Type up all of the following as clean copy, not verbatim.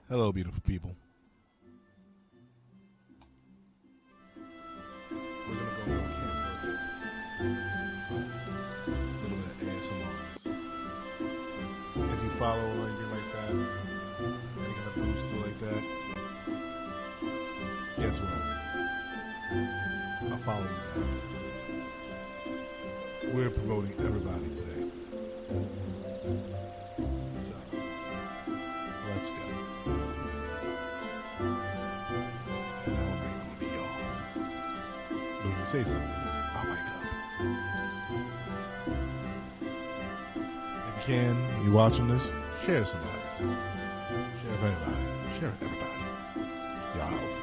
Hello, beautiful people. We're gonna go look here for a little bit of ASMR. If you follow or anything like that, any kind of boost or like that, guess what? I'll follow you back. We're promoting everybody today. So, let's go. Now I'm gonna be off. But if you say something, I'll wake up. If you can, when you're watching this, share with somebody. Share with everybody. Share with everybody. Y'all out.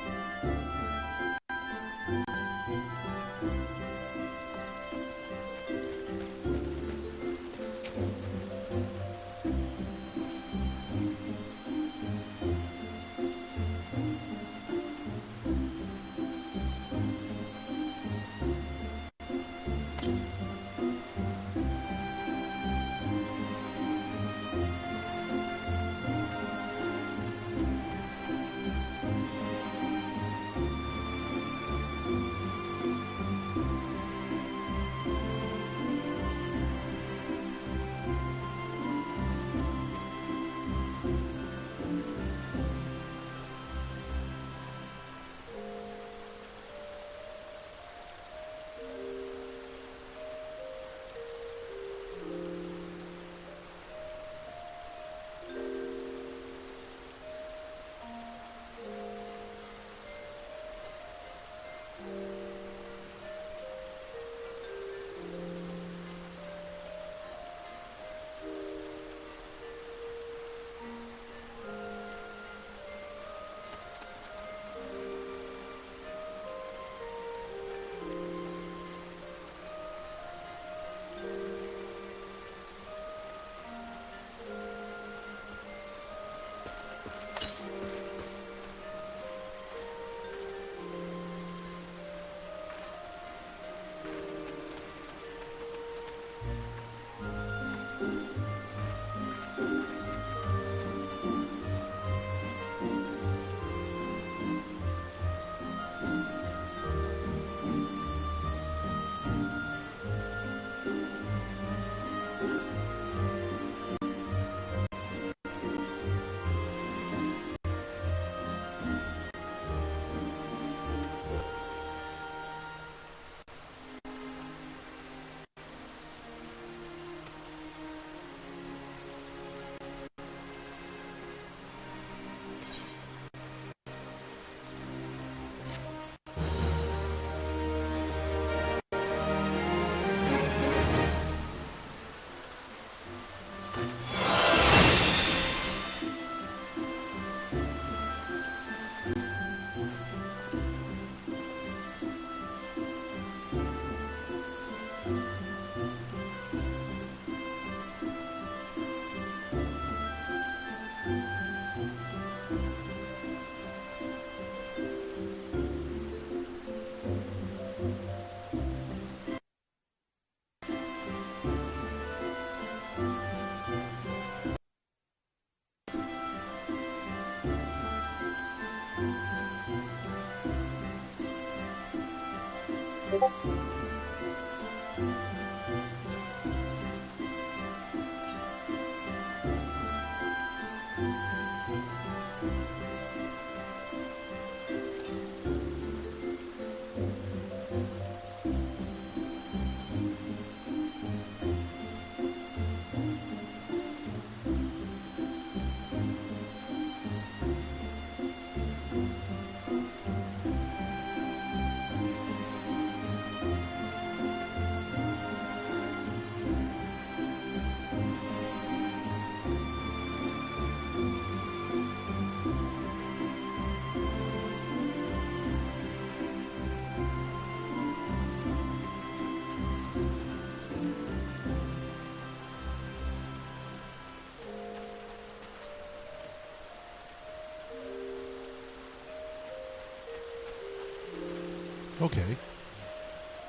Okay.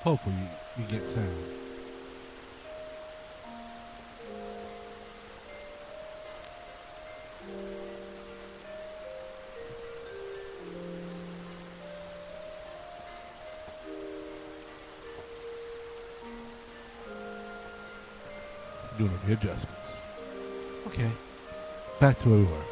Hopefully you get sound. Doing the adjustments. Okay. Back to where we were.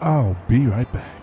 I'll be right back.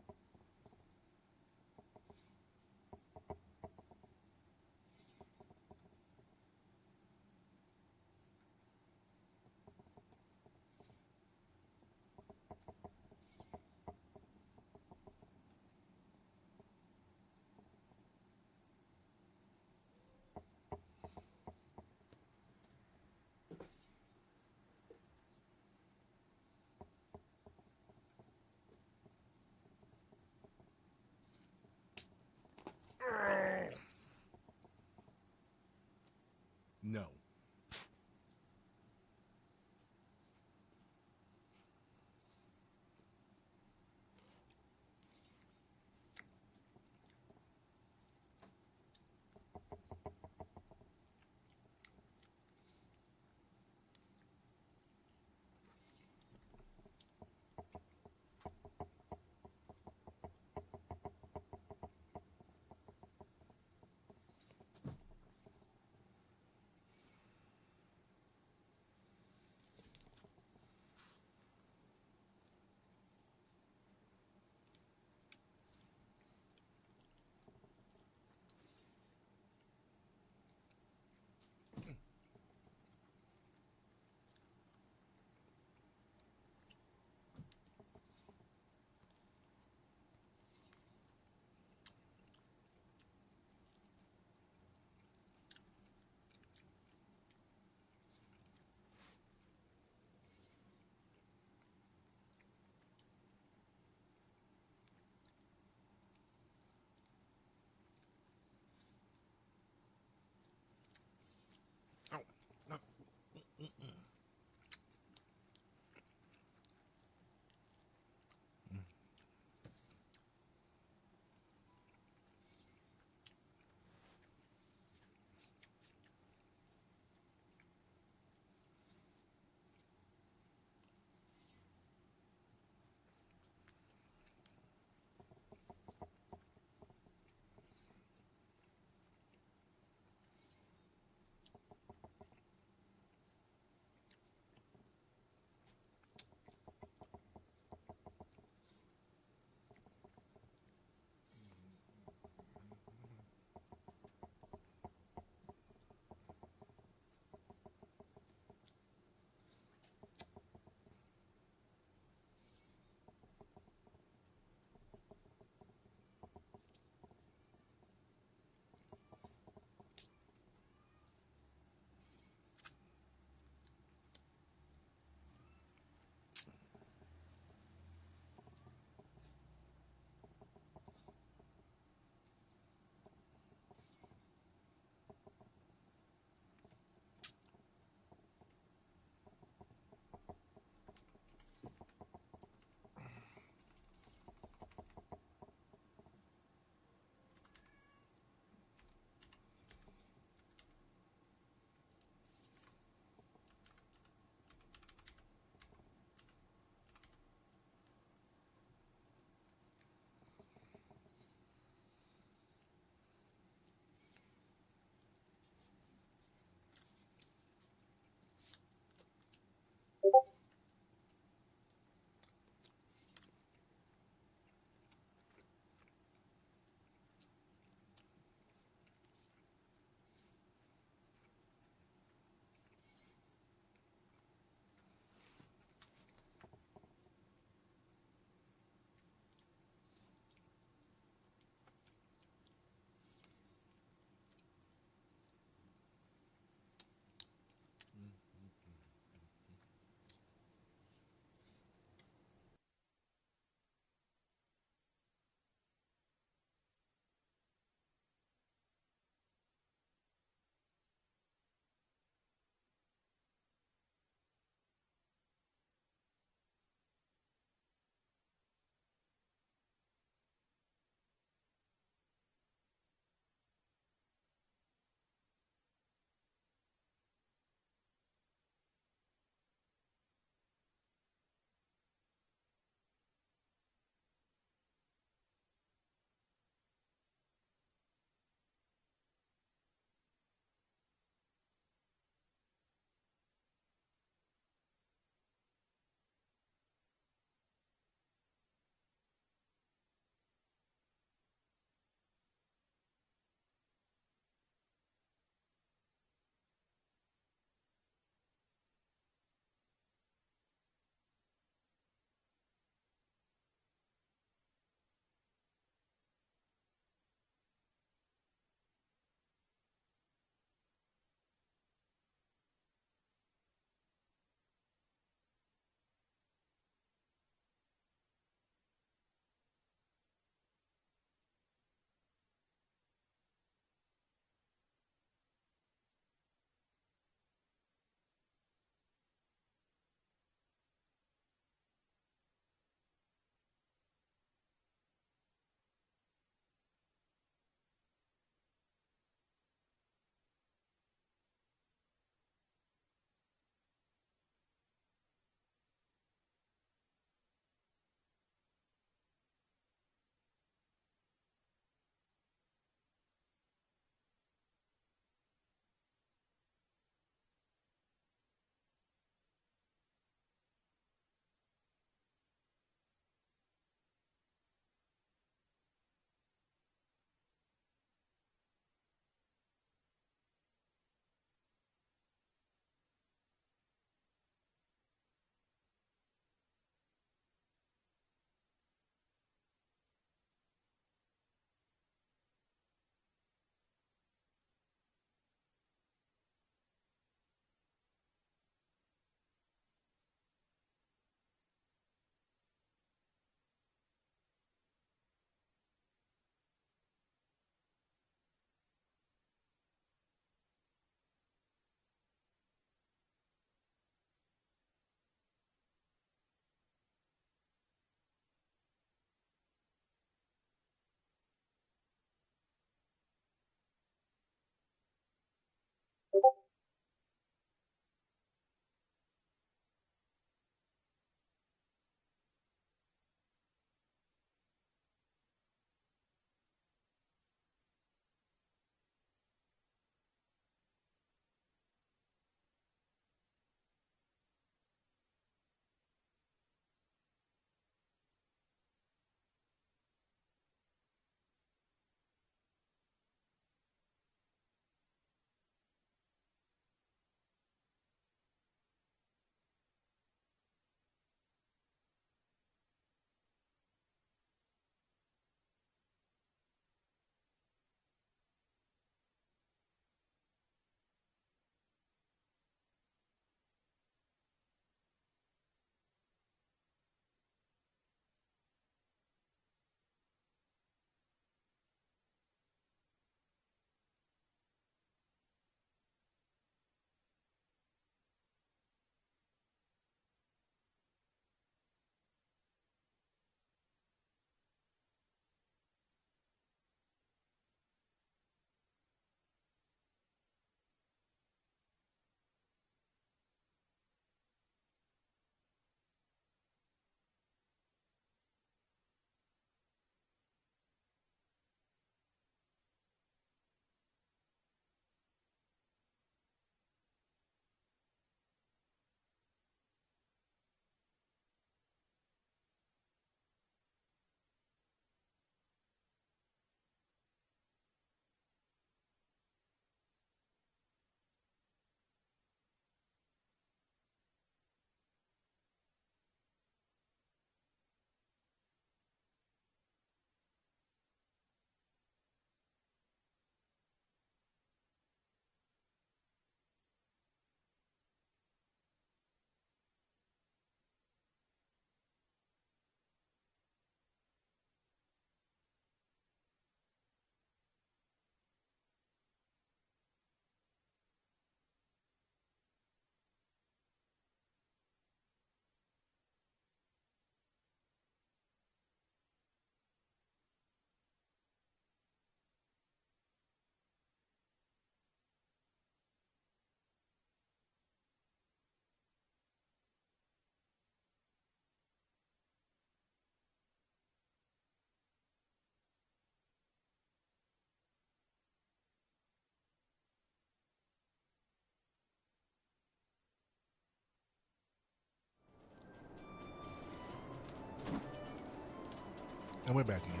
And we're back again.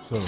So,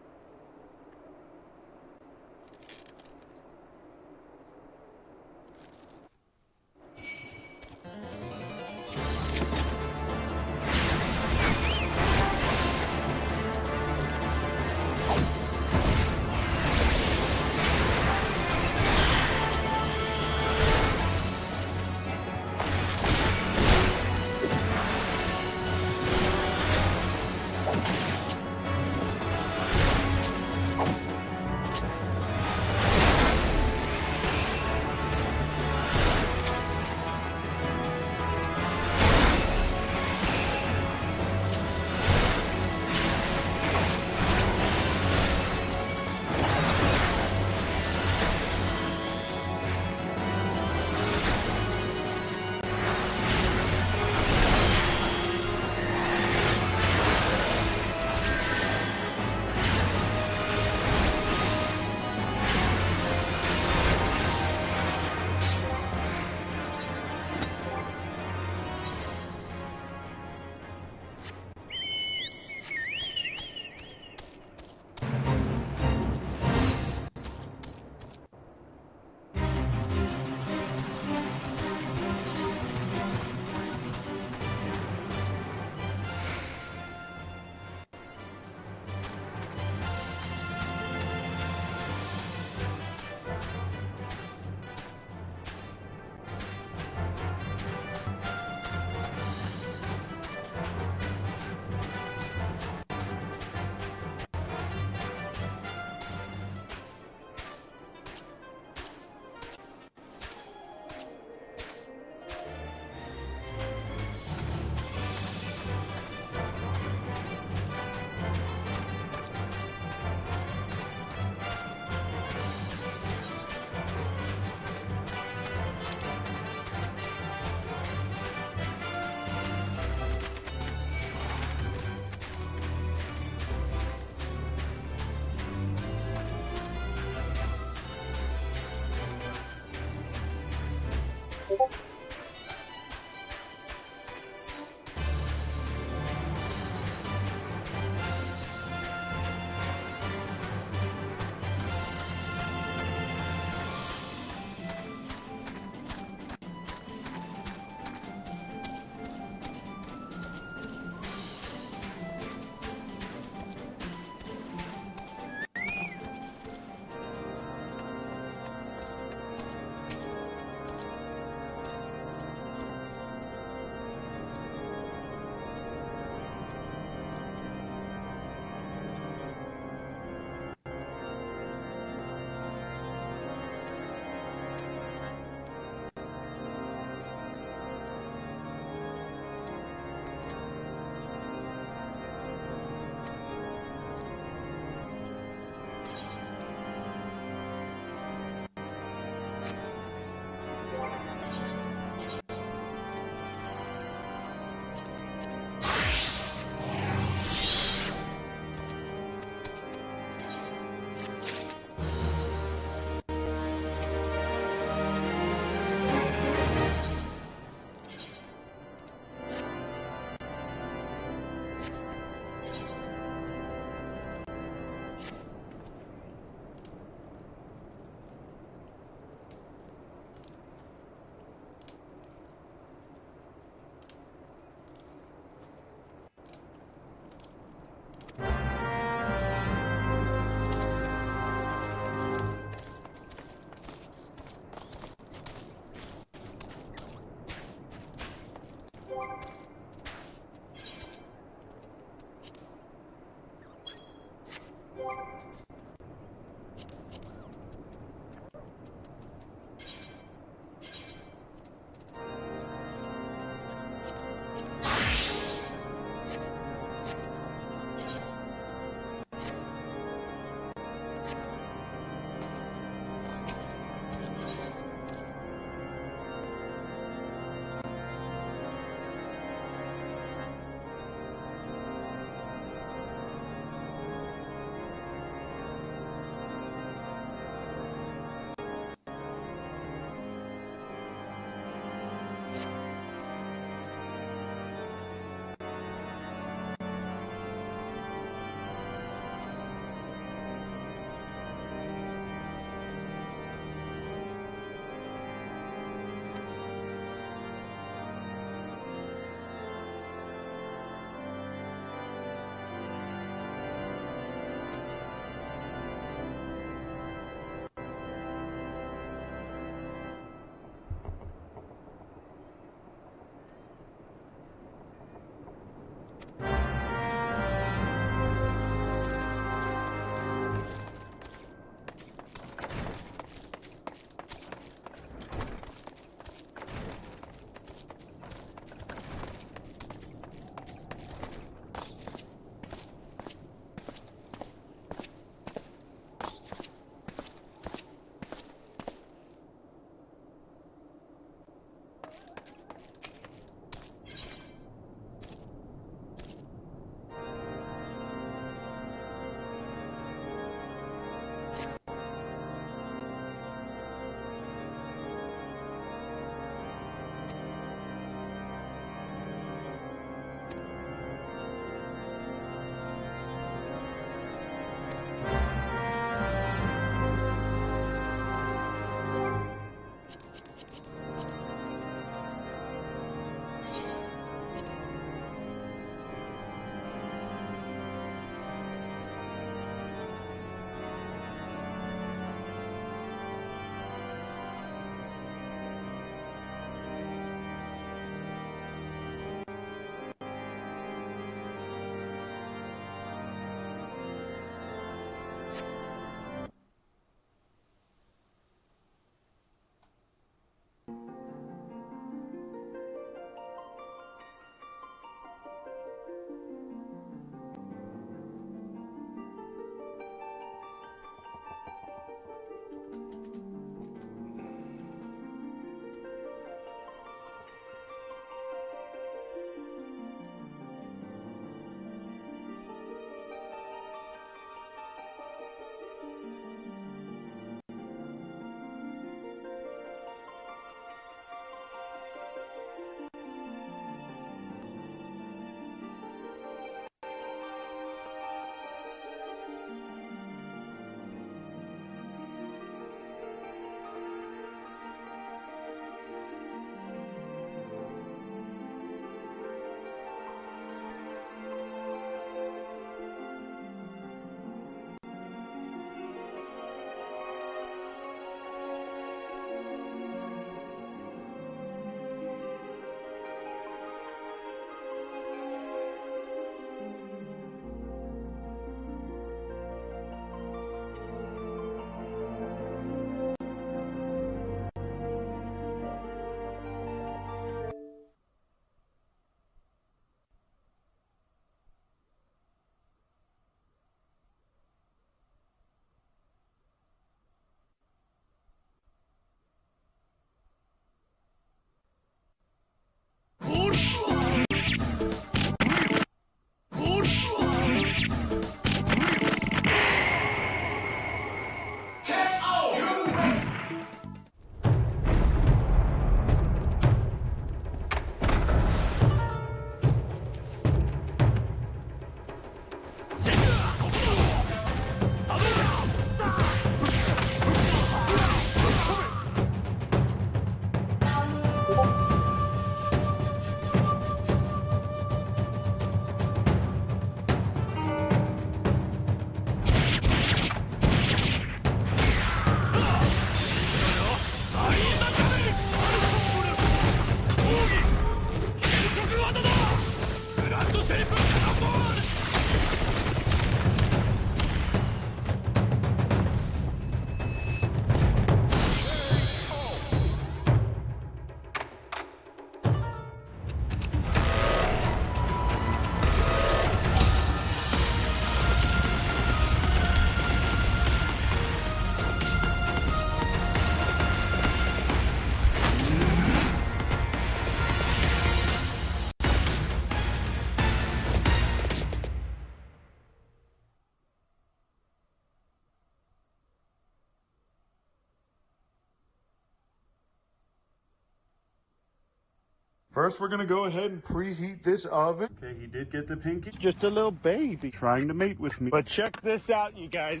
First, we're gonna go ahead and preheat this oven. Okay, he did get the pinky. Just a little baby trying to mate with me. But check this out, you guys.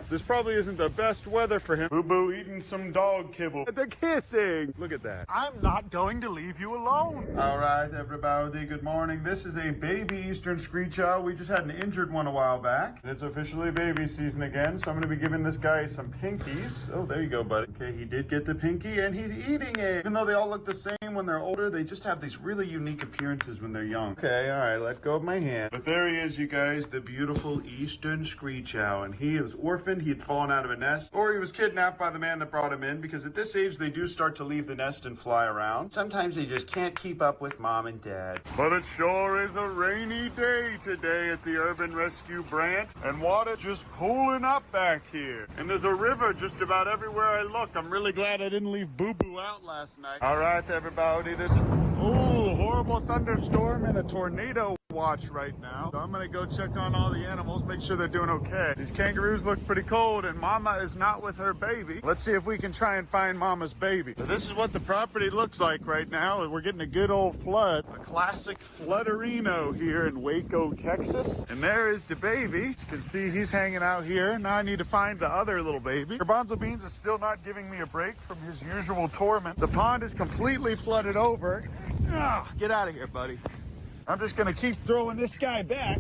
This probably isn't the best weather for him. Boo Boo eating some dog kibble. They're kissing. Look at that. I'm not going to leave you alone. All right, everybody. Good morning. This is a baby Eastern Screech Owl. We just had an injured one a while back. And it's officially baby season again. So I'm going to be giving this guy some pinkies. Oh, there you go, buddy. Okay, he did get the pinky and he's eating it. Even though they all look the same when they're older, they just have these really unique appearances when they're young. Okay, all right, let go of my hand. But there he is, you guys, the beautiful Eastern Screech Owl. And he was orphaned. He had fallen out of a nest, or he was kidnapped by the man that brought him in, because at this age they do start to leave the nest and fly around. Sometimes they just can't keep up with mom and dad. But it sure is a rainy day today at the Urban Rescue Branch, and water just pooling up back here. And there's a river just about everywhere I look. I'm really glad I didn't leave Boo Boo out last night. All right, everybody, this is horrible thunderstorm and a tornado watch right now. So I'm gonna go check on all the animals, make sure they're doing okay. These kangaroos look pretty cold and mama is not with her baby. Let's see if we can try and find mama's baby. So this is what the property looks like right now. We're getting a good old flood, a classic floodorino here in Waco, Texas. And there is the baby. You can see he's hanging out here. Now I need to find the other little baby. Garbanzo Beans is still not giving me a break from his usual torment. The pond is completely flooded over. Get out of here, buddy. I'm just gonna keep throwing this guy back.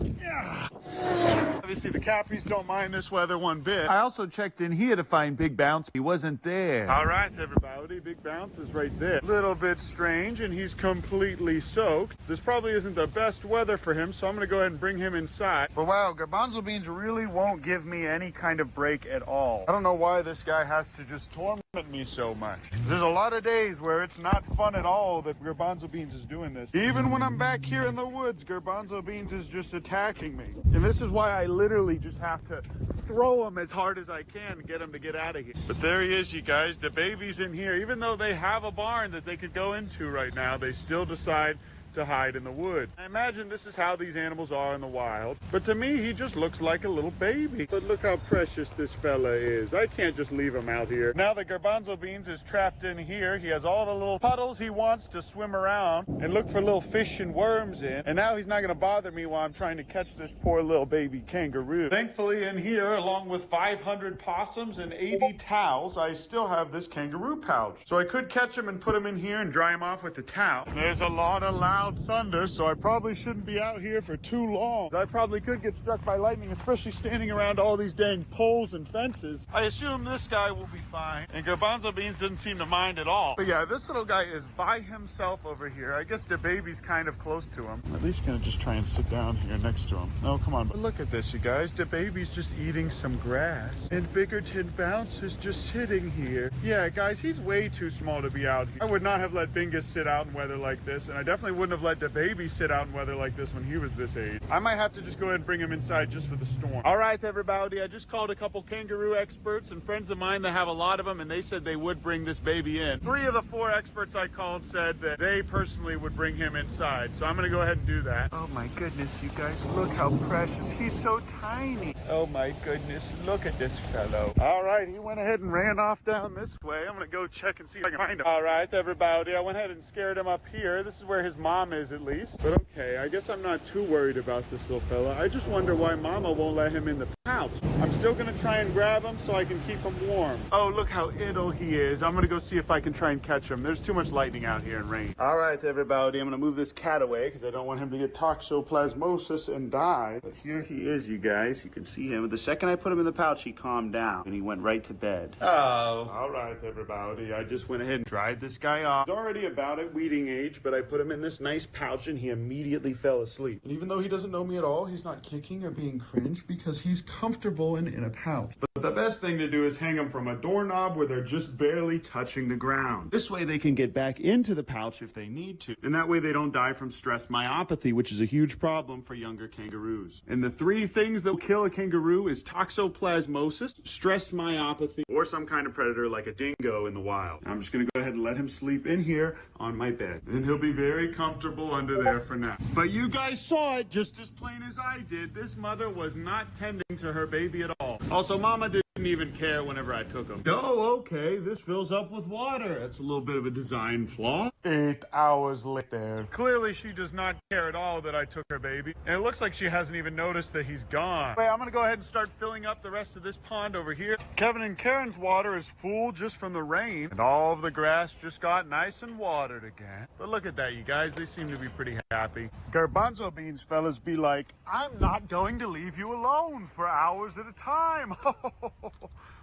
Obviously the Cappies don't mind this weather one bit. I also checked in here to find Big Bounce. He wasn't there. All right, everybody, Big Bounce is right there. Little bit strange, and he's completely soaked. This probably isn't the best weather for him, so I'm gonna go ahead and bring him inside. But wow, Garbanzo Beans really won't give me any kind of break at all. I don't know why this guy has to just torment me so much. There's a lot of days where it's not fun at all that Garbanzo Beans is doing this. Even when I'm back here in the woods, Garbanzo Beans is just attacking me. And this is why I literally just have to throw him as hard as I can to get him to get out of here. But there he is, you guys. The baby's in here. Even though they have a barn that they could go into right now, they still decide to hide in the wood. I imagine this is how these animals are in the wild. But to me, he just looks like a little baby. But look how precious this fella is. I can't just leave him out here. Now that Garbanzo Beans is trapped in here, he has all the little puddles he wants to swim around and look for little fish and worms in. And now he's not going to bother me while I'm trying to catch this poor little baby kangaroo. Thankfully, in here, along with 500 possums and 80 towels, I still have this kangaroo pouch. So I could catch him and put him in here and dry him off with the towel. There's a lot of loud thunder, so I probably shouldn't be out here for too long. I probably could get struck by lightning, especially standing around all these dang poles and fences. I assume this guy will be fine, and Garbanzo Beans didn't seem to mind at all. But yeah, this little guy is by himself over here. I guess the baby's kind of close to him. I'm at least gonna just try and sit down here next to him. Oh, come on. But look at this, you guys. The baby's just eating some grass, and Biggerton Bounce is just sitting here. Yeah, guys, he's way too small to be out here. I would not have let Bingus sit out in weather like this, and I definitely wouldn't have let the baby sit out in weather like this when he was this age. I might have to just go ahead and bring him inside just for the storm. All right, everybody, I just called a couple kangaroo experts and friends of mine that have a lot of them, and they said they would bring this baby in. 3 of the 4 experts I called said that they personally would bring him inside, so I'm gonna go ahead and do that. Oh my goodness, you guys, look how precious. He's so tiny. Oh my goodness, look at this fellow. All right, he went ahead and ran off down this way. I'm gonna go check and see if I can find him. All right, everybody, I went ahead and scared him up here. This is where his mom is, at least. But okay, I guess I'm not too worried about this little fella. I just wonder why mama won't let him in the pouch. I'm still gonna try and grab him so I can keep him warm. Oh, look how idle he is. I'm gonna go see if I can try and catch him. There's too much lightning out here and rain. All right, everybody, I'm gonna move this cat away because I don't want him to get toxoplasmosis and die. But here he is, you guys. You can see him. The second I put him in the pouch, he calmed down and he went right to bed. Oh. All right, everybody. I just went ahead and dried this guy off. He's already about at weeding age, but I put him in this nice pouch and he immediately fell asleep. And even though he doesn't know me at all, he's not kicking or being cringe because he's comfortable and in a pouch. But the best thing to do is hang them from a doorknob where they're just barely touching the ground. This way they can get back into the pouch if they need to. And that way they don't die from stress myopathy, which is a huge problem for younger kangaroos. And the 3 things that will kill a kangaroo is toxoplasmosis, stress myopathy, or some kind of predator like a dingo in the wild. I'm just gonna go ahead and let him sleep in here on my bed. And he'll be very comfortable under there for now. But you guys saw it just as plain as I did. This mother was not tending to her baby at all. Also, mama did Didn't even care whenever I took him. Oh, okay, this fills up with water. That's a little bit of a design flaw. 8 hours later. Clearly she does not care at all that I took her baby. And it looks like she hasn't even noticed that he's gone. Wait, I'm gonna go ahead and start filling up the rest of this pond over here. Kevin and Karen's water is full just from the rain. And all of the grass just got nice and watered again. But look at that, you guys. They seem to be pretty happy. Garbanzo beans fellas be like, I'm not going to leave you alone for hours at a time.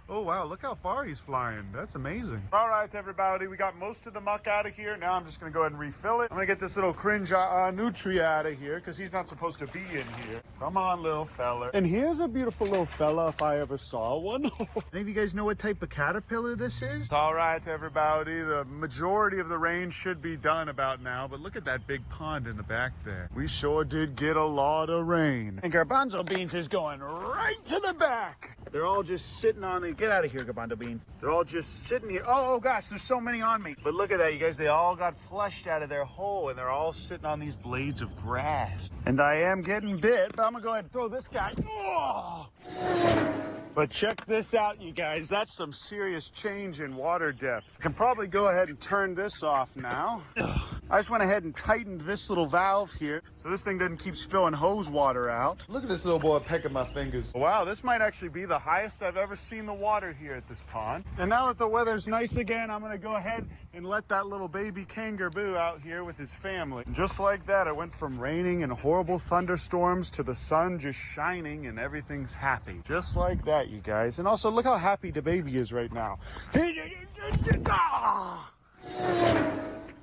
Oh, wow, look how far he's flying. That's amazing. All right, everybody, we got most of the muck out of here. Now I'm just going to go ahead and refill it. I'm going to get this little cringe nutria out of here because he's not supposed to be in here. Come on, little fella. And here's a beautiful little fella if I ever saw one. Any of you guys know what type of caterpillar this is? All right, everybody, the majority of the rain should be done about now, but look at that big pond in the back there. We sure did get a lot of rain. And Garbanzo Beans is going right to the back. They're all just sitting on the... Get out of here, Garbanzo Bean. They're all just sitting here. Oh, gosh, there's so many on me. But look at that, you guys. They all got flushed out of their hole, and they're all sitting on these blades of grass. And I am getting bit, but I'm going to go ahead and throw this guy. Oh! But check this out, you guys. That's some serious change in water depth. I can probably go ahead and turn this off now. I just went ahead and tightened this little valve here so this thing doesn't keep spilling hose water out. Look at this little boy pecking my fingers. Wow, this might actually be the highest I've ever seen the water here at this pond. And now that the weather's nice again, I'm gonna go ahead and let that little baby kangaroo out here with his family. And just like that, it went from raining and horrible thunderstorms to the sun just shining and everything's happy. Just like that, you guys. And also, look how happy the baby is right now.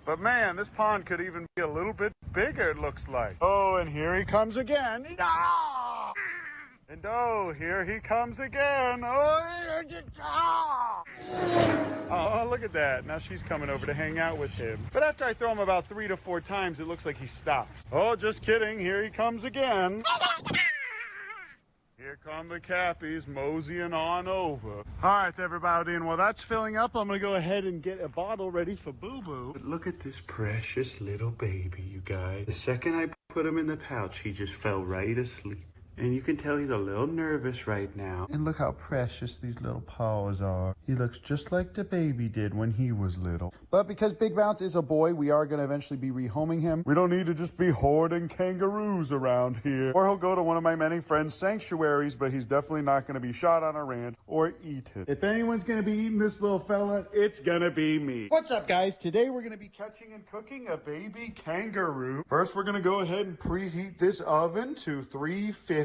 But man, this pond could even be a little bit bigger, it looks like. Oh, and here he comes again. And oh, here he comes again. Oh, look at that. Now she's coming over to hang out with him. But after I throw him about 3 to 4 times, it looks like he stopped. Oh, just kidding. Here he comes again. Here come the Cappies moseying on over. All right, everybody, and while that's filling up, I'm gonna go ahead and get a bottle ready for Boo Boo. But look at this precious little baby, you guys. The second I put him in the pouch, he just fell right asleep. And you can tell he's a little nervous right now. And look how precious these little paws are. He looks just like the baby did when he was little. But because Big Bounce is a boy, we are going to eventually be rehoming him. We don't need to just be hoarding kangaroos around here. Or he'll go to one of my many friends' sanctuaries, but he's definitely not going to be shot on a ranch or eaten. If anyone's going to be eating this little fella, it's going to be me. What's up, guys? Today we're going to be catching and cooking a baby kangaroo. First, we're going to go ahead and preheat this oven to 350.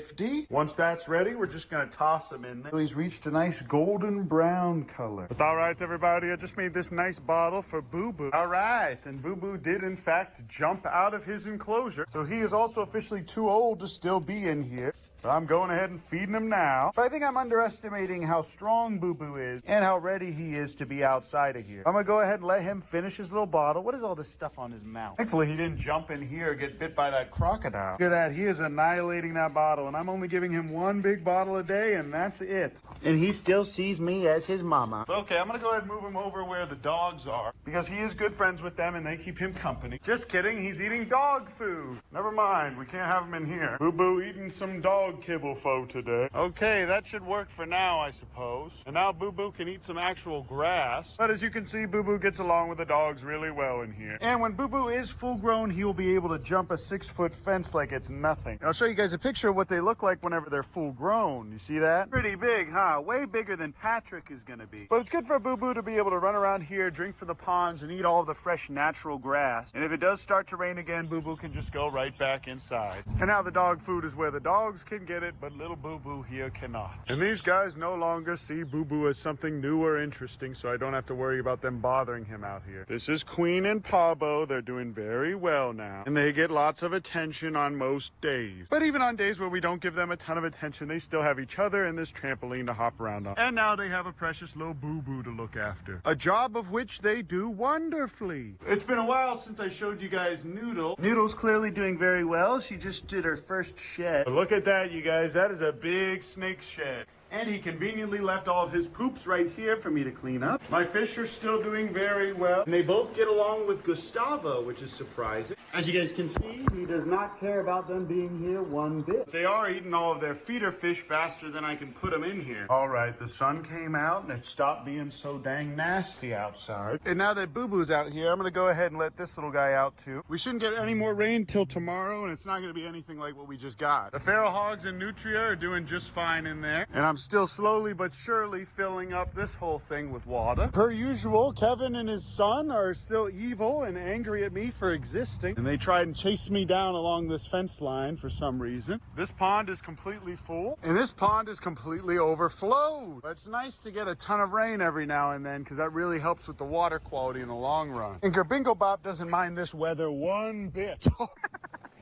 Once that's ready, we're just going to toss him in there. So he's reached a nice golden brown color. But all right, everybody, I just made this nice bottle for Boo Boo. All right, and Boo Boo did, in fact, jump out of his enclosure. So he is also officially too old to still be in here. So I'm going ahead and feeding him now. But I think I'm underestimating how strong Boo Boo is and how ready he is to be outside of here. I'm going to go ahead and let him finish his little bottle. What is all this stuff on his mouth? Thankfully, he didn't jump in here or get bit by that crocodile. Look at that. He is annihilating that bottle, and I'm only giving him 1 big bottle a day, and that's it. And he still sees me as his mama. Okay, I'm going to go ahead and move him over where the dogs are because he is good friends with them, and they keep him company. Just kidding. He's eating dog food. Never mind. We can't have him in here. Boo Boo eating some dog kibble foe today. Okay, that should work for now, I suppose. And now Boo Boo can eat some actual grass. But as you can see, Boo Boo gets along with the dogs really well in here. And when Boo Boo is full grown, he will be able to jump a 6-foot fence like it's nothing. I'll show you guys a picture of what they look like whenever they're full grown. You see that? Pretty big, huh? Way bigger than Patrick is gonna be. But it's good for Boo Boo to be able to run around here, drink from the ponds, and eat all of the fresh natural grass. And if it does start to rain again, Boo Boo can just go right back inside. And now the dog food is where the dogs can get it, but little Boo Boo here cannot. And these guys no longer see Boo Boo as something new or interesting, so I don't have to worry about them bothering him out here. This is Queen and Pabo. They're doing very well now, and they get lots of attention on most days. But even on days where we don't give them a ton of attention, they still have each other and this trampoline to hop around on. And now they have a precious little Boo Boo to look after, a job of which they do wonderfully. It's been a while since I showed you guys Noodle. Noodle's clearly doing very well. She just did her first shed. But look at that, you guys. That is a big snake shed. And he conveniently left all of his poops right here for me to clean up. My fish are still doing very well. And they both get along with Gustavo, which is surprising. As you guys can see, he does not care about them being here one bit. They are eating all of their feeder fish faster than I can put them in here. All right, the sun came out and it stopped being so dang nasty outside. And now that Boo Boo's out here, I'm gonna go ahead and let this little guy out too. We shouldn't get any more rain till tomorrow, and it's not gonna be anything like what we just got. The feral hogs and nutria are doing just fine in there. And I'm still slowly but surely filling up this whole thing with water. Per usual, Kevin and his son are still evil and angry at me for existing. And they tried and chased me down along this fence line for some reason. This pond is completely full, and this pond is completely overflowed. But it's nice to get a ton of rain every now and then, because that really helps with the water quality in the long run. And Gerbingo Bop doesn't mind this weather one bit.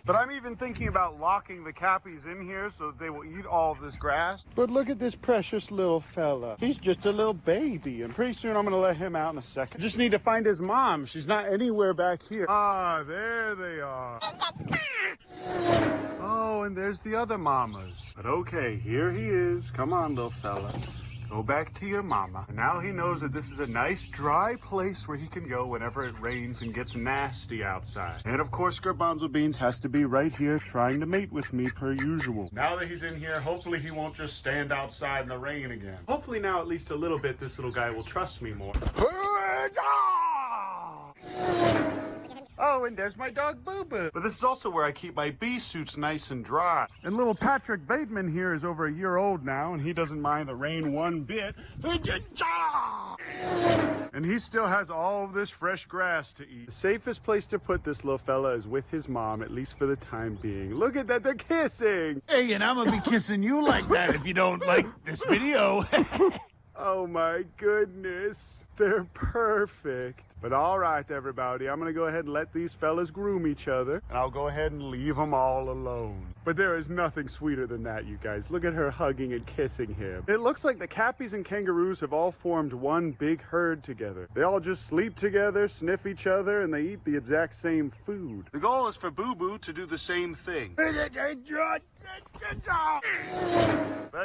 But I'm even thinking about locking the cappies in here so that they will eat all of this grass. But look at this precious little fella. He's just a little baby, and pretty soon I'm gonna let him out in a second. Just need to find his mom. She's not anywhere back here. Ah, there they are. Oh, and there's the other mamas. But okay, here he is. Come on, little fella. Go back to your mama. And now he knows that this is a nice dry place where he can go whenever it rains and gets nasty outside. And of course, Garbanzo Beans has to be right here trying to mate with me per usual. Now that he's in here, hopefully he won't just stand outside in the rain again. Hopefully now, at least a little bit, this little guy will trust me more. Oh, and there's my dog Boo Boo. But this is also where I keep my bee suits nice and dry. And little Patrick Bateman here is over a year old now, and he doesn't mind the rain one bit. And he still has all of this fresh grass to eat. The safest place to put this little fella is with his mom, at least for the time being. Look at that, they're kissing. Hey, and I'm gonna be kissing you like that if you don't like this video. Oh my goodness, they're perfect. But all right, everybody, I'm going to go ahead and let these fellas groom each other, and I'll go ahead and leave them all alone. But there is nothing sweeter than that, you guys. Look at her hugging and kissing him. It looks like the cappies and kangaroos have all formed one big herd together. They all just sleep together, sniff each other, and they eat the exact same food. The goal is for Boo Boo to do the same thing. But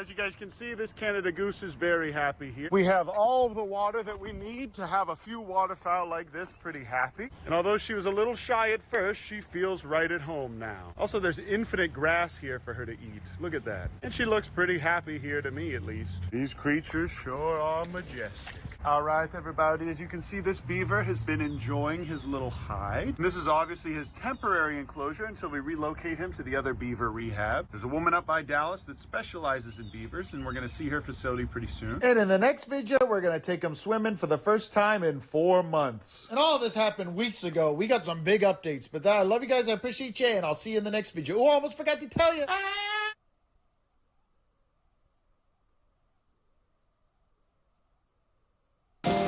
as you guys can see, this Canada goose is very happy here. We have all of the water that we need to have a few waterfowl like this pretty happy. And although she was a little shy at first, she feels right at home now. Also, there's infinite grass here for her to eat. Look at that. And she looks pretty happy here, to me at least. These creatures sure are majestic. All right, everybody, as you can see, this beaver has been enjoying his little hide. And this is obviously his temporary enclosure until we relocate him to the other beaver rehab. There's a woman up by Dallas that specializes in beavers, and we're going to see her facility pretty soon. And in the next video, we're going to take him swimming for the first time in 4 months. And all of this happened weeks ago. We got some big updates. But I love you guys. I appreciate you. And I'll see you in the next video. Oh, I almost forgot to tell you.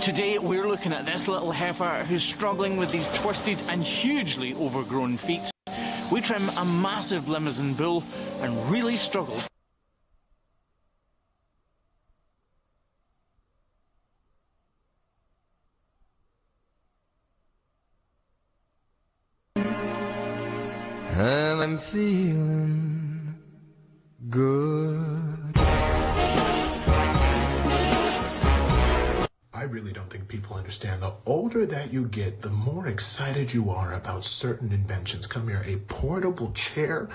Today we're looking at this little heifer who's struggling with these twisted and hugely overgrown feet. We trim a massive Limousin bull and really struggled. And I'm feeling good. I really don't think people understand. The older that you get, the more excited you are about certain inventions. Come here, a portable chair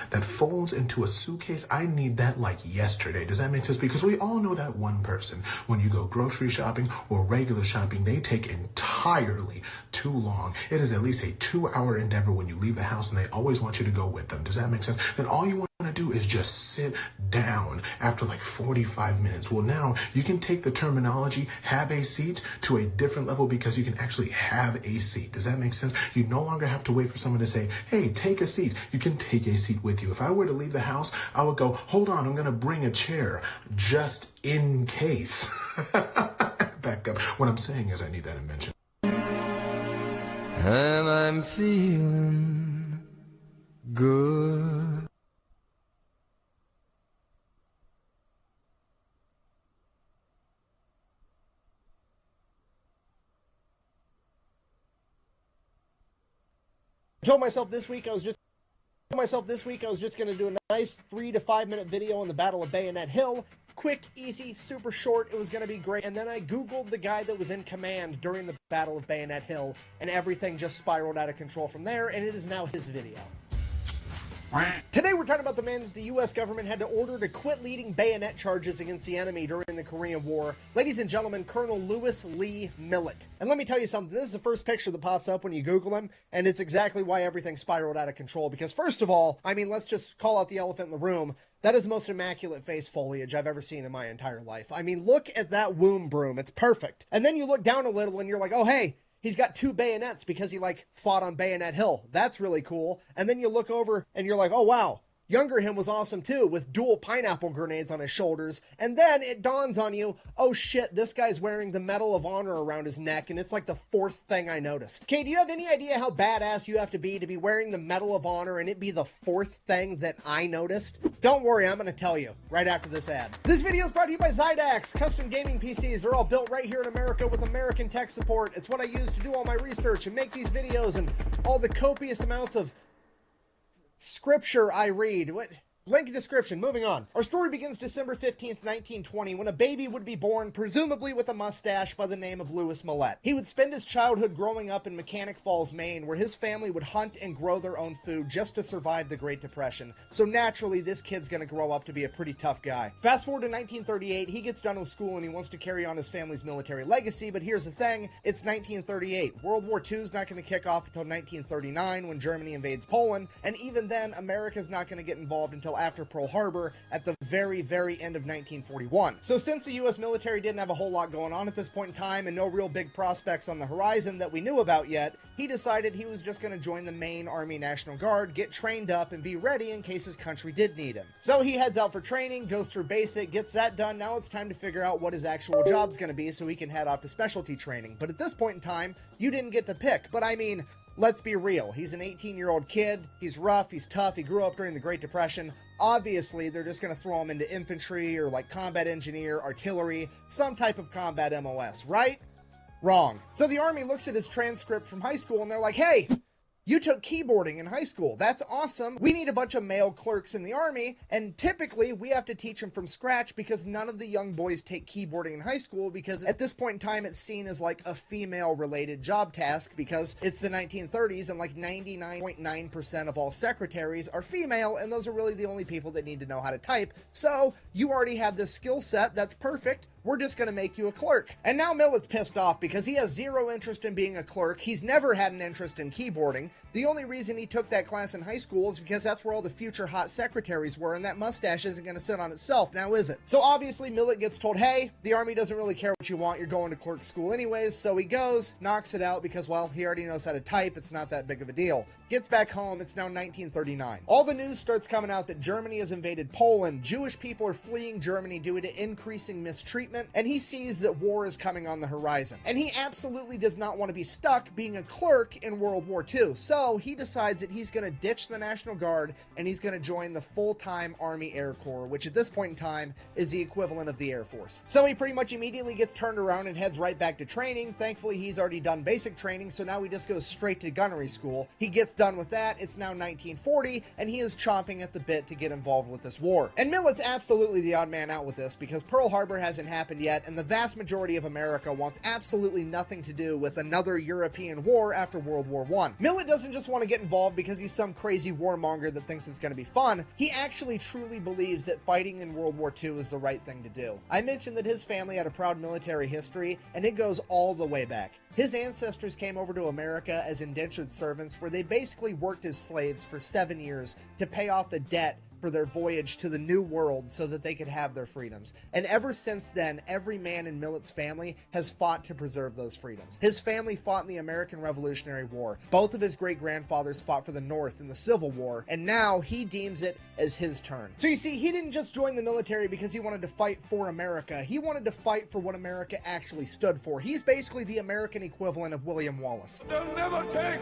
that folds into a suitcase. I need that like yesterday. Does that make sense? Because we all know that one person. When you go grocery shopping or regular shopping, they take entirely too long. It is at least a 2-hour endeavor when you leave the house, and they always want you to go with them. Does that make sense? Then all you want to do is just sit down after like 45 minutes. Well, now you can take the terminology have a seat to a different level, because you can actually have a seat. Does that make sense? You no longer have to wait for someone to say, hey, take a seat. You can take a seat with you. If I were to leave the house, I would go, hold on, I'm going to bring a chair just in case. Back up. What I'm saying is I need that invention. And I'm feeling good. I told myself this week I was just going to do a nice 3 to 5 minute video on the Battle of Bayonet Hill. quick, easy, super short. It was going to be great. And then I Googled the guy that was in command during the Battle of Bayonet Hill, and everything just spiraled out of control from there, and it is now his video. Today we're talking about the man that the U.S. government had to order to quit leading bayonet charges against the enemy during the Korean War. Ladies and gentlemen, Colonel Lewis Lee Millett. And let me tell you something, this is the first picture that pops up when you Google him, and it's exactly why everything spiraled out of control. Because first of all, I mean, let's just call out the elephant in the room. That is the most immaculate face foliage I've ever seen in my entire life. I mean, look at that womb broom. It's perfect. And then you look down a little and you're like, oh, hey, he's got 2 bayonets because he, like, fought on Bayonet Hill. That's really cool. And then you look over and you're like, oh, wow. Younger him was awesome, too, with dual pineapple grenades on his shoulders. And then it dawns on you, oh, shit, this guy's wearing the Medal of Honor around his neck, and it's like the 4th thing I noticed. Okay, do you have any idea how badass you have to be wearing the Medal of Honor and it be the 4th thing that I noticed? Don't worry, I'm going to tell you right after this ad. This video is brought to you by Zydax. Custom gaming PCs are all built right here in America with American tech support. It's what I use to do all my research and make these videos and all the copious amounts of scripture I read. What? Link in description. Moving on. Our story begins December 15th, 1920, when a baby would be born, presumably with a mustache, by the name of Lewis Millett. He would spend his childhood growing up in Mechanic Falls, Maine, where his family would hunt and grow their own food just to survive the Great Depression. So naturally, this kid's gonna grow up to be a pretty tough guy. Fast forward to 1938, he gets done with school and he wants to carry on his family's military legacy, but here's the thing, it's 1938. World War II is not gonna kick off until 1939 when Germany invades Poland, and even then, America's not gonna get involved until after Pearl Harbor at the very, very end of 1941. So since the U.S. military didn't have a whole lot going on at this point in time and no real big prospects on the horizon that we knew about yet, he decided he was just going to join the Maine Army National Guard, get trained up, and be ready in case his country did need him. So he heads out for training, goes through basic, gets that done. Now it's time to figure out what his actual job's going to be so he can head off to specialty training. But at this point in time, you didn't get to pick. But I mean, let's be real. He's an 18-year-old kid. He's rough. He's tough. He grew up during the Great Depression. Obviously, they're just going to throw him into infantry or like combat engineer, artillery, some type of combat MOS, right? Wrong. So the Army looks at his transcript from high school and they're like, hey, you took keyboarding in high school. That's awesome. We need a bunch of male clerks in the Army, and typically we have to teach them from scratch because none of the young boys take keyboarding in high school because at this point in time it's seen as like a female-related job task because it's the 1930s and like 99.9% of all secretaries are female, and those are really the only people that need to know how to type. So you already have this skill set. That's perfect. We're just going to make you a clerk. And now Millett's pissed off because he has zero interest in being a clerk. He's never had an interest in keyboarding. The only reason he took that class in high school is because that's where all the future hot secretaries were, and that mustache isn't going to sit on itself, now is it? So obviously Millett gets told, hey, the Army doesn't really care what you want, you're going to clerk school anyways, so he goes, knocks it out because, well, he already knows how to type, it's not that big of a deal. Gets back home, it's now 1939. All the news starts coming out that Germany has invaded Poland, Jewish people are fleeing Germany due to increasing mistreatment, and he sees that war is coming on the horizon. And he absolutely does not want to be stuck being a clerk in World War II, so he decides that he's going to ditch the National Guard and he's going to join the full-time Army Air Corps, which at this point in time is the equivalent of the Air Force. So he pretty much immediately gets turned around and heads right back to training. Thankfully, he's already done basic training, so now he just goes straight to gunnery school. He gets done with that. It's now 1940, and he is chomping at the bit to get involved with this war. And Millett's absolutely the odd man out with this because Pearl Harbor hasn't happened yet, and the vast majority of America wants absolutely nothing to do with another European war after World War I. Millett doesn't just want to get involved because he's some crazy warmonger that thinks it's going to be fun. He actually truly believes that fighting in World War II is the right thing to do. I mentioned that his family had a proud military history, and it goes all the way back. His ancestors came over to America as indentured servants where they basically worked as slaves for 7 years to pay off the debt for their voyage to the New World so that they could have their freedoms. And ever since then, every man in Millett's family has fought to preserve those freedoms. His family fought in the American Revolutionary War. Both of his great-grandfathers fought for the North in the Civil War, and now he deems it as his turn. So you see, he didn't just join the military because he wanted to fight for America. He wanted to fight for what America actually stood for. He's basically the American equivalent of William Wallace. They'll never take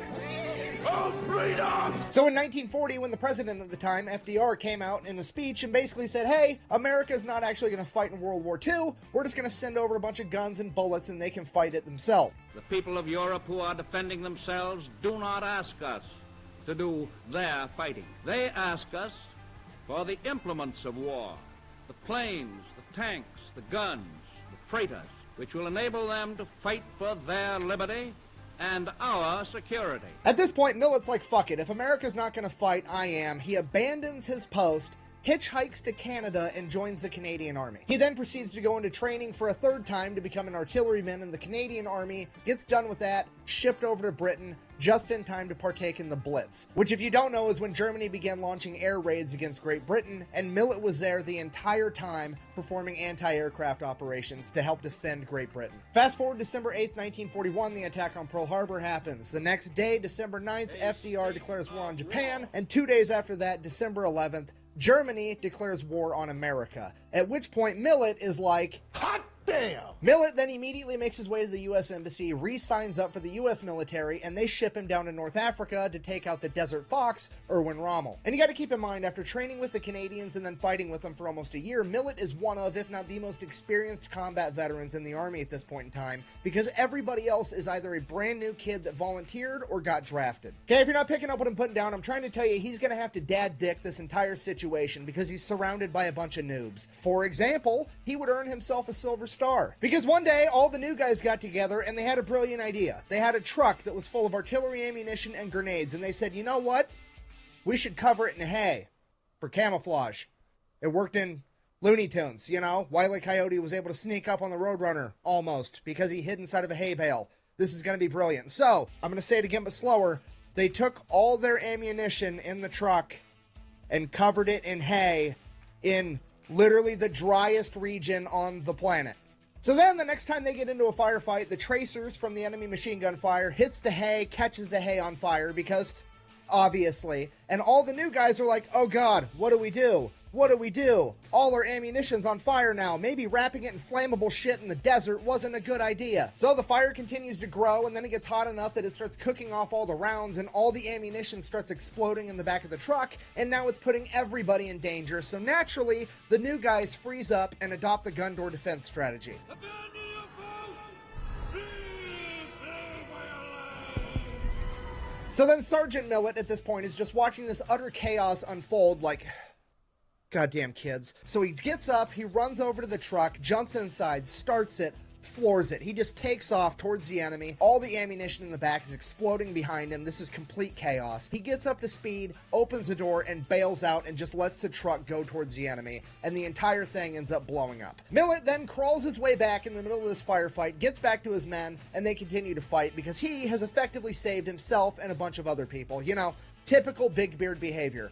our freedom! So in 1940, when the president at the time, FDR, came out in a speech and basically said, hey, America's not actually going to fight in World War II. We're just going to send over a bunch of guns and bullets and they can fight it themselves. The people of Europe who are defending themselves do not ask us to do their fighting. They ask us for the implements of war, the planes, the tanks, the guns, the freighters, which will enable them to fight for their liberty and our security. At this point, Millet's like, fuck it. If America's not going to fight, I am. He abandons his post, hitchhikes to Canada, and joins the Canadian Army. He then proceeds to go into training for a third time to become an artilleryman in the Canadian Army, gets done with that, shipped over to Britain, just in time to partake in the Blitz, which, if you don't know, is when Germany began launching air raids against Great Britain, and Millet was there the entire time performing anti-aircraft operations to help defend Great Britain. Fast forward December 8th, 1941, the attack on Pearl Harbor happens. The next day, December 9th, FDR declares war on Japan, and 2 days after that, December 11th, Germany declares war on America, at which point Millet is like, hot damn! Millet then immediately makes his way to the U.S. Embassy, re-signs up for the U.S. military, and they ship him down to North Africa to take out the Desert Fox, Erwin Rommel. And you gotta keep in mind, after training with the Canadians and then fighting with them for almost a year, Millet is one of, if not the most experienced combat veterans in the Army at this point in time, because everybody else is either a brand new kid that volunteered or got drafted. Okay, if you're not picking up what I'm putting down, I'm trying to tell you he's gonna have to dad dick this entire situation because he's surrounded by a bunch of noobs. For example, he would earn himself a Silver Star. Because one day, all the new guys got together and they had a brilliant idea. They had a truck that was full of artillery ammunition and grenades, and they said, you know what? We should cover it in hay for camouflage. It worked in Looney Tunes, you know? Wile E. Coyote was able to sneak up on the Roadrunner, almost, because he hid inside of a hay bale. This is going to be brilliant. So, I'm going to say it again but slower. They took all their ammunition in the truck and covered it in hay in literally the driest region on the planet. So then, the next time they get into a firefight, the tracers from the enemy machine gun fire hits the hay, catches the hay on fire, because, obviously, and all the new guys are like, oh god, what do we do? What do we do? All our ammunition's on fire now. Maybe wrapping it in flammable shit in the desert wasn't a good idea. So the fire continues to grow, and then it gets hot enough that it starts cooking off all the rounds, and all the ammunition starts exploding in the back of the truck, and now it's putting everybody in danger. So naturally, the new guys freeze up and adopt the gun door defense strategy. So then Sergeant Millet at this point is just watching this utter chaos unfold like, goddamn kids. So he gets up, he runs over to the truck, jumps inside, starts it, floors it. He just takes off towards the enemy. All the ammunition in the back is exploding behind him. This is complete chaos. He gets up to speed, opens the door, and bails out and just lets the truck go towards the enemy, and the entire thing ends up blowing up. Millet then crawls his way back in the middle of this firefight, gets back to his men, and they continue to fight because he has effectively saved himself and a bunch of other people. You know, typical Big Beard behavior.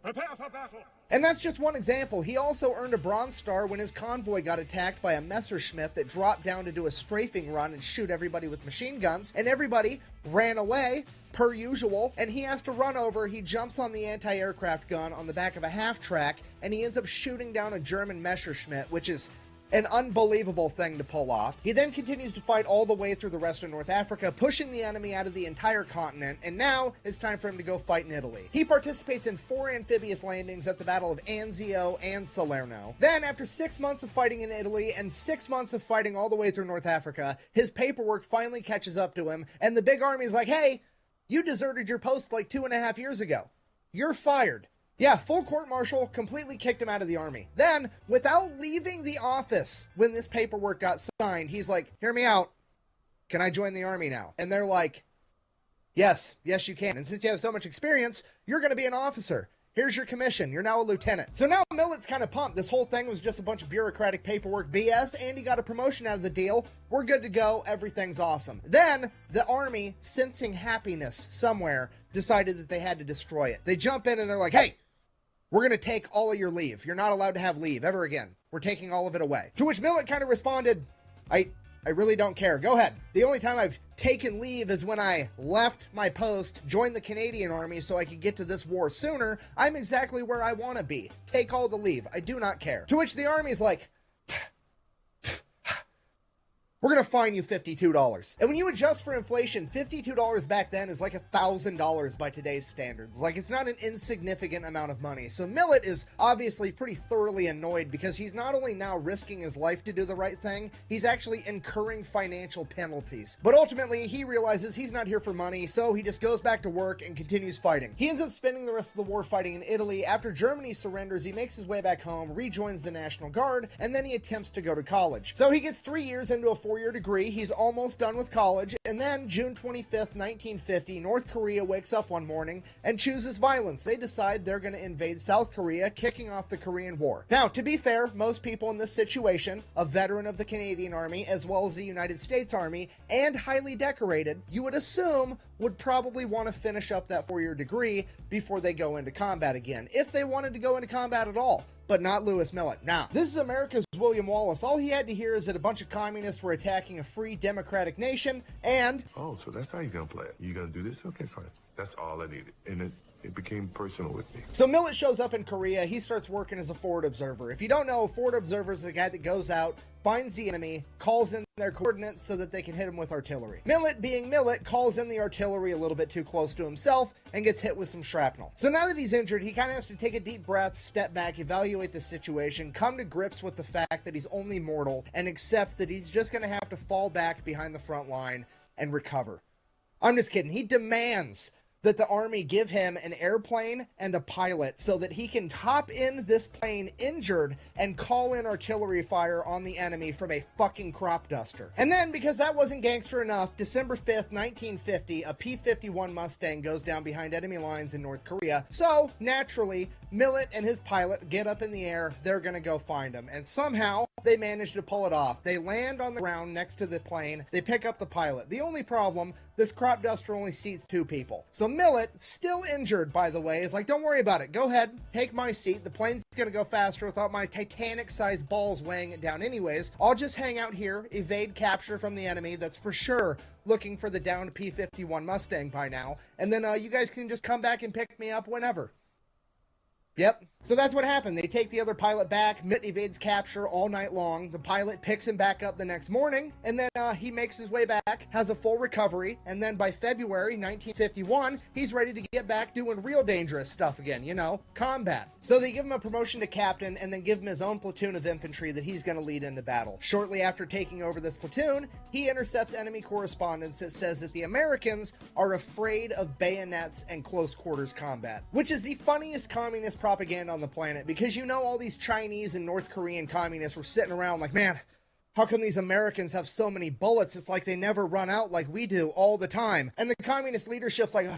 Prepare for battle! And that's just one example. He also earned a Bronze Star when his convoy got attacked by a Messerschmitt that dropped down to do a strafing run and shoot everybody with machine guns, and everybody ran away, per usual, and he has to run over. He jumps on the anti-aircraft gun on the back of a half-track, and he ends up shooting down a German Messerschmitt, which is an unbelievable thing to pull off. He then continues to fight all the way through the rest of North Africa, pushing the enemy out of the entire continent, and now it's time for him to go fight in Italy. He participates in 4 amphibious landings at the Battle of Anzio and Salerno. Then, after 6 months of fighting in Italy and 6 months of fighting all the way through North Africa, his paperwork finally catches up to him, and the big army's like, hey, you deserted your post like 2.5 years ago. You're fired. Yeah, full court-martial, completely kicked him out of the army. Then, without leaving the office when this paperwork got signed, he's like, hear me out. Can I join the army now? And they're like, yes, you can. And since you have so much experience, you're going to be an officer. Here's your commission. You're now a lieutenant. So now Millet's kind of pumped. This whole thing was just a bunch of bureaucratic paperwork BS, and he got a promotion out of the deal. We're good to go. Everything's awesome. Then, the army, sensing happiness somewhere, decided that they had to destroy it. They jump in and they're like, hey, we're going to take all of your leave. You're not allowed to have leave ever again. We're taking all of it away. To which Millet kind of responded, I really don't care. Go ahead. The only time I've taken leave is when I left my post, joined the Canadian Army so I could get to this war sooner. I'm exactly where I want to be. Take all the leave. I do not care. To which the Army's like, we're gonna fine you $52. And when you adjust for inflation, $52 back then is like $1,000 by today's standards. Like, it's not an insignificant amount of money. So Millet is obviously pretty thoroughly annoyed because he's not only now risking his life to do the right thing, he's actually incurring financial penalties. But ultimately, he realizes he's not here for money, so he just goes back to work and continues fighting. He ends up spending the rest of the war fighting in Italy. After Germany surrenders, he makes his way back home, rejoins the National Guard, and then he attempts to go to college. So he gets 3 years into a 4-year degree, he's almost done with college, and then June 25th, 1950, North Korea wakes up one morning and chooses violence. They decide they're going to invade South Korea, kicking off the Korean War. Now, to be fair, most people in this situation, a veteran of the Canadian Army as well as the United States Army, and highly decorated, you would assume would probably want to finish up that 4-year degree before they go into combat again, if they wanted to go into combat at all. But not Lewis Millet. Now, this is America's William Wallace. All he had to hear is that a bunch of communists were attacking a free democratic nation, and... Oh, so that's how you're gonna play it. You gonna do this? Okay, fine. That's all I needed. And it became personal with me. So Millet shows up in Korea. He starts working as a forward observer. If you don't know, a forward observer is the guy that goes out, finds the enemy, calls in their coordinates so that they can hit him with artillery. Millet, being Millet, calls in the artillery a little bit too close to himself and gets hit with some shrapnel. So now that he's injured, he kind of has to take a deep breath, step back, evaluate the situation, come to grips with the fact that he's only mortal, and accept that he's just going to have to fall back behind the front line and recover. I'm just kidding. He demands that the Army give him an airplane and a pilot so that he can hop in this plane injured and call in artillery fire on the enemy from a fucking crop duster. And then, because that wasn't gangster enough, December 5th, 1950, a P-51 Mustang goes down behind enemy lines in North Korea. So, naturally, Millet and his pilot get up in the air, they're gonna go find him. And somehow, they manage to pull it off. They land on the ground next to the plane, they pick up the pilot. The only problem, this crop duster only seats 2 people. So Millet, still injured by the way, is like, don't worry about it, go ahead, take my seat, the plane's gonna go faster without my Titanic-sized balls weighing it down anyways. I'll just hang out here, evade capture from the enemy that's for sure looking for the downed P-51 Mustang by now, and then you guys can just come back and pick me up whenever. Yep. So that's what happened. They take the other pilot back. Millet evades capture all night long. The pilot picks him back up the next morning, and then he makes his way back, has a full recovery, and then by February 1951, he's ready to get back doing real dangerous stuff again, you know, combat. So they give him a promotion to captain, and then give him his own platoon of infantry that he's going to lead into battle. Shortly after taking over this platoon, he intercepts enemy correspondence that says that the Americans are afraid of bayonets and close quarters combat, which is the funniest communist propaganda on the planet, because you know all these Chinese and North Korean communists were sitting around like, man, how come these Americans have so many bullets? It's like they never run out like we do all the time. And the communist leadership's like,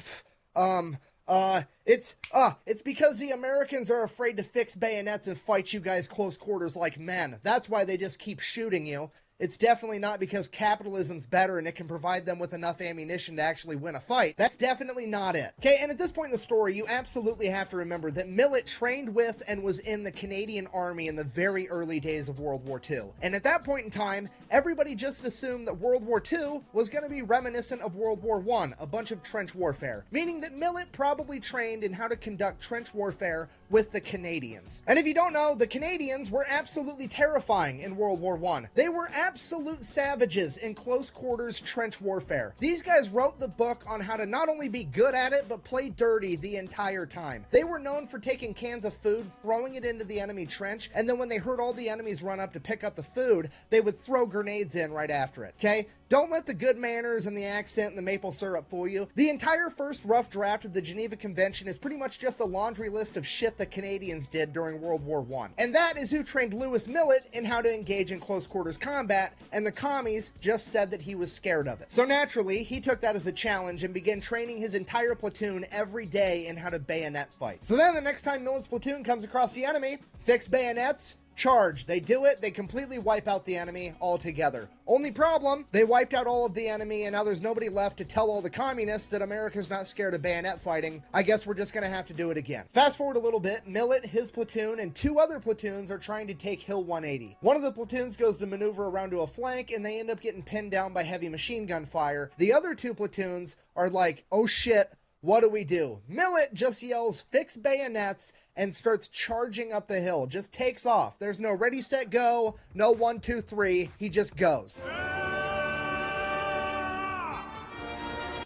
it's because the Americans are afraid to fix bayonets and fight you guys close quarters like men. That's why they just keep shooting you. It's definitely not because capitalism's better and it can provide them with enough ammunition to actually win a fight. That's definitely not it. Okay, and at this point in the story, you absolutely have to remember that Millet trained with and was in the Canadian Army in the very early days of World War II. And at that point in time, everybody just assumed that World War II was going to be reminiscent of World War I, a bunch of trench warfare. Meaning that Millet probably trained in how to conduct trench warfare with the Canadians. And if you don't know, the Canadians were absolutely terrifying in World War I. They were absolute savages in close quarters trench warfare. These guys wrote the book on how to not only be good at it, but play dirty the entire time. They were known for taking cans of food, throwing it into the enemy trench, and then when they heard all the enemies run up to pick up the food, they would throw grenades in right after it, okay? Don't let the good manners and the accent and the maple syrup fool you. The entire first rough draft of the Geneva Convention is pretty much just a laundry list of shit the Canadians did during World War I. And that is who trained Lewis Millet in how to engage in close quarters combat, and the commies just said that he was scared of it. So naturally, he took that as a challenge and began training his entire platoon every day in how to bayonet fight. So then the next time Millet's platoon comes across the enemy, fix bayonets, charge. They do it, they completely wipe out the enemy altogether. Only problem, they wiped out all of the enemy and now there's nobody left to tell all the communists that America's not scared of bayonet fighting. I guess we're just gonna have to do it again. Fast forward a little bit, Millet, his platoon, and 2 other platoons are trying to take Hill 180. One of the platoons goes to maneuver around to a flank and they end up getting pinned down by heavy machine gun fire. The other 2 platoons are like, oh shit, what do we do? Millet just yells, fix bayonets, and starts charging up the hill. Just takes off. There's no ready, set, go, no 1, 2, 3. He just goes.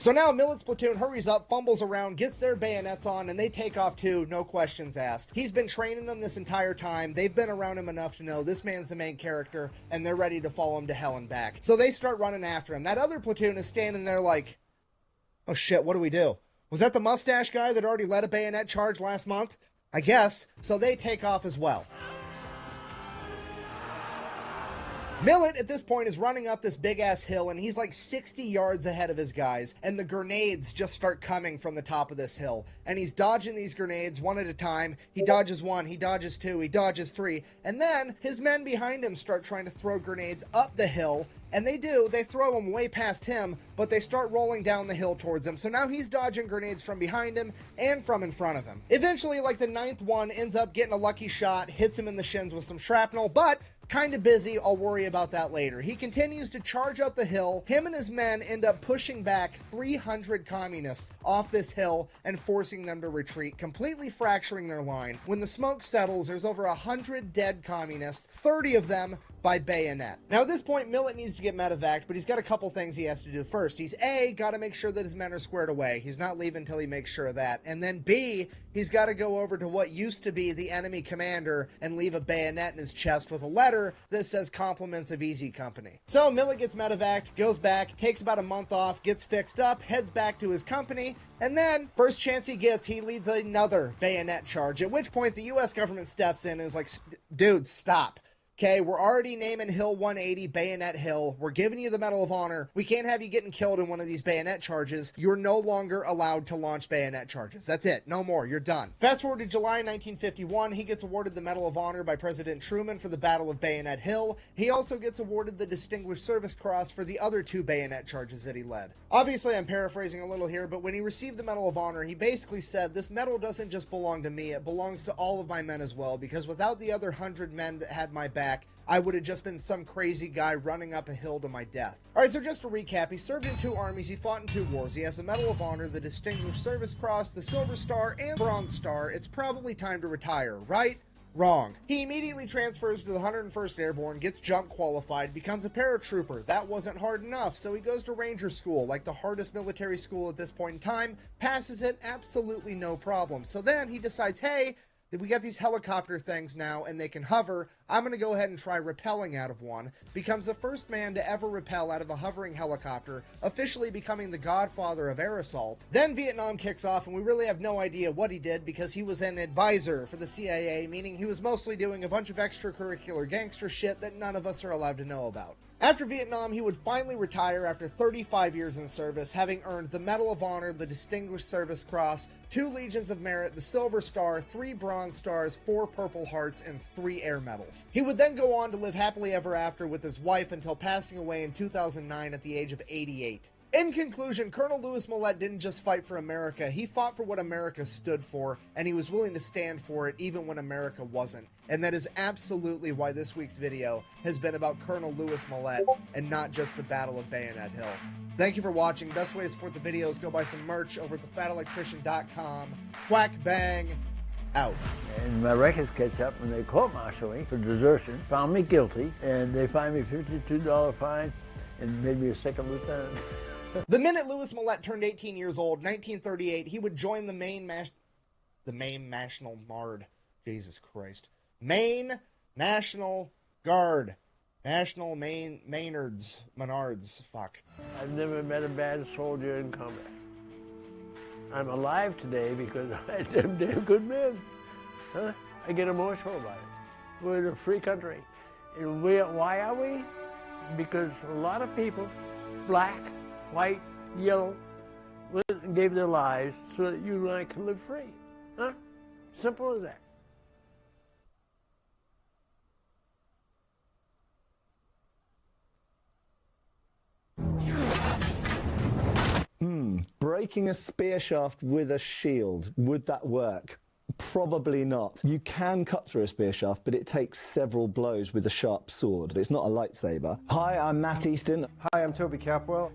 So now Millet's platoon hurries up, fumbles around, gets their bayonets on, and they take off too, no questions asked. He's been training them this entire time. They've been around him enough to know this man's the main character, and they're ready to follow him to hell and back. So they start running after him. That other platoon is standing there like, oh shit, what do we do? Was that the mustache guy that already led a bayonet charge last month? I guess. So they take off as well. Millet, at this point, is running up this big-ass hill, and he's like 60 yards ahead of his guys, and the grenades just start coming from the top of this hill. And he's dodging these grenades one at a time. He dodges one, he dodges two, he dodges three, and then his men behind him start trying to throw grenades up the hill, and they do. They throw them way past him, but they start rolling down the hill towards him. So now he's dodging grenades from behind him and from in front of him. Eventually, like the 9th one ends up getting a lucky shot, hits him in the shins with some shrapnel, but kind of busy. I'll worry about that later. He continues to charge up the hill. Him and his men end up pushing back 300 communists off this hill and forcing them to retreat, completely fracturing their line. When the smoke settles, there's over 100 dead communists, 30 of them by bayonet. Now at this point, Millet needs to get medevaced, but he's got a couple things he has to do first. He's A, got to make sure that his men are squared away. He's not leaving until he makes sure of that. And then B, he's got to go over to what used to be the enemy commander and leave a bayonet in his chest with a letter that says compliments of Easy Company. So Millet gets medevaced, goes back, takes about a month off, gets fixed up, heads back to his company, and then, first chance he gets, he leads another bayonet charge, at which point the U.S. government steps in and is like, dude, stop. Okay, we're already naming Hill 180 Bayonet Hill. We're giving you the Medal of Honor. We can't have you getting killed in one of these bayonet charges. You're no longer allowed to launch bayonet charges. That's it. No more. You're done. Fast forward to July 1951. He gets awarded the Medal of Honor by President Truman for the Battle of Bayonet Hill. He also gets awarded the Distinguished Service Cross for the other 2 bayonet charges that he led. Obviously, I'm paraphrasing a little here, but when he received the Medal of Honor, he basically said, this medal doesn't just belong to me. It belongs to all of my men as well, because without the other 100 men that had my back, I would have just been some crazy guy running up a hill to my death. Alright, so just to recap, he served in 2 armies, he fought in 2 wars. He has the Medal of Honor, the Distinguished Service Cross, the Silver Star, and Bronze Star. It's probably time to retire, right? Wrong. He immediately transfers to the 101st Airborne, gets jump qualified, becomes a paratrooper. That wasn't hard enough, so he goes to Ranger School, like the hardest military school at this point in time, passes it, absolutely no problem. So then he decides, hey, we got these helicopter things now and they can hover. I'm going to go ahead and try rappelling out of one. Becomes the first man to ever rappel out of a hovering helicopter, officially becoming the godfather of air assault. Then Vietnam kicks off and we really have no idea what he did because he was an advisor for the CIA, meaning he was mostly doing a bunch of extracurricular gangster shit that none of us are allowed to know about. After Vietnam, he would finally retire after 35 years in service, having earned the Medal of Honor, the Distinguished Service Cross, 2 Legions of Merit, the Silver Star, 3 Bronze Stars, 4 Purple Hearts, and 3 Air Medals. He would then go on to live happily ever after with his wife until passing away in 2009 at the age of 88. In conclusion, Colonel Louis Mallette didn't just fight for America, he fought for what America stood for, and he was willing to stand for it even when America wasn't. And that is absolutely why this week's video has been about Colonel Louis Mallette and not just the Battle of Bayonet Hill. Thank you for watching. Best way to support the video is go buy some merch over at thefatelectrician.com. Quack bang, out. And my records catch up when they court-martialed me for desertion, found me guilty, and they fined me $52 fine and made me a 2nd lieutenant. The minute Louis Mallette turned 18 years old, 1938, he would join the Maine National Guard. Jesus Christ. Maine National Guard. National Menards. Fuck. I've never met a bad soldier in combat. I'm alive today because I had them damn good men. Huh? I get emotional about it. We're in a free country. And why are we? Because a lot of people, black, white, yellow, gave their lives so that you and I can live free. Huh? Simple as that. Breaking a spear shaft with a shield, would that work? Probably not. You can cut through a spear shaft, but it takes several blows with a sharp sword. It's not a lightsaber. Hi, I'm Matt Easton. Hi, I'm Toby Capwell.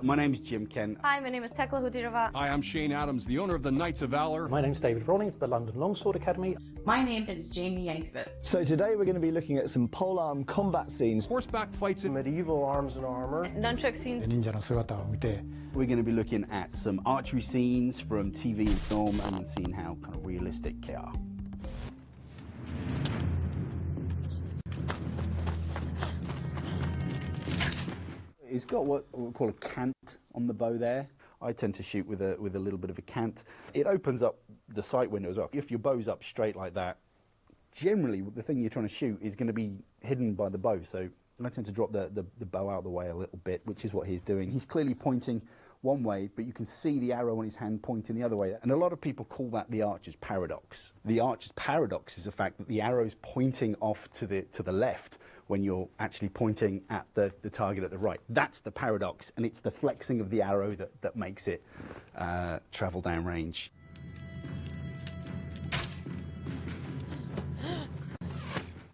My name is Jim Kent. Hi, my name is Tekla Hudirova. Hi, I'm Shane Adams, the owner of the Knights of Valor. My name's David Rawlings, the London Longsword Academy. My name is Jamie Yankovitz. So today we're going to be looking at some polearm combat scenes. Horseback fights in medieval arms and armor. Nunchuck scenes. We're going to be looking at some archery scenes from TV and film and seeing how kind of realistic they are. It's got what we call a cant on the bow there. I tend to shoot with a little bit of a cant. It opens up the sight window as well. If your bow's up straight like that, generally the thing you're trying to shoot is going to be hidden by the bow. So I tend to drop the bow out of the way a little bit, which is what he's doing. He's clearly pointing one way, but you can see the arrow on his hand pointing the other way. And a lot of people call that the archer's paradox. The archer's paradox is the fact that the arrow's pointing off to the left when you're actually pointing at the target at the right. That's the paradox, and it's the flexing of the arrow that makes it travel down range.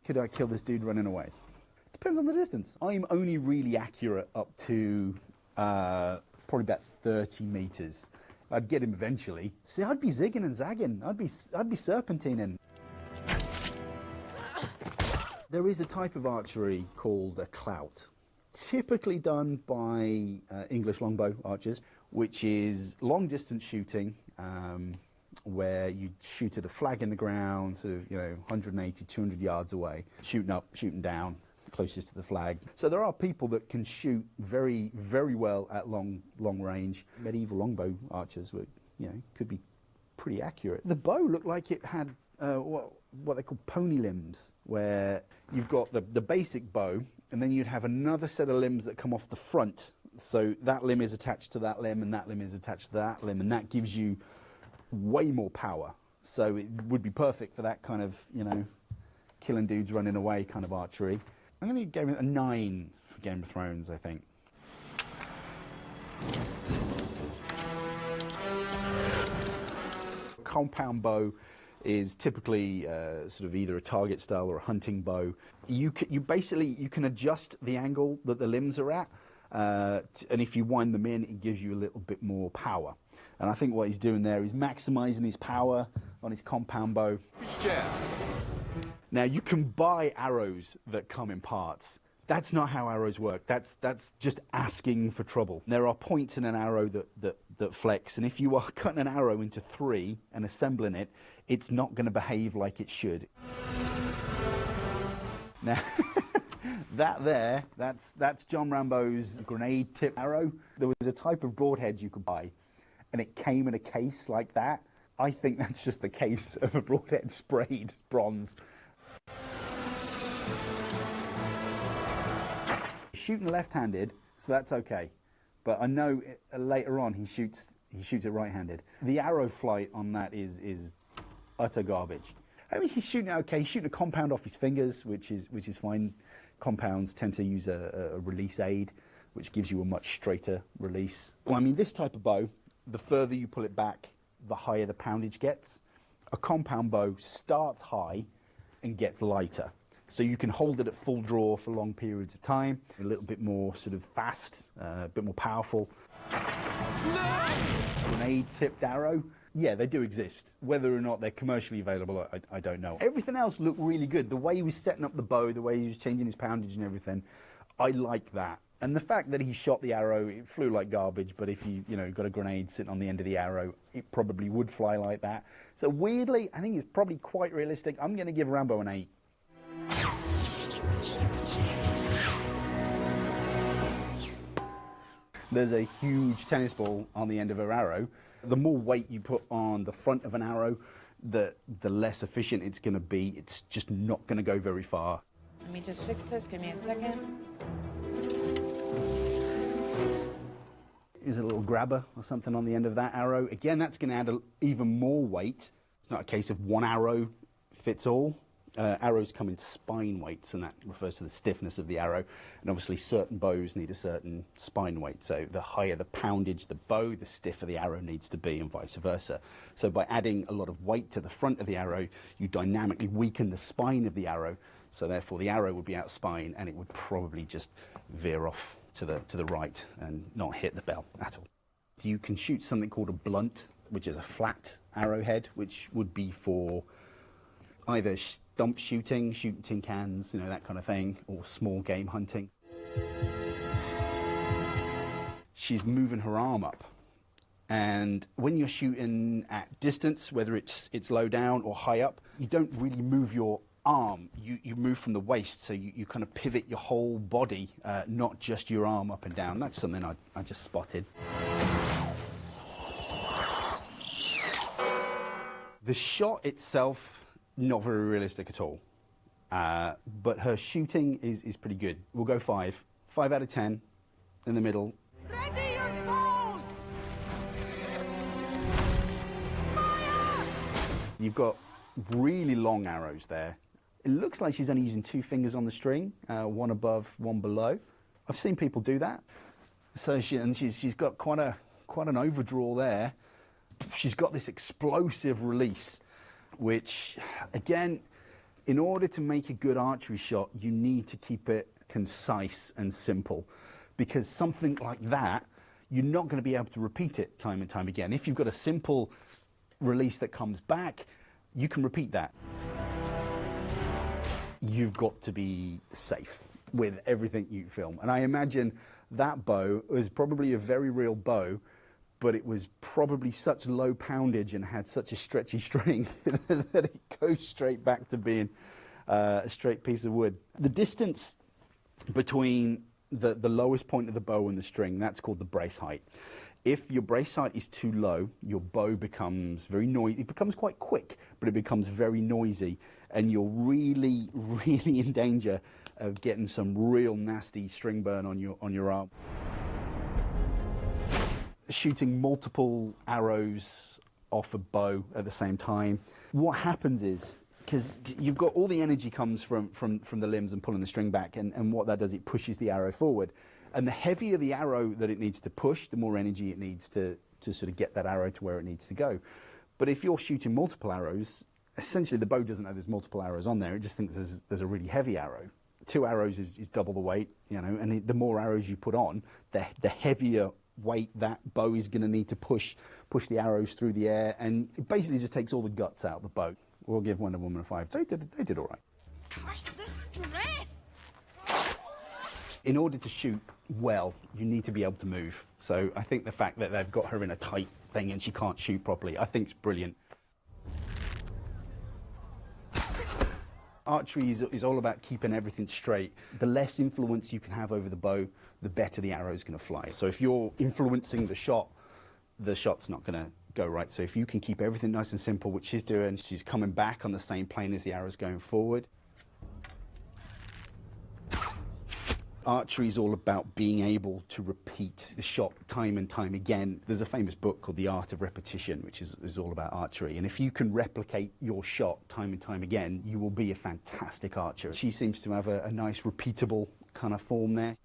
Could I kill this dude running away? Depends on the distance. I'm only really accurate up to probably about 30 meters. I'd get him eventually. See, I'd be zigging and zagging. I'd be serpentining. There is a type of archery called a clout, typically done by English longbow archers, which is long-distance shooting, where you shoot at a flag in the ground, sort of 180, 200 yards away, shooting up, shooting down, closest to the flag. So there are people that can shoot very, very well at long range. Medieval longbow archers were, could be pretty accurate. The bow looked like it had what they call pony limbs, where you've got the basic bow, and then you'd have another set of limbs that come off the front. So that limb is attached to that limb, and that limb is attached to that limb, and that gives you way more power. So it would be perfect for that kind of, killing dudes running away kind of archery. I'm going to give it a 9 for Game of Thrones, I think. Compound bow is typically sort of either a target style or a hunting bow. You can adjust the angle that the limbs are at, and if you wind them in, it gives you a little bit more power. And I think what he's doing there is maximizing his power on his compound bow. Now, you can buy arrows that come in parts. That's not how arrows work. That's just asking for trouble. There are points in an arrow that flex, and if you are cutting an arrow into 3 and assembling it, it's not going to behave like it should. Now, that's John Rambo's grenade tip arrow. There was a type of broadhead you could buy, and it came in a case like that. I think that's just the case of a broadhead sprayed bronze. Shooting left-handed, so that's okay. But I know later on he shoots it right-handed. The arrow flight on that is utter garbage. I mean, he's shooting okay. He's shooting a compound off his fingers, which is fine. Compounds tend to use a release aid, which gives you a much straighter release. Well, I mean, this type of bow, the further you pull it back, the higher the poundage gets. A compound bow starts high and gets lighter. So you can hold it at full draw for long periods of time, a little bit more sort of fast, a bit more powerful. Grenade-tipped arrow, yeah, they do exist. Whether or not they're commercially available, I don't know. Everything else looked really good. The way he was setting up the bow, the way he was changing his poundage and everything, I like that. And the fact that he shot the arrow, it flew like garbage, but if you got a grenade sitting on the end of the arrow, it probably would fly like that. So weirdly, I think it's probably quite realistic. I'm going to give Rambo an 8. There's a huge tennis ball on the end of her arrow. The more weight you put on the front of an arrow, the less efficient it's going to be. It's just not going to go very far. Let me just fix this. Give me a second. Is a little grabber or something on the end of that arrow. Again, that's going to add even more weight. It's not a case of one arrow fits all. Arrows come in spine weights, and that refers to the stiffness of the arrow. And obviously certain bows need a certain spine weight. So the higher the poundage the bow, the stiffer the arrow needs to be, and vice versa. So by adding a lot of weight to the front of the arrow, you dynamically weaken the spine of the arrow. So therefore the arrow would be out spine, and it would probably just veer off to the right and not hit the bell at all. You can shoot something called a blunt, which is a flat arrowhead, which would be for either stump shooting, shooting tin cans, you know, that kind of thing, or small game hunting. She's moving her arm up. And when you're shooting at distance, whether it's low down or high up, you don't really move your arm. You move from the waist, so you kind of pivot your whole body, not just your arm up and down. That's something I just spotted. The shot itself, not very realistic at all. But her shooting is pretty good. We'll go 5. 5 out of 10 in the middle. Ready your bows! You've got really long arrows there. It looks like she's only using 2 fingers on the string, one above, one below. I've seen people do that. So she's got quite an overdraw there. She's got this explosive release, which, again, in order to make a good archery shot, you need to keep it concise and simple, because something like that, you're not going to be able to repeat it time and time again. If you've got a simple release that comes back, you can repeat that. You've got to be safe with everything you film. And I imagine that bow was probably a very real bow, but it was probably such low poundage and had such a stretchy string that it goes straight back to being a straight piece of wood. The distance between the lowest point of the bow and the string, that's called the brace height. If your brace height is too low, your bow becomes very noisy. It becomes quite quick, but it becomes very noisy, and you're really, really in danger of getting some real nasty string burn on your arm. Shooting multiple arrows off a bow at the same time, what happens is, because you've got all the energy comes from the limbs and pulling the string back, and what that does, it pushes the arrow forward. And the heavier the arrow that it needs to push, the more energy it needs to sort of get that arrow to where it needs to go. But if you're shooting multiple arrows, essentially the bow doesn't know there's multiple arrows on there, it just thinks there's a really heavy arrow. 2 arrows is double the weight, you know, and the more arrows you put on, the heavier weight that bow is going to need to push the arrows through the air, and it basically just takes all the guts out of the bow. We'll give Wonder Woman a 5. They did all right. Gosh, this dress! In order to shoot well, you need to be able to move. So I think the fact that they've got her in a tight thing and she can't shoot properly, I think it's brilliant. Archery is all about keeping everything straight. The less influence you can have over the bow, the better the arrow is going to fly. So if you're influencing the shot's not going to go right. So if you can keep everything nice and simple, which she's doing, she's coming back on the same plane as the arrow's going forward. Archery is all about being able to repeat the shot time and time again. There's a famous book called The Art of Repetition, which is all about archery. And if you can replicate your shot time and time again, you will be a fantastic archer. She seems to have a nice, repeatable kind of form there.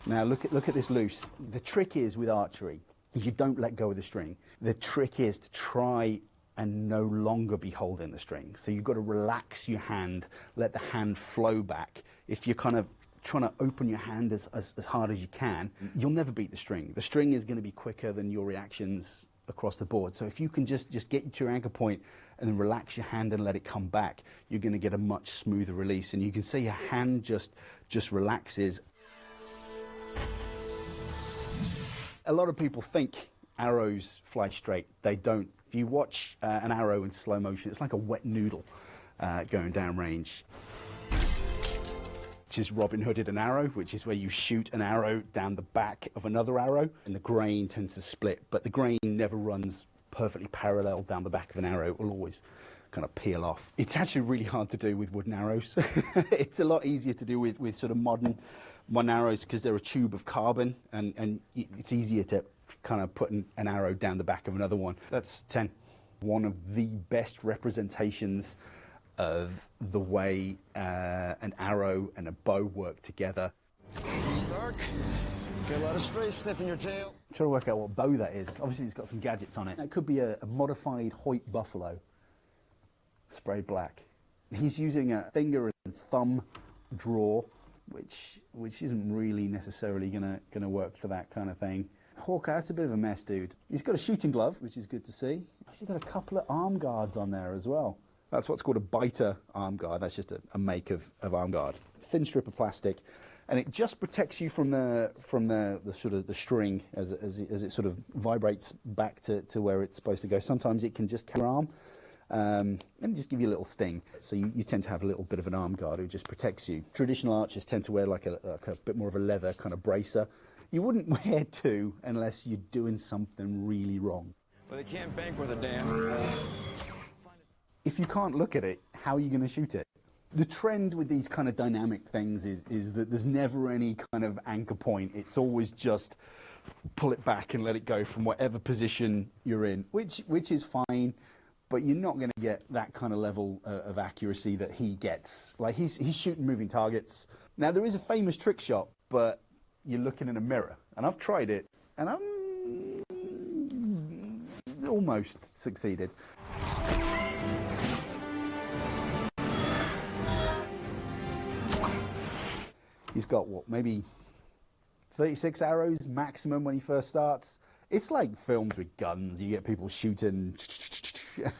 Now look at this loose. The trick is with archery, you don't let go of the string. The trick is to try and no longer be holding the string. So you've got to relax your hand, let the hand flow back. If you're kind of trying to open your hand as hard as you can, you'll never beat the string. The string is going to be quicker than your reactions across the board. So if you can just get to your anchor point and then relax your hand and let it come back, you're going to get a much smoother release. And you can see your hand just relaxes. A lot of people think arrows fly straight. They don't. If you watch an arrow in slow motion, it's like a wet noodle going down range. Which is Robin Hooded an arrow, which is where you shoot an arrow down the back of another arrow, and the grain tends to split, but the grain never runs perfectly parallel down the back of an arrow. It will always kind of peel off. It's actually really hard to do with wooden arrows. It's a lot easier to do with sort of modern arrows because they're a tube of carbon, and it's easier to kind of put an arrow down the back of another one. That's 10. One of the best representations of the way an arrow and a bow work together. Stark, get a lot of stray sniff in your tail. I'm trying to work out what bow that is. Obviously it's got some gadgets on it. It could be a modified Hoyt Buffalo, sprayed black. He's using a finger and thumb draw, which isn't really necessarily gonna work for that kind of thing. Hawkeye, that's a bit of a mess, dude. He's got a shooting glove, which is good to see. He's got a couple of arm guards on there as well. That's what's called a biter arm guard. That's just a make of arm guard. Thin strip of plastic, and it just protects you from the sort of the string as it sort of vibrates back to where it's supposed to go. Sometimes it can just catch your arm and just give you a little sting. So you tend to have a little bit of an arm guard who just protects you. Traditional archers tend to wear like a bit more of a leather kind of bracer. You wouldn't wear two unless you're doing something really wrong. Well, they can't bank with a damn. If you can't look at it, how are you going to shoot it? The trend with these kind of dynamic things is that there's never any kind of anchor point. It's always just pull it back and let it go from whatever position you're in, which is fine, but you're not going to get that kind of level of accuracy that he gets. Like, he's shooting moving targets. Now, there is a famous trick shot, but you're looking in a mirror, and I've tried it, and I'm almost succeeded. He's got, what, maybe 36 arrows maximum when he first starts. It's like films with guns. You get people shooting,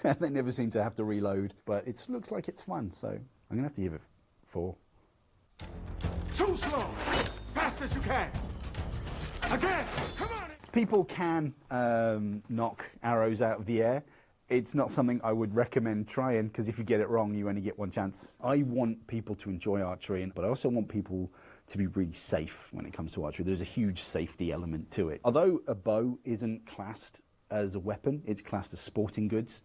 and they never seem to have to reload. But it looks like it's fun, so I'm going to have to give it 4. Too slow! Fast as you can! Again! Come on! People can knock arrows out of the air. It's not something I would recommend trying, because if you get it wrong, you only get one chance. I want people to enjoy archery, but I also want people to be really safe when it comes to archery. There's a huge safety element to it. Although a bow isn't classed as a weapon, it's classed as sporting goods.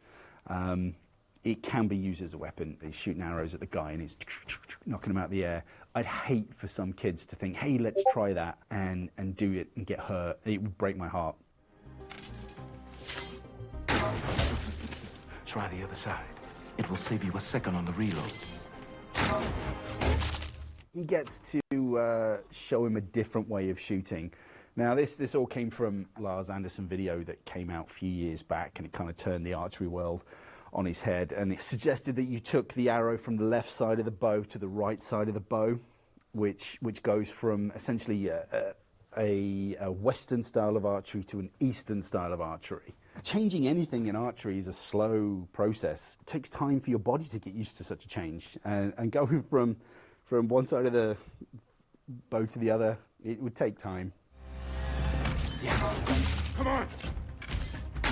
It can be used as a weapon. He's shooting arrows at the guy and he's knocking them out of the air. I'd hate for some kids to think, hey, let's try that and do it and get hurt. It would break my heart. Try the other side. It will save you a second on the reload. He gets to show him a different way of shooting. Now, this all came from Lars Anderson video that came out a few years back, and it kind of turned the archery world on his head, and it suggested that you took the arrow from the left side of the bow to the right side of the bow, which goes from essentially a Western style of archery to an Eastern style of archery. Changing anything in archery is a slow process. It takes time for your body to get used to such a change, and going from one side of the bow to the other, it would take time. Yeah. Come on!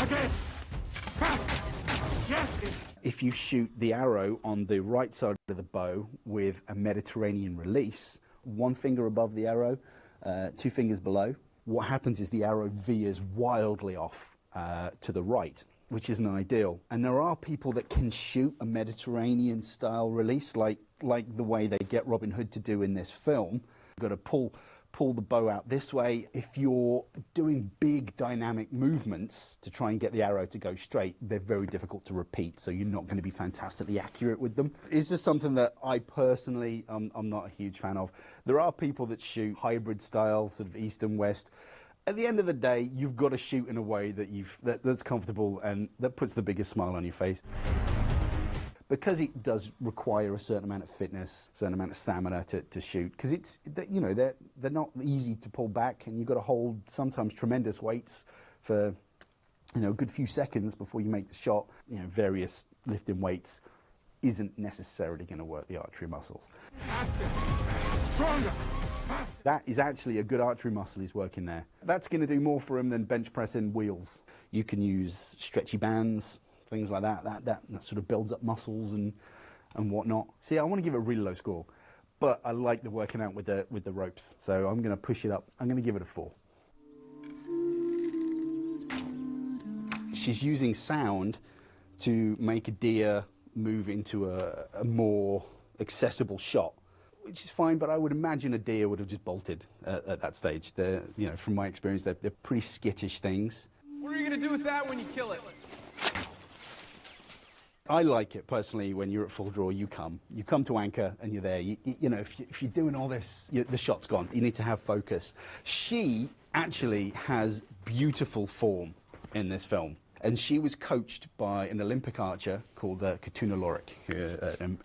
Again! Fast! Yes! If you shoot the arrow on the right side of the bow with a Mediterranean release, one finger above the arrow, 2 fingers below, what happens is the arrow veers wildly off to the right, which isn't ideal. And there are people that can shoot a Mediterranean style release, like the way they get Robin Hood to do in this film. You've got to pull the bow out this way. If you're doing big dynamic movements to try and get the arrow to go straight, they're very difficult to repeat, so you're not going to be fantastically accurate with them. It's just something that I personally, I'm not a huge fan of. There are people that shoot hybrid style, sort of east and west. At the end of the day, you've got to shoot in a way that's comfortable and that puts the biggest smile on your face. Because it does require a certain amount of fitness, a certain amount of stamina to shoot, because they're not easy to pull back, and you've got to hold sometimes tremendous weights for a good few seconds before you make the shot. Various lifting weights isn't necessarily going to work the archery muscles. Faster! Stronger! That is actually a good archery muscle he's working there. That's going to do more for him than bench pressing wheels. You can use stretchy bands, things like that. That sort of builds up muscles and whatnot. See, I want to give it a really low score, but I like the working out with the ropes, so I'm going to push it up. I'm going to give it a 4. She's using sound to make a deer move into a more accessible shot, which is fine, but I would imagine a deer would have just bolted at that stage. From my experience, they're pretty skittish things. What are you going to do with that when you kill it? I like it personally when you're at full draw. You come to anchor and you're there. If you're doing all this, the shot's gone. You need to have focus. She actually has beautiful form in this film, and she was coached by an Olympic archer called Katuna Lorick,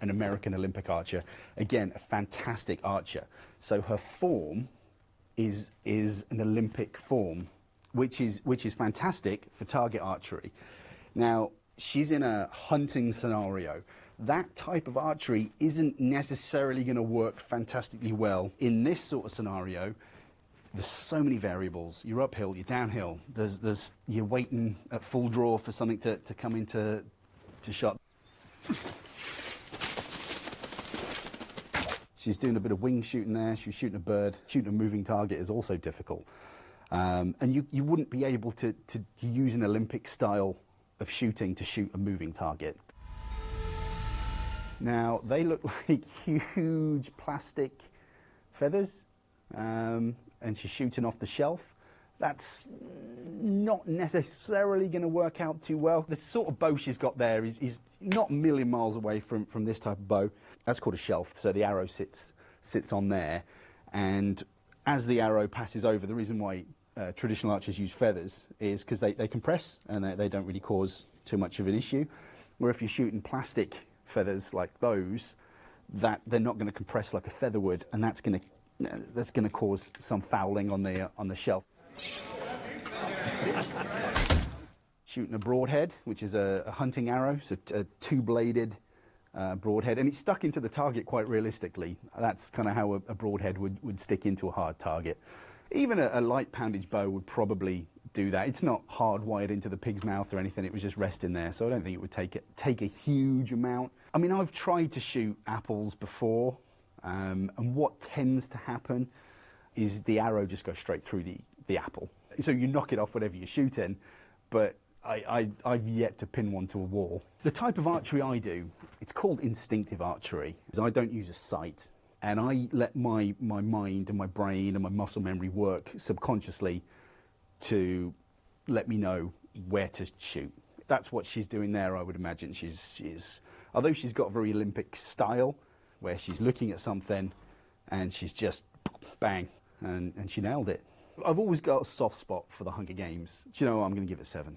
an American Olympic archer. Again, a fantastic archer. So her form is an Olympic form which is fantastic for target archery. Now, she's in a hunting scenario. That type of archery isn't necessarily going to work fantastically well in this sort of scenario. There's so many variables. You're uphill, you're downhill. You're waiting at full draw for something to come into shot. She's doing a bit of wing shooting there. She's shooting a bird. Shooting a moving target is also difficult. And you wouldn't be able to use an Olympic style of shooting to shoot a moving target. Now, they look like huge plastic feathers, and she's shooting off the shelf. That's not necessarily going to work out too well. The sort of bow she's got there is not a million miles away from this type of bow. That's called a shelf, so the arrow sits on there. And as the arrow passes over, the reason why traditional archers use feathers is because they compress and they don't really cause too much of an issue. Where if you're shooting plastic feathers like those, that they're not going to compress like a feather would, and that's going to cause some fouling on the shelf. Shooting a broadhead, which is a hunting arrow, so a two-bladed broadhead, and it's stuck into the target quite realistically. That's kind of how a broadhead would stick into a hard target. Even a light poundage bow would probably do that. It's not hardwired into the pig's mouth or anything. It was just resting there, so I don't think it would take a huge amount. I mean, I've tried to shoot apples before, and what tends to happen is the arrow just goes straight through the apple. So you knock it off whatever you're shooting, but I've yet to pin one to a wall. The type of archery I do, it's called instinctive archery. I don't use a sight, and I let my mind and my brain and my muscle memory work subconsciously to let me know where to shoot. That's what she's doing there, I would imagine. Although she's got a very Olympic style, where she's looking at something and she's just bang, and she nailed it. I've always got a soft spot for the Hunger Games. Do you know what? I'm going to give it 7.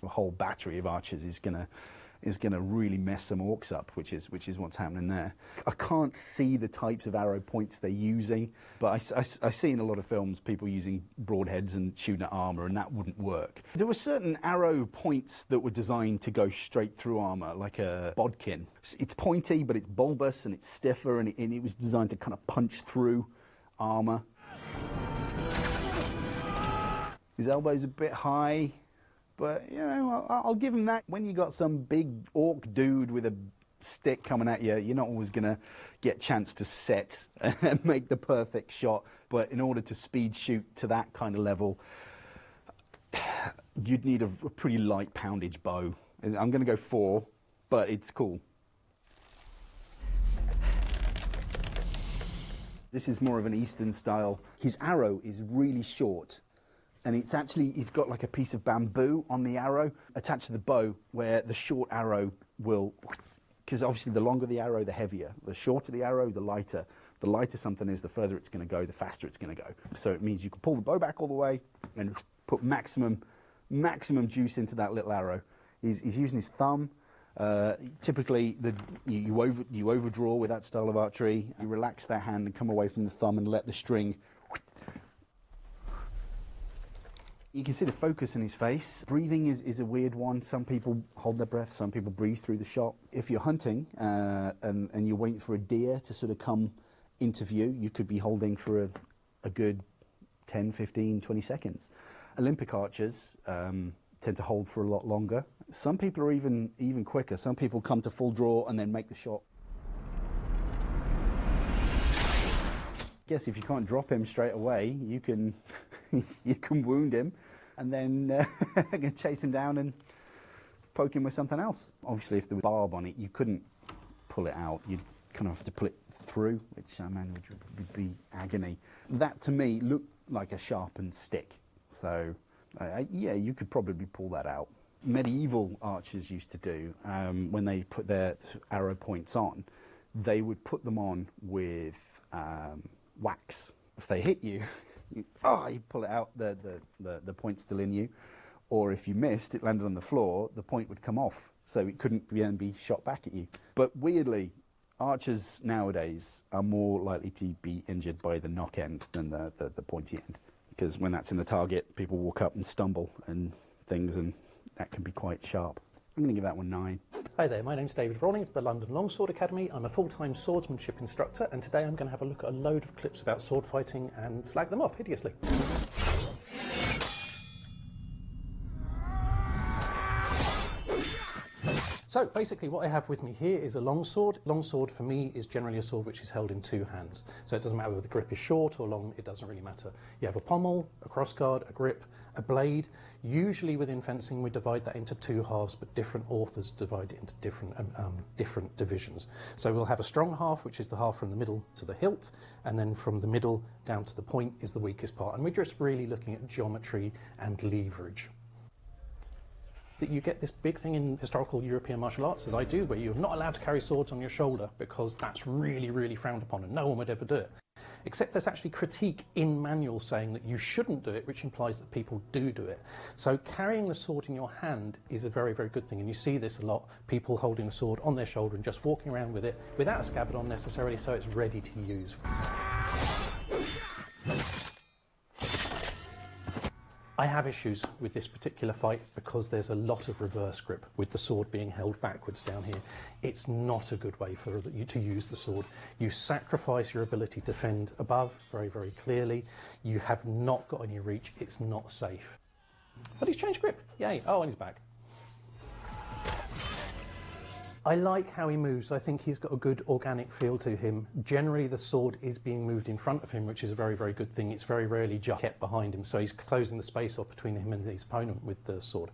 A whole battery of archers is going to really mess some orcs up, which is what's happening there. I can't see the types of arrow points they're using, but I see in a lot of films people using broadheads and shooting at armour, and that wouldn't work. There were certain arrow points that were designed to go straight through armour, like a bodkin. It's pointy, but it's bulbous and it's stiffer, and it was designed to kind of punch through armour. His elbow's a bit high, but, you know, I'll give him that. When you got some big orc dude with a stick coming at you, you're not always going to get a chance to set and make the perfect shot. But in order to speed shoot to that kind of level, you'd need a pretty light poundage bow. I'm going to go 4, but it's cool. This is more of an Eastern style. His arrow is really short. And he's got like a piece of bamboo on the arrow attached to the bow, where the short arrow will, because obviously the longer the arrow, the heavier. The shorter the arrow, the lighter. The lighter something is, the further it's going to go, the faster it's going to go. So it means you can pull the bow back all the way and put maximum juice into that little arrow. He's using his thumb. Typically, you overdraw with that style of archery. You relax that hand and come away from the thumb and let the string. You can see the focus in his face. Breathing is a weird one. Some people hold their breath, some people breathe through the shot. If you're hunting and you're waiting for a deer to sort of come into view, you could be holding for a good 10, 15, 20 seconds. Olympic archers tend to hold for a lot longer. Some people are even quicker. Some people come to full draw and then make the shot. I guess if you can't drop him straight away, you can you can wound him and then chase him down and poke him with something else. Obviously, if there was barb on it, you couldn't pull it out. You'd kind of have to pull it through, which would be agony. That to me looked like a sharpened stick. So yeah, you could probably pull that out. Medieval archers used to do, when they put their arrow points on, they would put them on with wax. If they hit you, you pull it out, the point's still in you. Or if you missed, it landed on the floor, the point would come off, so it couldn't then be shot back at you. But weirdly, Archers nowadays are more likely to be injured by the knock end than the pointy end, because when that's in the target, people walk up and stumble and things, and that can be quite sharp. I'm going to give that one 9. Hi there, my name's David Rawling of the London Longsword Academy. I'm a full-time swordsmanship instructor, and today I'm going to have a look at a load of clips about sword fighting and slag them off hideously. So basically what I have with me here is a longsword. Longsword for me is generally a sword which is held in 2 hands. So it doesn't matter whether the grip is short or long, it doesn't really matter. You have a pommel, a crossguard, a grip, a blade. Usually within fencing we divide that into 2 halves, but different authors divide it into different divisions. So we'll have a strong half, which is the half from the middle to the hilt, and then from the middle down to the point is the weakest part. And we're just really looking at geometry and leverage. That you get this big thing in historical European martial arts, as I do, where you're not allowed to carry swords on your shoulder because that's really, really frowned upon and no one would ever do it. Except there's actually critique in manuals saying that you shouldn't do it, which implies that people do it. So carrying the sword in your hand is a very, very good thing, and you see this a lot, people holding the sword on their shoulder and just walking around with it without a scabbard on necessarily, so it's ready to use. I have issues with this particular fight because there's a lot of reverse grip with the sword being held backwards down here. It's not a good way for you to use the sword. You sacrifice your ability to defend above very, very clearly. You have not got any reach. It's not safe. But he's changed grip. Yay. Oh, and he's back. I like how he moves. I think he's got a good organic feel to him. Generally, the sword is being moved in front of him, which is a very, very good thing. It's very rarely just kept behind him, so he's closing the space off between him and his opponent with the sword.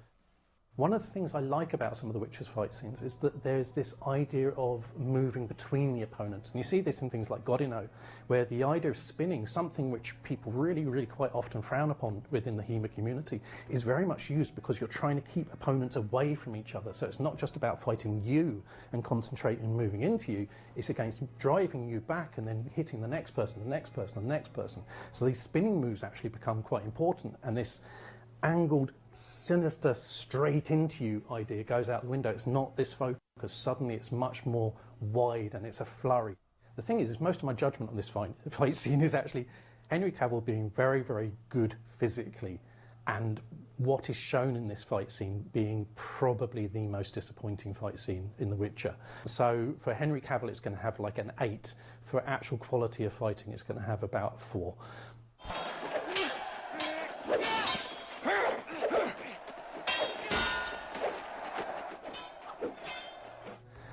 One of the things I like about some of the Witcher's fight scenes is that there's this idea of moving between the opponents. And you see this in things like Godino, where the idea of spinning, something which people really, really quite often frown upon within the HEMA community, is very much used because you're trying to keep opponents away from each other. So it's not just about fighting you and concentrating and moving into you, it's against driving you back and then hitting the next person, the next person, the next person. So these spinning moves actually become quite important, and this angled, sinister, straight into you idea goes out the window. It's not this focus. Suddenly it's much more wide and it's a flurry. The thing is most of my judgment on this fight scene is actually Henry Cavill being very, very good physically, and what is shown in this fight scene being probably the most disappointing fight scene in The Witcher. So for Henry Cavill it's going to have like an 8. For actual quality of fighting it's going to have about a 4.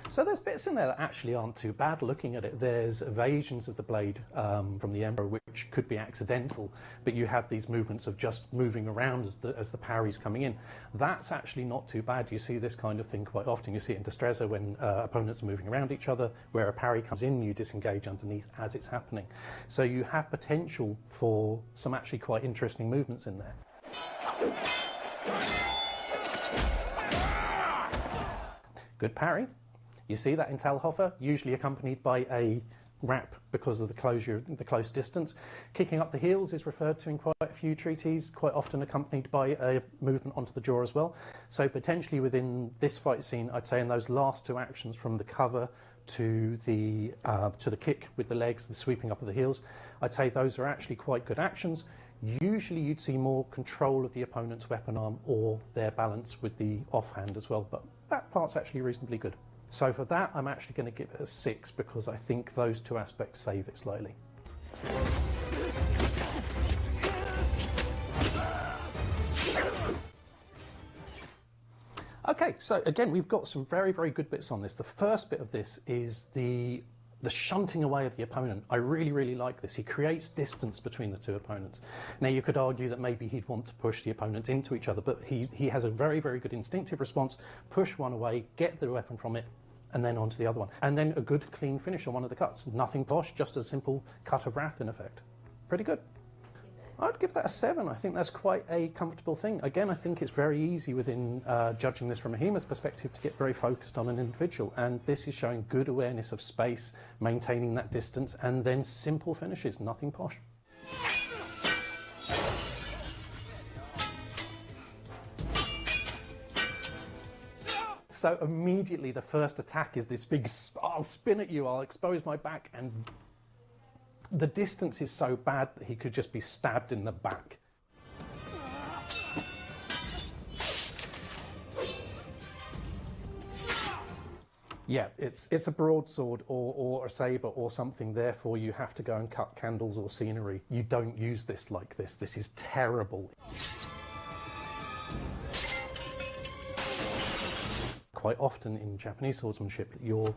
So there's bits in there that actually aren't too bad looking at it. There's evasions of the blade from the Emperor, which could be accidental, but you have these movements of just moving around as the parry's coming in. That's actually not too bad. You see this kind of thing quite often. You see it in Destreza when opponents are moving around each other, where a parry comes in, you disengage underneath as it's happening. So you have potential for some actually quite interesting movements in there. Good parry. You see that in Talhofer, usually accompanied by a wrap because of the close distance. Kicking up the heels is referred to in quite a few treaties, quite often accompanied by a movement onto the jaw as well. So potentially within this fight scene, I'd say in those last 2 actions, from the cover to the kick with the legs, the sweeping up of the heels, I'd say those are actually quite good actions. Usually you'd see more control of the opponent's weapon arm or their balance with the offhand as well, but that part's actually reasonably good. So for that, I'm actually going to give it a 6 because I think those 2 aspects save it slightly. Okay, so again, we've got some very, very good bits on this. The first bit of this is the shunting away of the opponent. I really, really like this. He creates distance between the 2 opponents. Now, you could argue that maybe he'd want to push the opponents into each other, but he has a very, very good instinctive response. Push one away, get the weapon from it, and then onto the other one. And then a good, clean finish on one of the cuts. Nothing posh, just a simple cut of wrath in effect. Pretty good. I'd give that a 7. I think that's quite a comfortable thing. Again, I think it's very easy within judging this from a HEMA's perspective to get very focused on an individual, and this is showing good awareness of space, maintaining that distance, and then simple finishes, nothing posh. So immediately the first attack is this big, I'll spin at you, I'll expose my back, and the distance is so bad that he could just be stabbed in the back. Yeah, it's a broadsword or a sabre or something, therefore you have to go and cut candles or scenery. You don't use this like this. This is terrible. Quite often in Japanese swordsmanship, you're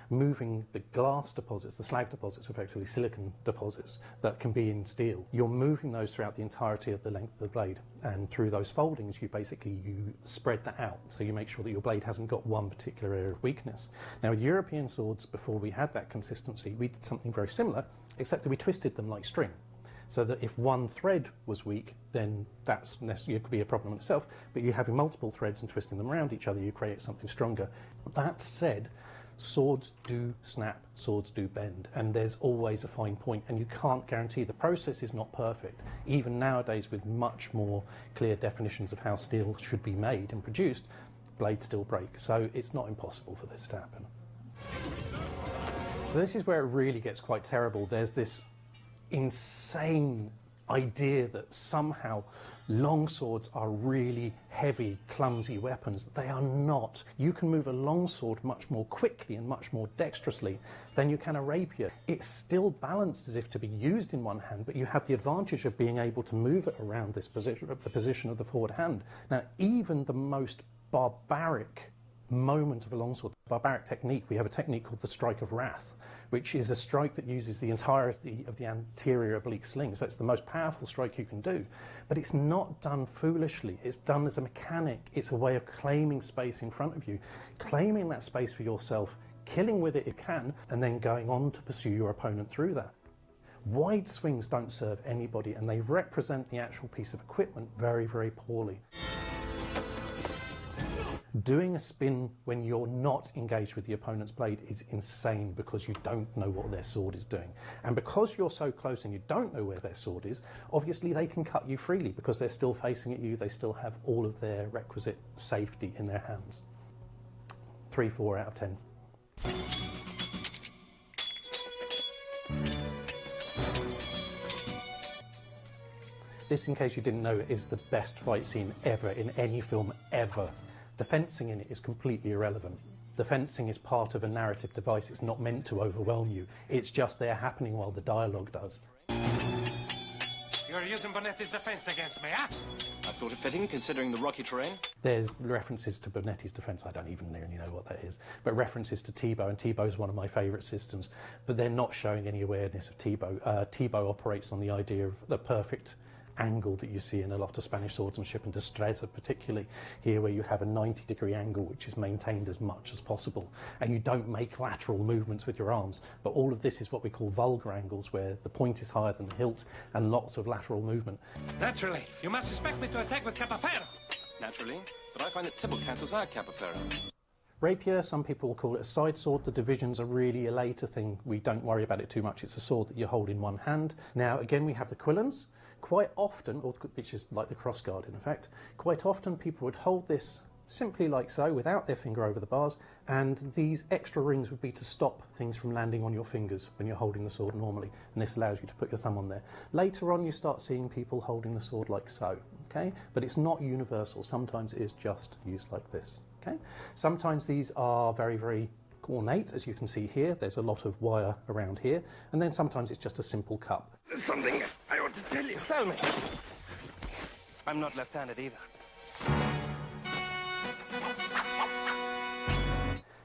moving the glass deposits, the slag deposits, effectively silicon deposits, that can be in steel. You're moving those throughout the entirety of the length of the blade, and through those foldings you spread that out, so you make sure that your blade hasn't got one particular area of weakness. Now with European swords, before we had that consistency, we did something very similar, except that we twisted them like string. So that if one thread was weak, then it could be a problem in itself, but you having multiple threads and twisting them around each other, you create something stronger. That said, swords do snap, swords do bend, and there's always a fine point, and you can't guarantee. The process is not perfect. Even nowadays, with much more clear definitions of how steel should be made and produced, blades still break. So it's not impossible for this to happen. So this is where it really gets quite terrible. There's this insane idea that somehow long swords are really heavy, clumsy weapons. They are not. You can move a long sword much more quickly and much more dexterously than you can a rapier. It's still balanced as if to be used in one hand, but you have the advantage of being able to move it around this position, the position of the forward hand. Now, even the most barbaric moment of a longsword, barbaric technique, we have a technique called the Strike of Wrath, which is a strike that uses the entirety of the anterior oblique sling. So it's the most powerful strike you can do. But it's not done foolishly. It's done as a mechanic. It's a way of claiming space in front of you, claiming that space for yourself, killing with it if you can, and then going on to pursue your opponent through that. Wide swings don't serve anybody, and they represent the actual piece of equipment very, very poorly. Doing a spin when you're not engaged with the opponent's blade is insane, because you don't know what their sword is doing. And because you're so close and you don't know where their sword is, obviously they can cut you freely because they're still facing at you, they still have all of their requisite safety in their hands. 3-4 out of 10. This, in case you didn't know, is the best fight scene ever in any film ever. The fencing in it is completely irrelevant. The fencing is part of a narrative device. It's not meant to overwhelm you. It's just there happening while the dialogue does. You're using Bonetti's defense against me, huh? I thought it fitting, considering the rocky terrain. There's references to Bonetti's defense. I don't even really know what that is. But references to Tebow, and Tebow's one of my favourite systems. But they're not showing any awareness of Tebow. Tebow operates on the idea of the perfect angle that you see in a lot of Spanish swordsmanship, and destreza particularly here, where you have a 90-degree angle which is maintained as much as possible, and you don't make lateral movements with your arms, but all of this is what we call vulgar angles, where the point is higher than the hilt and lots of lateral movement. Naturally, you must expect me to attack with Capoferro. Naturally, but I find that Tibble cancels out Capoferro. Rapier, some people call it a side sword. The divisions are really a later thing. We don't worry about it too much. It's a sword that you hold in one hand. Now, again, we have the quillons. Quite often, which is like the crossguard in effect, quite often people would hold this simply like so, without their finger over the bars, and these extra rings would be to stop things from landing on your fingers when you're holding the sword normally, and this allows you to put your thumb on there. Later on, you start seeing people holding the sword like so, okay? But it's not universal. Sometimes it is just used like this, okay? Sometimes these are very, very ornate, as you can see here. There's a lot of wire around here, and then sometimes it's just a simple cup. There's something I ought to tell you. Tell me. I'm not left-handed either.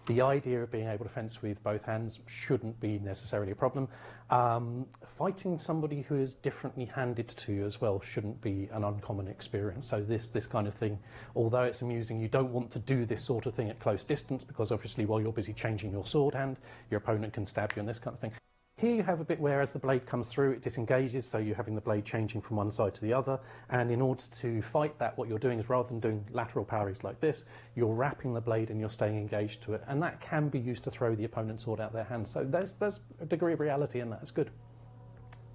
The idea of being able to fence with both hands shouldn't be necessarily a problem. Fighting somebody who is differently handed to you as well shouldn't be an uncommon experience. So this kind of thing, although it's amusing, you don't want to do this sort of thing at close distance, because obviously while you're busy changing your sword hand, your opponent can stab you and this kind of thing. Here you have a bit where as the blade comes through, it disengages, so you're having the blade changing from one side to the other, and in order to fight that, what you're doing is, rather than doing lateral parries like this, you're wrapping the blade and you're staying engaged to it, and that can be used to throw the opponent's sword out their hand. So there's a degree of reality in that. It's good.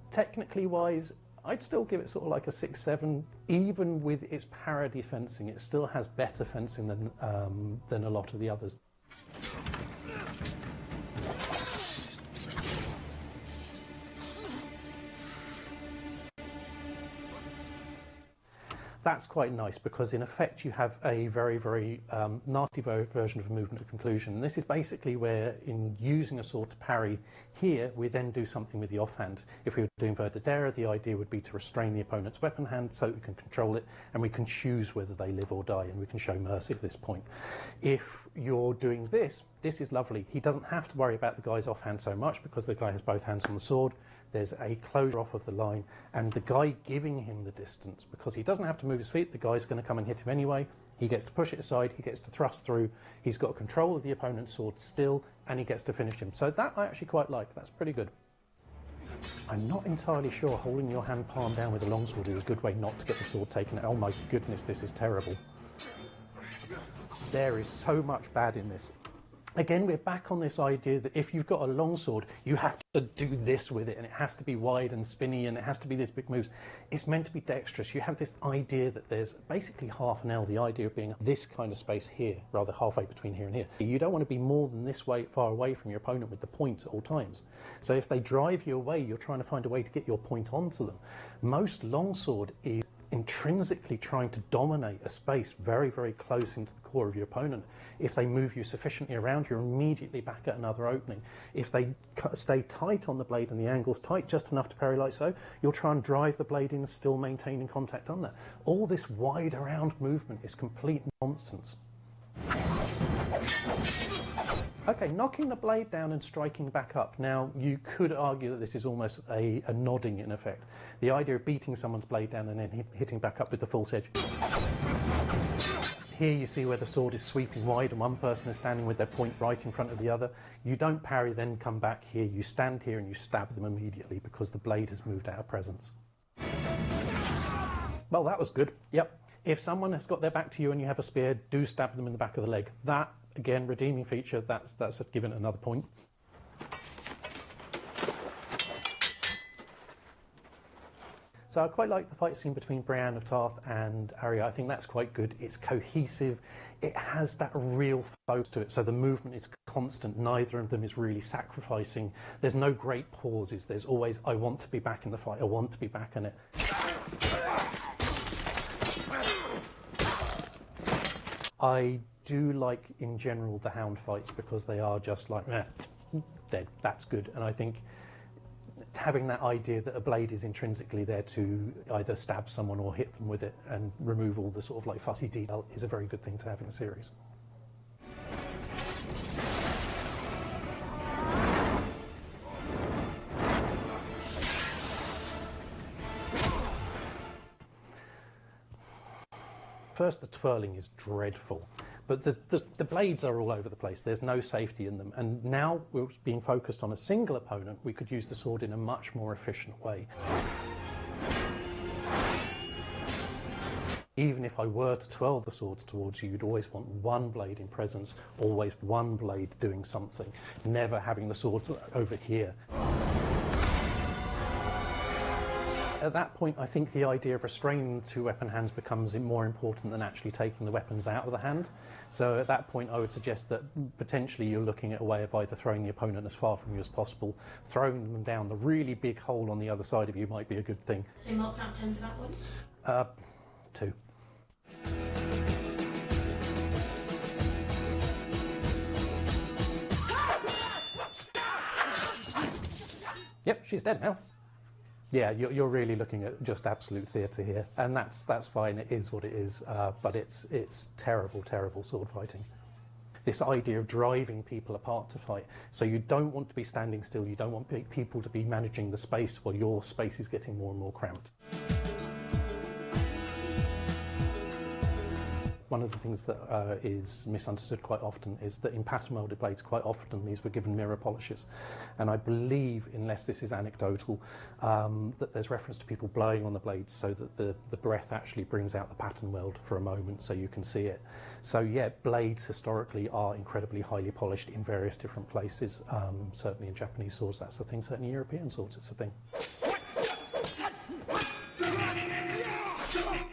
Technically wise, I'd still give it sort of like a 6-7. Even with its parody fencing, it still has better fencing than a lot of the others. That's quite nice because in effect you have a very, very nasty version of a movement of conclusion. And this is basically where, in using a sword to parry here, we then do something with the offhand. If we were doing Verdadera, the idea would be to restrain the opponent's weapon hand so we can control it and we can choose whether they live or die, and we can show mercy at this point. If you're doing this, this is lovely. He doesn't have to worry about the guy's offhand so much because the guy has both hands on the sword. There's a closure off of the line, and the guy giving him the distance, because he doesn't have to move his feet, the guy's going to come and hit him anyway. He gets to push it aside, he gets to thrust through, he's got control of the opponent's sword still, and he gets to finish him. So that I actually quite like. That's pretty good. I'm not entirely sure holding your hand palm down with a longsword is a good way not to get the sword taken out. Oh my goodness, this is terrible. There is so much bad in this. Again, we're back on this idea that if you've got a longsword, you have to do this with it, and it has to be wide and spinny, and it has to be these big moves. It's meant to be dexterous. You have this idea that there's basically half an L, the idea of being this kind of space here, rather halfway between here and here. You don't want to be more than this way, far away from your opponent with the point at all times. So if they drive you away, you're trying to find a way to get your point onto them. Most longsword is intrinsically trying to dominate a space very, very close into the core of your opponent. If they move you sufficiently around, you're immediately back at another opening. If they stay tight on the blade and the angle's tight, just enough to parry like so, you'll try and drive the blade in, still maintaining contact on that. All this wide around movement is complete nonsense. Okay, knocking the blade down and striking back up. Now, you could argue that this is almost a nodding in effect. The idea of beating someone's blade down and then hitting back up with the false edge. Here you see where the sword is sweeping wide and one person is standing with their point right in front of the other. You don't parry, then come back here. You stand here and you stab them immediately because the blade has moved out of presence. Well, that was good. Yep. If someone has got their back to you and you have a spear, do stab them in the back of the leg. That, again, redeeming feature, that's given another point. So I quite like the fight scene between Brienne of Tarth and Arya. I think that's quite good. It's cohesive. It has that real focus to it. So the movement is constant. Neither of them is really sacrificing. There's no great pauses. There's always, I want to be back in the fight. I want to be back in it. I do like, in general, the hound fights because they are just like, dead. That's good. And I think having that idea that a blade is intrinsically there to either stab someone or hit them with it and remove all the sort of like fussy detail is a very good thing to have in a series. First, the twirling is dreadful, but the blades are all over the place. There's no safety in them. And now we're being focused on a single opponent. We could use the sword in a much more efficient way. Even if I were to twirl the swords towards you, you'd always want one blade in presence, always one blade doing something, never having the swords over here. At that point, I think the idea of restraining the two weapon hands becomes more important than actually taking the weapons out of the hand. So at that point, I would suggest that potentially you're looking at a way of either throwing the opponent as far from you as possible, throwing them down the really big hole on the other side of you might be a good thing. So mark out 10 for that one? 2. Yep, she's dead now. Yeah, you're really looking at just absolute theatre here, and that's fine. It is what it is, but it's terrible, terrible sword fighting. This idea of driving people apart to fight. So you don't want to be standing still. You don't want people to be managing the space while your space is getting more and more cramped. One of the things that is misunderstood quite often is that in pattern welded blades, quite often these were given mirror polishes. And I believe, unless this is anecdotal, that there's reference to people blowing on the blades so that the breath actually brings out the pattern weld for a moment so you can see it. So yeah, blades historically are incredibly highly polished in various different places. Certainly in Japanese swords that's the thing, certainly European swords it's a thing.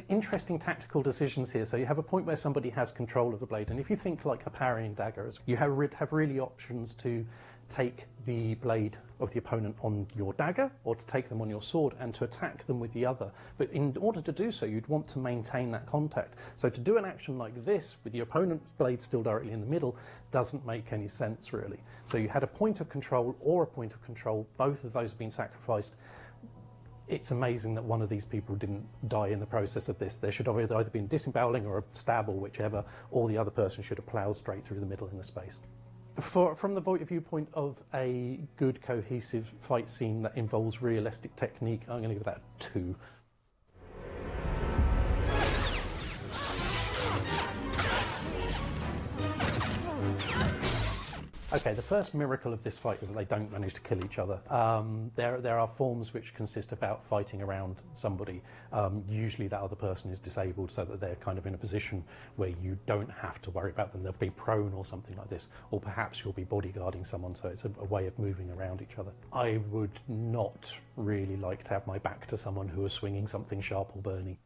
interesting tactical decisions here. So you have a point where somebody has control of the blade, and if you think like a parrying dagger, you have really options to take the blade of the opponent on your dagger or to take them on your sword and to attack them with the other. But in order to do so, you'd want to maintain that contact. So to do an action like this with your opponent's blade still directly in the middle doesn't make any sense, really. So you had a point of control or a point of control. Both of those have been sacrificed. It's amazing that one of these people didn't die in the process of this. There should have either been disemboweling or a stab or whichever, or the other person should have ploughed straight through the middle in the space. From the viewpoint of a good, cohesive fight scene that involves realistic technique, I'm going to give that a 2. Okay, the first miracle of this fight is that they don't manage to kill each other. There are forms which consist about fighting around somebody. Usually that other person is disabled so that they're kind of in a position where you don't have to worry about them. They'll be prone or something like this. Or perhaps you'll be bodyguarding someone, so it's a way of moving around each other. I would not really like to have my back to someone who is swinging something sharp or burny.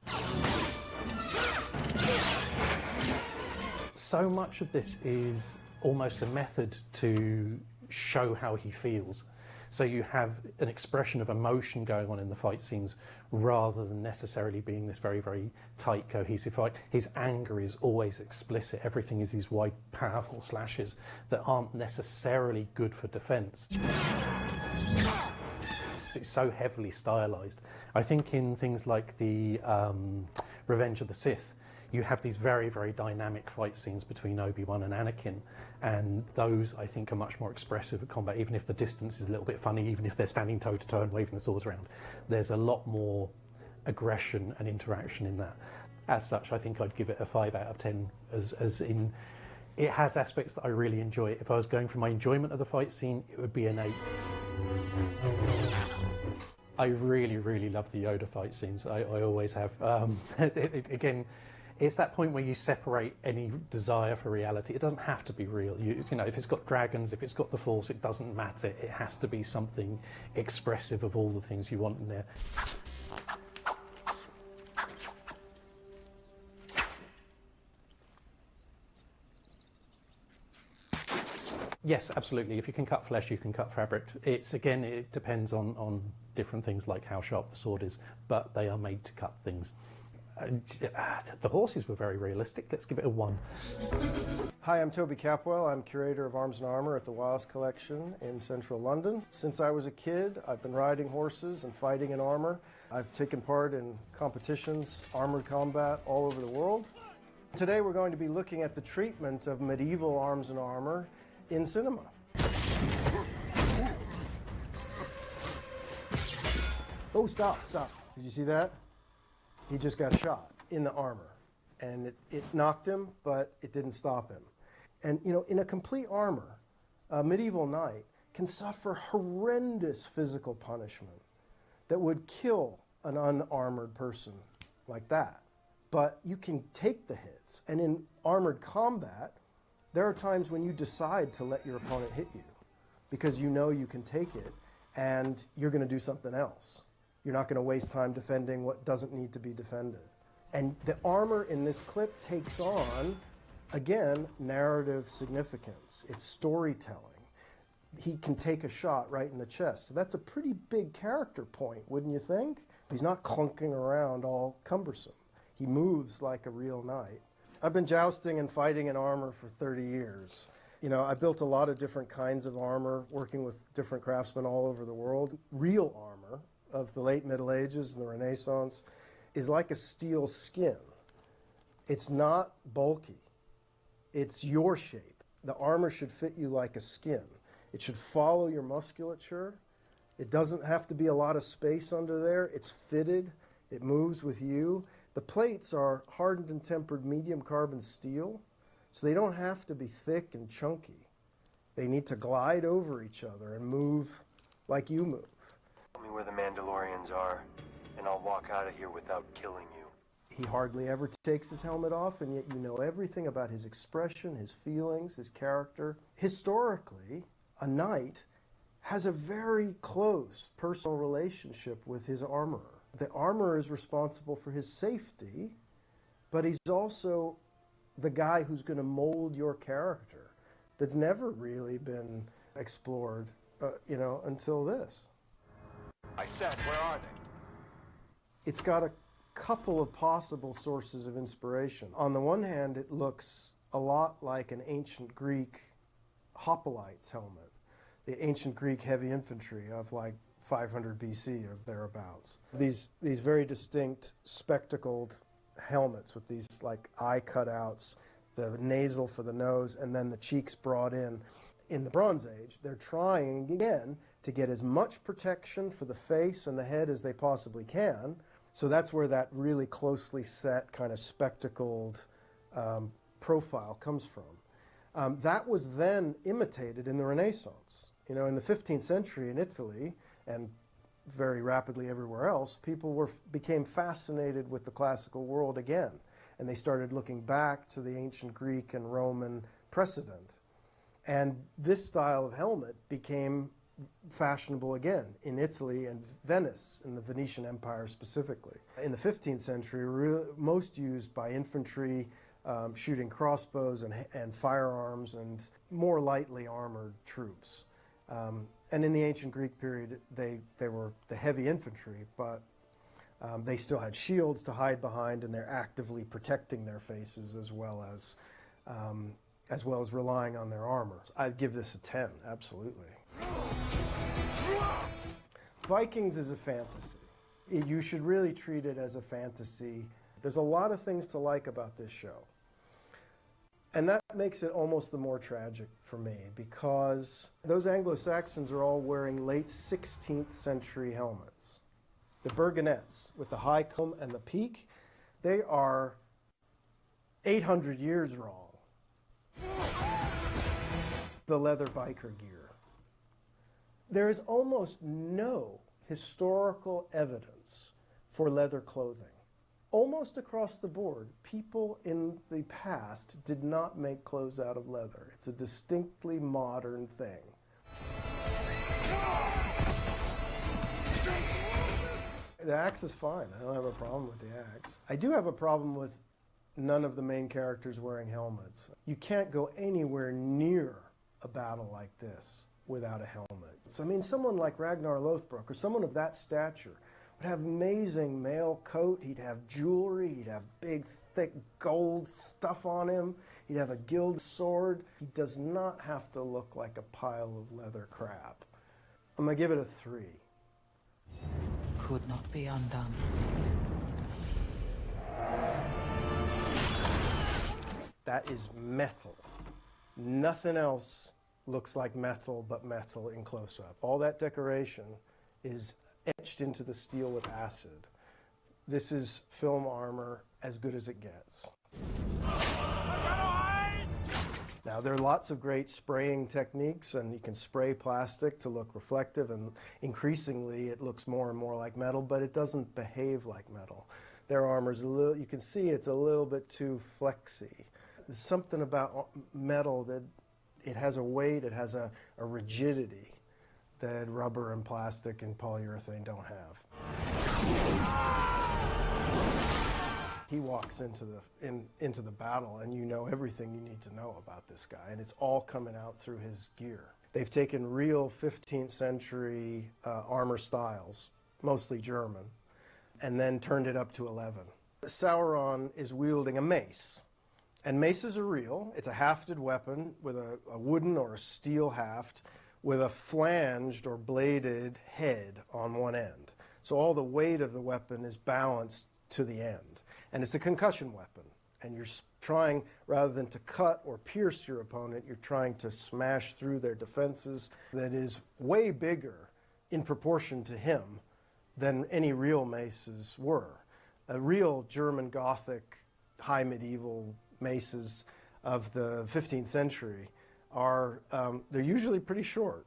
So much of this is almost a method to show how he feels. So you have an expression of emotion going on in the fight scenes rather than necessarily being this very, very tight, cohesive fight. His anger is always explicit. Everything is these wide, powerful slashes that aren't necessarily good for defense. It's so heavily stylized. I think in things like the Revenge of the Sith, you have these very, very dynamic fight scenes between Obi-Wan and Anakin, and those, I think, are much more expressive at combat, even if the distance is a little bit funny, even if they're standing toe-to-toe and waving the swords around. There's a lot more aggression and interaction in that. As such, I think I'd give it a 5 out of 10, as in, it has aspects that I really enjoy. If I was going for my enjoyment of the fight scene, it would be an 8. I really, really love the Yoda fight scenes. I always have. Again, it's that point where you separate any desire for reality. It doesn't have to be real. You know, if it's got dragons, if it's got the Force, it doesn't matter. It has to be something expressive of all the things you want in there. Yes, absolutely. If you can cut flesh, you can cut fabric. It's, again, it depends on different things like how sharp the sword is, but they are made to cut things. The horses were very realistic. Let's give it a 1. Hi, I'm Toby Capwell. I'm curator of Arms and Armor at the Wiles Collection in central London. Since I was a kid, I've been riding horses and fighting in armor. I've taken part in competitions, armored combat all over the world. Today we're going to be looking at the treatment of medieval arms and armor in cinema. Oh, stop. Did you see that? He just got shot in the armor, and it knocked him, but it didn't stop him. And, you know, in a complete armor, a medieval knight can suffer horrendous physical punishment that would kill an unarmored person like that. But you can take the hits, and in armored combat, there are times when you decide to let your opponent hit you because you know you can take it, and you're going to do something else. You're not going to waste time defending what doesn't need to be defended. And the armor in this clip takes on, again, narrative significance. It's storytelling. He can take a shot right in the chest. So that's a pretty big character point, wouldn't you think? He's not clunking around all cumbersome. He moves like a real knight. I've been jousting and fighting in armor for 30 years. You know, I built a lot of different kinds of armor, working with different craftsmen all over the world. Real armor of the late Middle Ages and the Renaissance is like a steel skin. It's not bulky. It's your shape. The armor should fit you like a skin. It should follow your musculature. It doesn't have to be a lot of space under there. It's fitted. It moves with you. The plates are hardened and tempered medium carbon steel, so they don't have to be thick and chunky. They need to glide over each other and move like you move. Tell me where the Mandalorians are, and I'll walk out of here without killing you. He hardly ever takes his helmet off, and yet you know everything about his expression, his feelings, his character. Historically, a knight has a very close personal relationship with his armorer. The armorer is responsible for his safety, but he's also the guy who's going to mold your character. That's never really been explored, until this. I said, where are they? It's got a couple of possible sources of inspiration. On the one hand, it looks a lot like an ancient Greek hoplites helmet, the ancient Greek heavy infantry of like 500 BC or thereabouts. These very distinct spectacled helmets with these like eye cutouts, the nasal for the nose, and then the cheeks brought in. In the Bronze Age, they're trying again to get as much protection for the face and the head as they possibly can. So that's where that really closely set kind of spectacled profile comes from. That was then imitated in the Renaissance. In the 15th century in Italy, and very rapidly everywhere else, people became fascinated with the classical world again. And they started looking back to the ancient Greek and Roman precedent. And this style of helmet became fashionable again in Italy and Venice, in the Venetian Empire specifically. In the 15th century, most used by infantry shooting crossbows and firearms and more lightly armored troops. And in the ancient Greek period, they were the heavy infantry, but they still had shields to hide behind, and they're actively protecting their faces as well as relying on their armor. I'd give this a 10, absolutely. Vikings is a fantasy. You should really treat it as a fantasy. There's a lot of things to like about this show. And that makes it almost the more tragic for me, because those Anglo-Saxons are all wearing late 16th century helmets. The Burgonets with the high comb and the peak, they are 800 years wrong. The leather biker gear. There is almost no historical evidence for leather clothing. Almost across the board, people in the past did not make clothes out of leather. It's a distinctly modern thing. The axe is fine. I don't have a problem with the axe. I do have a problem with none of the main characters wearing helmets. You can't go anywhere near a battle like this without a helmet. So, I mean, someone like Ragnar Lothbrok, or someone of that stature, would have amazing mail coat, he'd have jewelry, he'd have big, thick gold stuff on him, he'd have a gilt sword. He does not have to look like a pile of leather crap. I'm gonna give it a 3. Could not be undone. That is metal. Nothing else looks like metal but metal in close-up. All that decoration is etched into the steel with acid. This is film armor as good as it gets. Now, there are lots of great spraying techniques, and you can spray plastic to look reflective, and increasingly it looks more and more like metal, but it doesn't behave like metal. Their armor's a little, you can see it's a little bit too flexy. There's something about metal that it has a weight, it has a rigidity that rubber and plastic and polyurethane don't have. He walks into the battle, and you know everything you need to know about this guy, and it's all coming out through his gear. They've taken real 15th century armor styles, mostly German, and then turned it up to 11. Sauron is wielding a mace, and maces are real. It's a hafted weapon with a wooden or a steel haft with a flanged or bladed head on one end. So all the weight of the weapon is balanced to the end. And it's a concussion weapon. And you're trying, rather than to cut or pierce your opponent, you're trying to smash through their defenses. That is way bigger in proportion to him than any real maces were. Real German Gothic, high medieval maces of the 15th century are, they're usually pretty short.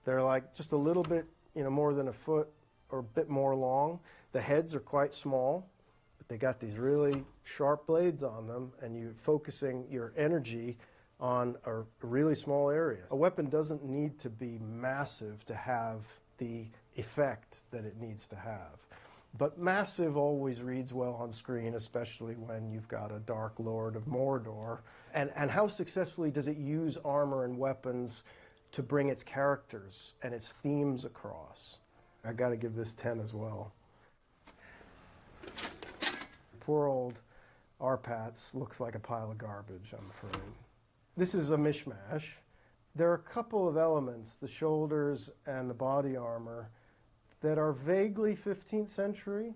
They're like just a little bit, more than a foot or a bit more long. The heads are quite small, but they got these really sharp blades on them, and you're focusing your energy on a really small area. A weapon doesn't need to be massive to have the effect that it needs to have. But massive always reads well on screen, especially when you've got a Dark Lord of Mordor. And how successfully does it use armor and weapons to bring its characters and its themes across? I got to give this 10 as well. Poor old Arpats looks like a pile of garbage, I'm afraid. This is a mishmash. There are a couple of elements, the shoulders and the body armor, that are vaguely 15th century,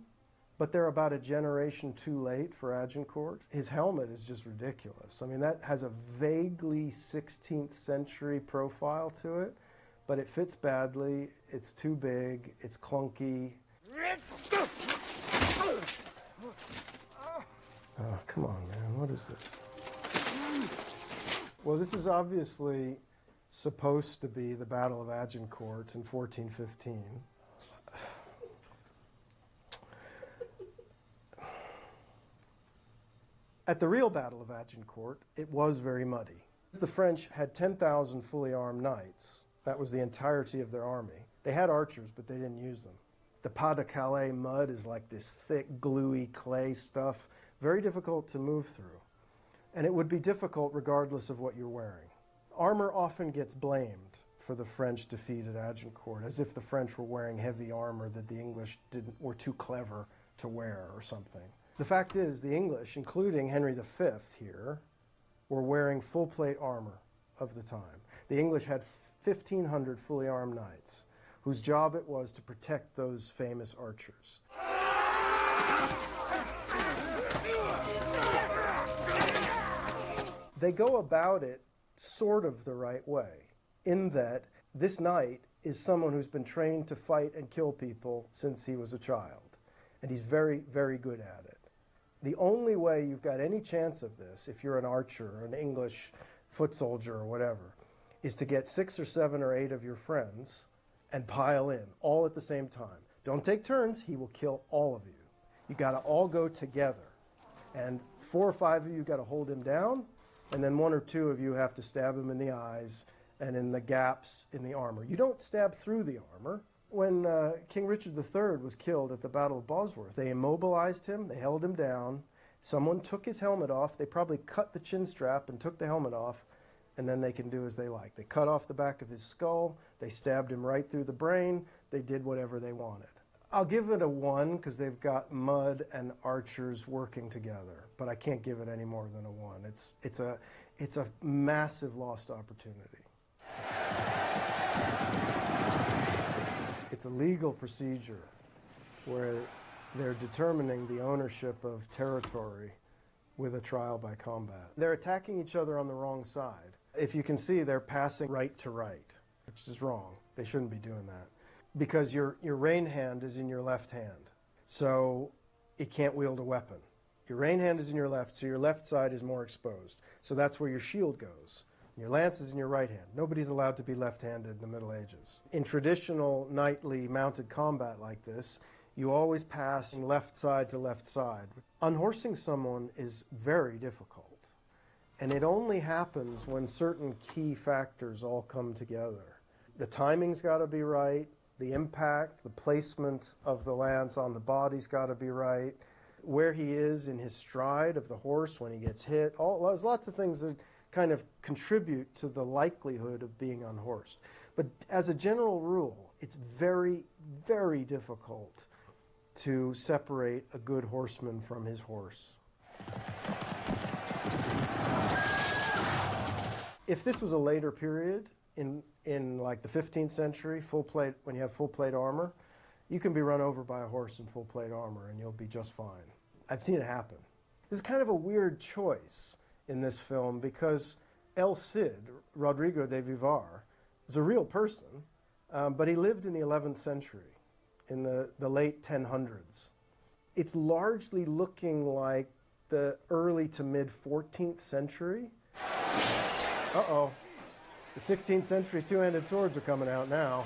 but they're about a generation too late for Agincourt. His helmet is just ridiculous. I mean, that has a vaguely 16th century profile to it, but it fits badly, it's too big, it's clunky. Oh, come on, man, what is this? Well, this is obviously supposed to be the Battle of Agincourt in 1415. At the real Battle of Agincourt, it was very muddy. The French had 10,000 fully armed knights. That was the entirety of their army. They had archers, but they didn't use them. The Pas de Calais mud is like this thick, gluey clay stuff, very difficult to move through. And it would be difficult regardless of what you're wearing. Armor often gets blamed for the French defeat at Agincourt, as if the French were wearing heavy armor that the English were too clever to wear or something. The fact is, the English, including Henry V here, were wearing full plate armor of the time. The English had 1,500 fully armed knights, whose job it was to protect those famous archers. They go about it sort of the right way, in that this knight is someone who's been trained to fight and kill people since he was a child, and he's very, very good at it. The only way you've got any chance of this, if you're an archer or an English foot soldier or whatever, is to get 6 or 7 or 8 of your friends and pile in, all at the same time. Don't take turns, he will kill all of you. You gotta all go together. And 4 or 5 of you gotta hold him down, and then 1 or 2 of you have to stab him in the eyes and in the gaps in the armor. You don't stab through the armor. When King Richard III was killed at the Battle of Bosworth, they immobilized him, they held him down, someone took his helmet off, they probably cut the chin strap and took the helmet off, and then they can do as they like. They cut off the back of his skull, they stabbed him right through the brain, they did whatever they wanted. I'll give it a 1 because they've got mud and archers working together, but I can't give it any more than a 1. It's a massive lost opportunity. It's a legal procedure where they're determining the ownership of territory with a trial by combat. They're attacking each other on the wrong side. If you can see, they're passing right to right, which is wrong. They shouldn't be doing that, because your rein hand is in your left hand, so it can't wield a weapon. Your rein hand is in your left, so your left side is more exposed. So that's where your shield goes. Your lance is in your right hand. Nobody's allowed to be left-handed in the Middle Ages. In traditional knightly mounted combat like this, you always pass from left side to left side. Unhorsing someone is very difficult, and it only happens when certain key factors all come together. The timing's got to be right, the impact, the placement of the lance on the body's got to be right, where he is in his stride of the horse when he gets hit. There's lots of things that kind of contribute to the likelihood of being unhorsed. But as a general rule, it's very, very difficult to separate a good horseman from his horse. If this was a later period, in like the 15th century, full plate, when you have full plate armor, you can be run over by a horse in full plate armor and you'll be just fine. I've seen it happen. This is kind of a weird choice in this film because El Cid, Rodrigo de Vivar, is a real person, but he lived in the 11th century, in the late 1000s. It's largely looking like the early to mid 14th century. Uh-oh. The 16th century two-handed swords are coming out now.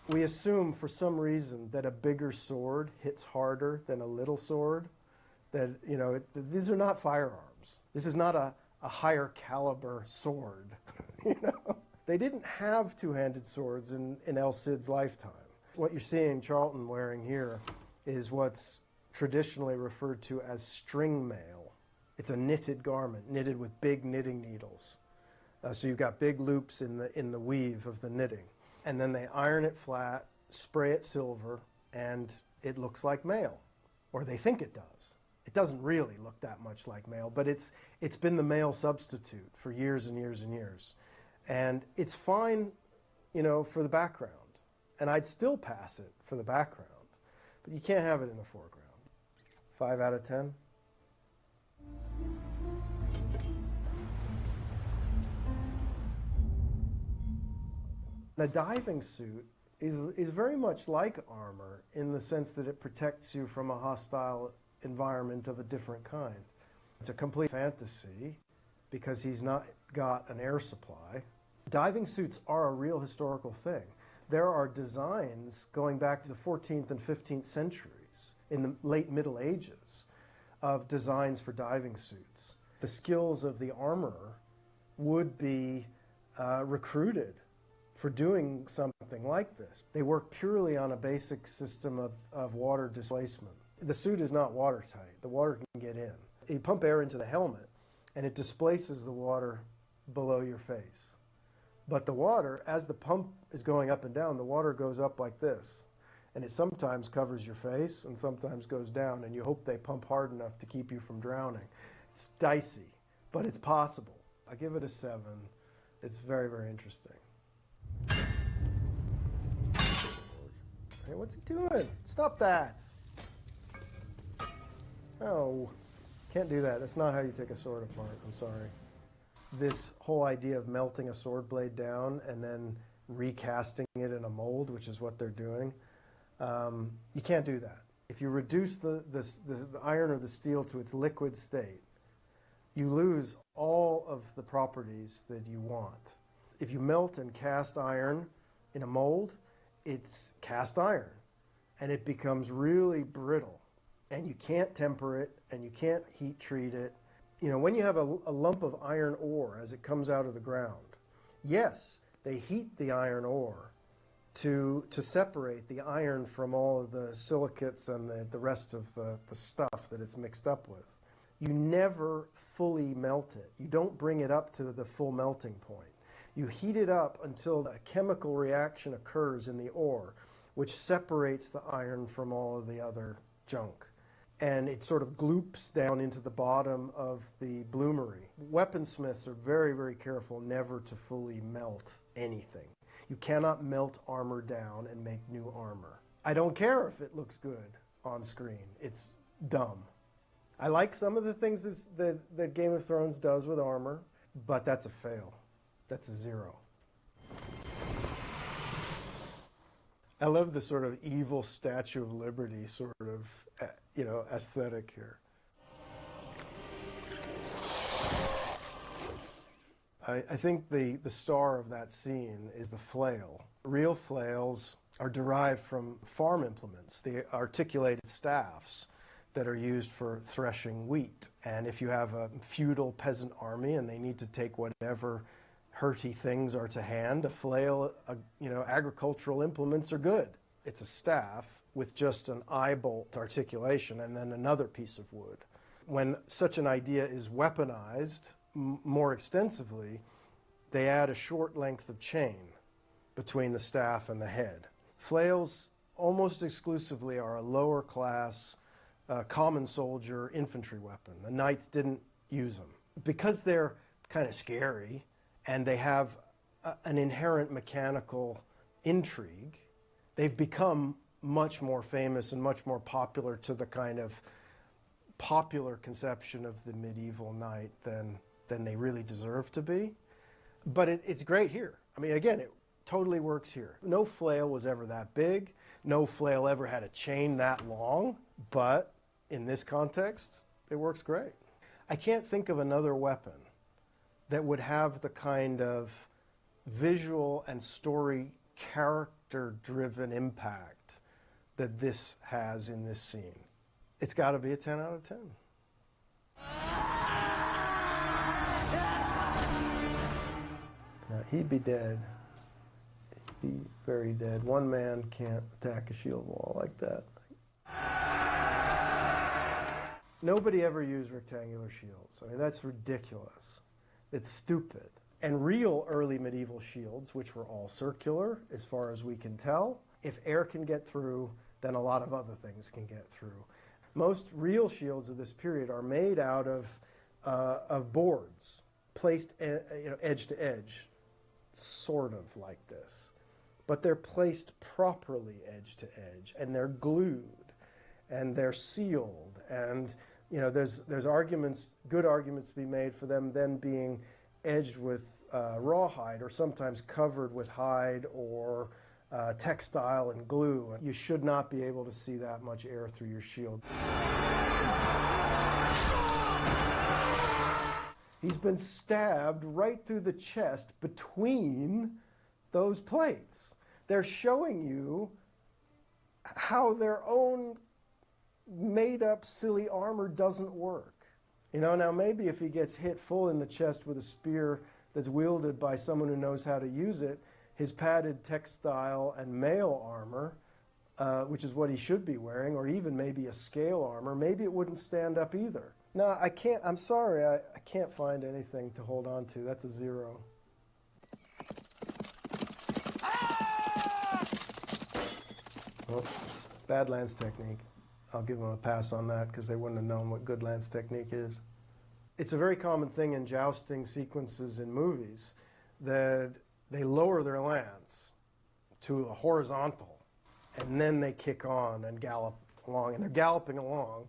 We assume for some reason that a bigger sword hits harder than a little sword. That, you know, these are not firearms. This is not a higher caliber sword. You know? They didn't have two-handed swords in El Cid's lifetime. What you're seeing Charlton wearing here is what's traditionally referred to as string mail. It's a knitted garment, knitted with big knitting needles. So you've got big loops in the weave of the knitting. And then they iron it flat, spray it silver, and it looks like mail, or they think it does. It doesn't really look that much like mail, but it's been the mail substitute for years and years and years. And it's fine, you know, for the background. And I'd still pass it for the background, but you can't have it in the foreground. 5 out of 10. A diving suit is very much like armor in the sense that it protects you from a hostile environment of a different kind. It's a complete fantasy because he's not got an air supply. Diving suits are a real historical thing. There are designs going back to the 14th and 15th centuries, in the late Middle Ages, of designs for diving suits. The skills of the armorer would be recruited for doing something like this. They work purely on a basic system of water displacement. The suit is not watertight. The water can get in. You pump air into the helmet, and it displaces the water below your face. But the water, as the pump is going up and down, the water goes up like this. And it sometimes covers your face and sometimes goes down, and you hope they pump hard enough to keep you from drowning. It's dicey, but it's possible. I give it a 7. It's very, very interesting. Hey, what's he doing? Stop that. No, can't do that. That's not how you take a sword apart. I'm sorry. This whole idea of melting a sword blade down and then recasting it in a mold, which is what they're doing, you can't do that. If you reduce the iron or the steel to its liquid state, you lose all of the properties that you want. If you melt and cast iron in a mold, it's cast iron, and it becomes really brittle, and you can't temper it, and you can't heat treat it. You know, when you have a lump of iron ore as it comes out of the ground, yes, they heat the iron ore to separate the iron from all of the silicates and the rest of the stuff that it's mixed up with. You never fully melt it. You don't bring it up to the full melting point. You heat it up until a chemical reaction occurs in the ore, which separates the iron from all of the other junk. And it sort of gloops down into the bottom of the bloomery. Weaponsmiths are very, very careful never to fully melt anything. You cannot melt armor down and make new armor. I don't care if it looks good on screen. It's dumb. I like some of the things that Game of Thrones does with armor, but that's a fail. That's a 0. I love the sort of evil Statue of Liberty sort of, you know, aesthetic here. I think the star of that scene is the flail. Real flails are derived from farm implements, the articulated staffs that are used for threshing wheat. And if you have a feudal peasant army and they need to take whatever hurty things are to hand, a flail, you know, agricultural implements are good. It's a staff with just an eye bolt articulation and then another piece of wood. When such an idea is weaponized more extensively, they add a short length of chain between the staff and the head. Flails almost exclusively are a lower class common soldier infantry weapon. The knights didn't use them. Because they're kind of scary and they have an inherent mechanical intrigue, they've become much more famous and much more popular to the kind of popular conception of the medieval knight than they really deserve to be. But it's great here. I mean, again, it totally works here. No flail was ever that big. No flail ever had a chain that long. But in this context, it works great. I can't think of another weapon that would have the kind of visual and story character-driven impact that this has in this scene. It's got to be a 10 out of 10. Now, he'd be dead. He'd be very dead. One man can't attack a shield wall like that. Nobody ever used rectangular shields. I mean, that's ridiculous. It's stupid. And real early medieval shields, which were all circular, as far as we can tell, if air can get through, then a lot of other things can get through. Most real shields of this period are made out of boards placed edge to edge, sort of like this. But they're placed properly edge to edge, and they're glued, and they're sealed, and there's arguments, good arguments to be made for them then being edged with rawhide, or sometimes covered with hide or textile and glue. You should not be able to see that much air through your shield. He's been stabbed right through the chest between those plates. They're showing you how their own made-up silly armor doesn't work. Now maybe if he gets hit full in the chest with a spear that's wielded by someone who knows how to use it, his padded textile and mail armor, which is what he should be wearing, or even maybe a scale armor, maybe it wouldn't stand up either. No, I can't, I'm sorry, I can't find anything to hold on to. That's a 0. Well, bad lance technique. I'll give them a pass on that because they wouldn't have known what good lance technique is. It's a very common thing in jousting sequences in movies that they lower their lance to a horizontal and then they kick on and gallop along, and they're galloping along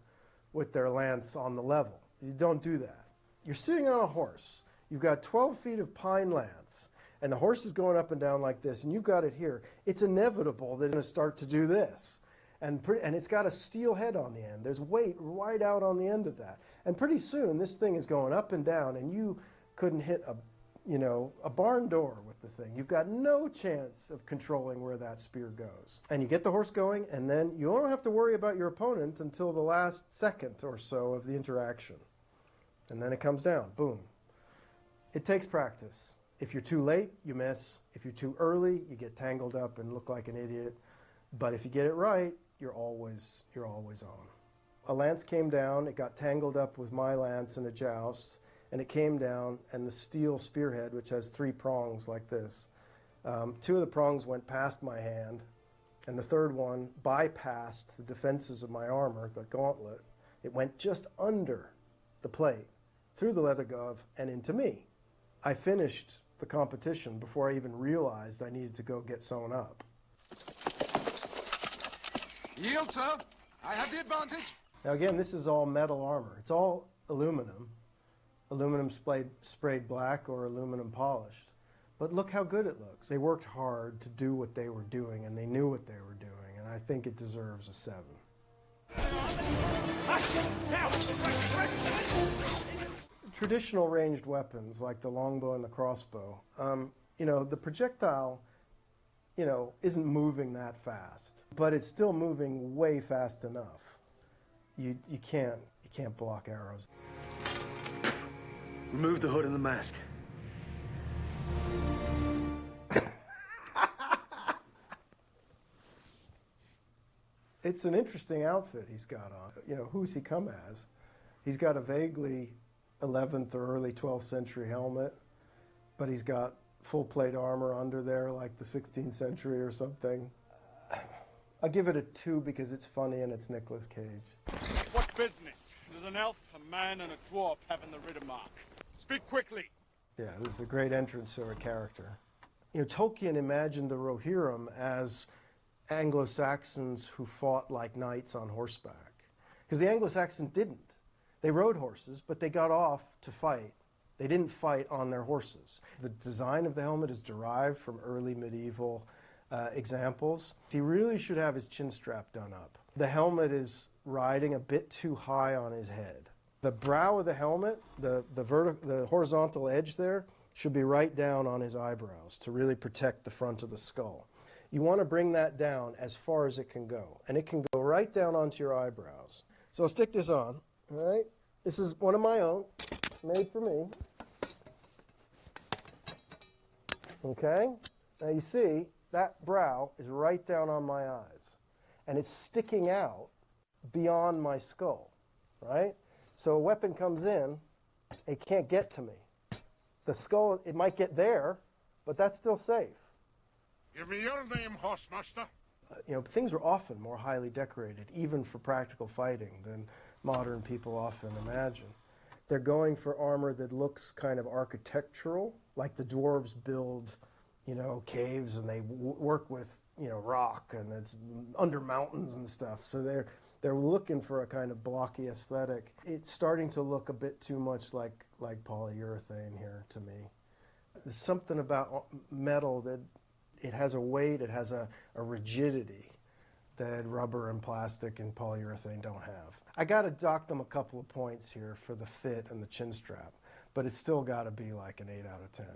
with their lance on the level. You don't do that. You're sitting on a horse. You've got 12 feet of pine lance, and the horse is going up and down like this, and you've got it here. It's inevitable that it's going to start to do this. And it's got a steel head on the end. There's weight right out on the end of that. And pretty soon, this thing is going up and down, and you couldn't hit a barn door with the thing. You've got no chance of controlling where that spear goes. And you get the horse going, and then you don't have to worry about your opponent until the last second or so of the interaction. And then it comes down, boom. It takes practice. If you're too late, you miss. If you're too early, you get tangled up and look like an idiot. But if you get it right, you're always on. A lance came down, it got tangled up with my lance in a joust, and it came down, and the steel spearhead, which has 3 prongs like this, 2 of the prongs went past my hand, and the third one bypassed the defenses of my armor, the gauntlet. It went just under the plate, through the leather glove, and into me. I finished the competition before I even realized I needed to go get sewn up. Yield, sir. I have the advantage. Now again, this is all metal armor. It's all aluminum. Aluminum sprayed black or aluminum polished. But look how good it looks. They worked hard to do what they were doing, and they knew what they were doing, and I think it deserves a 7. Traditional ranged weapons like the longbow and the crossbow, the projectile isn't moving that fast, but it's still moving way fast enough. You can't block arrows. Remove the hood and the mask. It's an interesting outfit he's got on. Who's he come as? He's got a vaguely 11th or early 12th century helmet, but he's got full plate armor under there like the 16th century or something. I'll give it a 2 because it's funny and it's Nicolas Cage. What business does an elf, a man, and a dwarf have in the Riddermark? Speak quickly. Yeah, this is a great entrance to a character. Tolkien imagined the Rohirrim as Anglo-Saxons who fought like knights on horseback. Because the Anglo-Saxons didn't. They rode horses, but they got off to fight. They didn't fight on their horses. The design of the helmet is derived from early medieval examples. He really should have his chin strap done up. The helmet is riding a bit too high on his head. The brow of the helmet, the horizontal edge there, should be right down on his eyebrows to really protect the front of the skull. You want to bring that down as far as it can go, and it can go right down onto your eyebrows. So I'll stick this on, all right? This is one of my own, made for me. Okay? Now you see, that brow is right down on my eyes, and it's sticking out beyond my skull. right? So a weapon comes in, it can't get to me. The skull, it might get there, but that's still safe. Give me your name, Horsemaster. You know, things were often more highly decorated, even for practical fighting, than modern people often imagine. They're going for armor that looks kind of architectural, like the dwarves build, you know, caves and they work with, you know, rock and it's under mountains and stuff. So they're looking for a kind of blocky aesthetic. It's starting to look a bit too much like polyurethane here to me. There's something about metal that it has a weight, it has a rigidity that rubber and plastic and polyurethane don't have. I got to dock them a couple of points here for the fit and the chin strap, but it's still got to be like an 8 out of 10.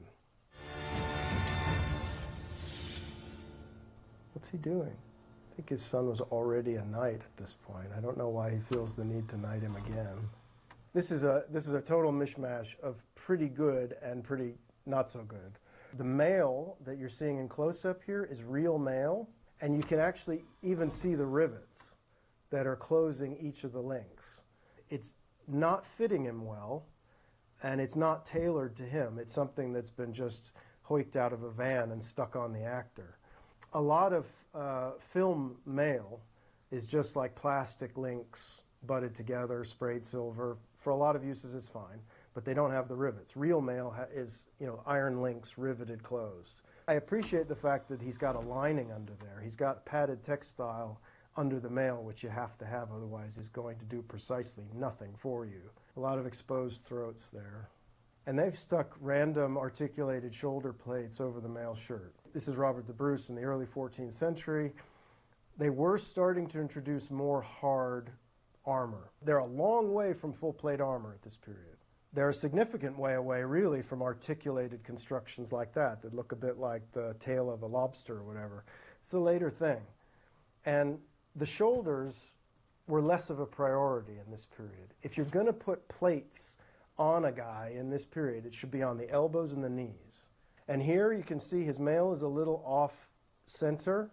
What's he doing? I think his son was already a knight at this point. I don't know why he feels the need to knight him again. This is a total mishmash of pretty good and pretty not so good. The mail that you're seeing in close-up here is real mail, and you can actually even see the rivets that are closing each of the links. It's not fitting him well, and it's not tailored to him. It's something that's been just hoiked out of a van and stuck on the actor. A lot of film mail is just like plastic links butted together, sprayed silver. For a lot of uses, it's fine, but they don't have the rivets. Real mail is, you know, iron links riveted closed. I appreciate the fact that he's got a lining under there. He's got padded textile under the mail, which you have to have, otherwise he's going to do precisely nothing for you. A lot of exposed throats there. And they've stuck random articulated shoulder plates over the mail shirt. This is Robert the Bruce in the early 14th century. They were starting to introduce more hard armor. They're a long way from full plate armor at this period. They're a significant way away, really, from articulated constructions like that look a bit like the tail of a lobster or whatever. It's a later thing. And the shoulders were less of a priority in this period. If you're going to put plates on a guy in this period, it should be on the elbows and the knees. And here you can see his mail is a little off center.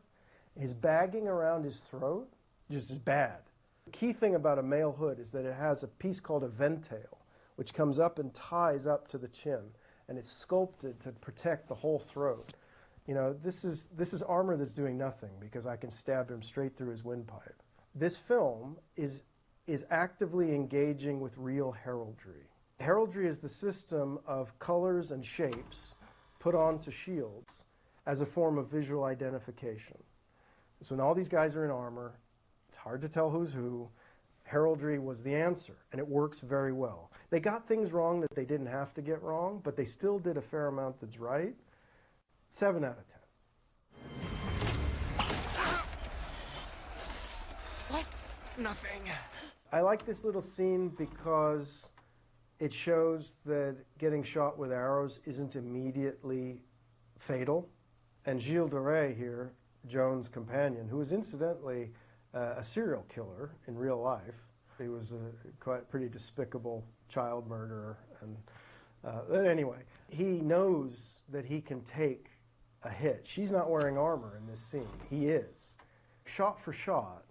His bagging around his throat just is bad. The key thing about a mail hood is that it has a piece called a ventail, which comes up and ties up to the chin, and it's sculpted to protect the whole throat. You know, this is armor that's doing nothing because I can stab him straight through his windpipe. This film is actively engaging with real heraldry. Heraldry is the system of colors and shapes put onto shields as a form of visual identification. So when all these guys are in armor, it's hard to tell who's who. Heraldry was the answer, and it works very well. They got things wrong that they didn't have to get wrong, but they still did a fair amount that's right. 7 out of 10. What? Nothing. I like this little scene because it shows that getting shot with arrows isn't immediately fatal. And Gilles de Rais here, Joan's companion, who was incidentally a serial killer in real life. He was a pretty despicable child murderer. But anyway, he knows that he can take a hit. She's not wearing armor in this scene. He is. Shot for shot,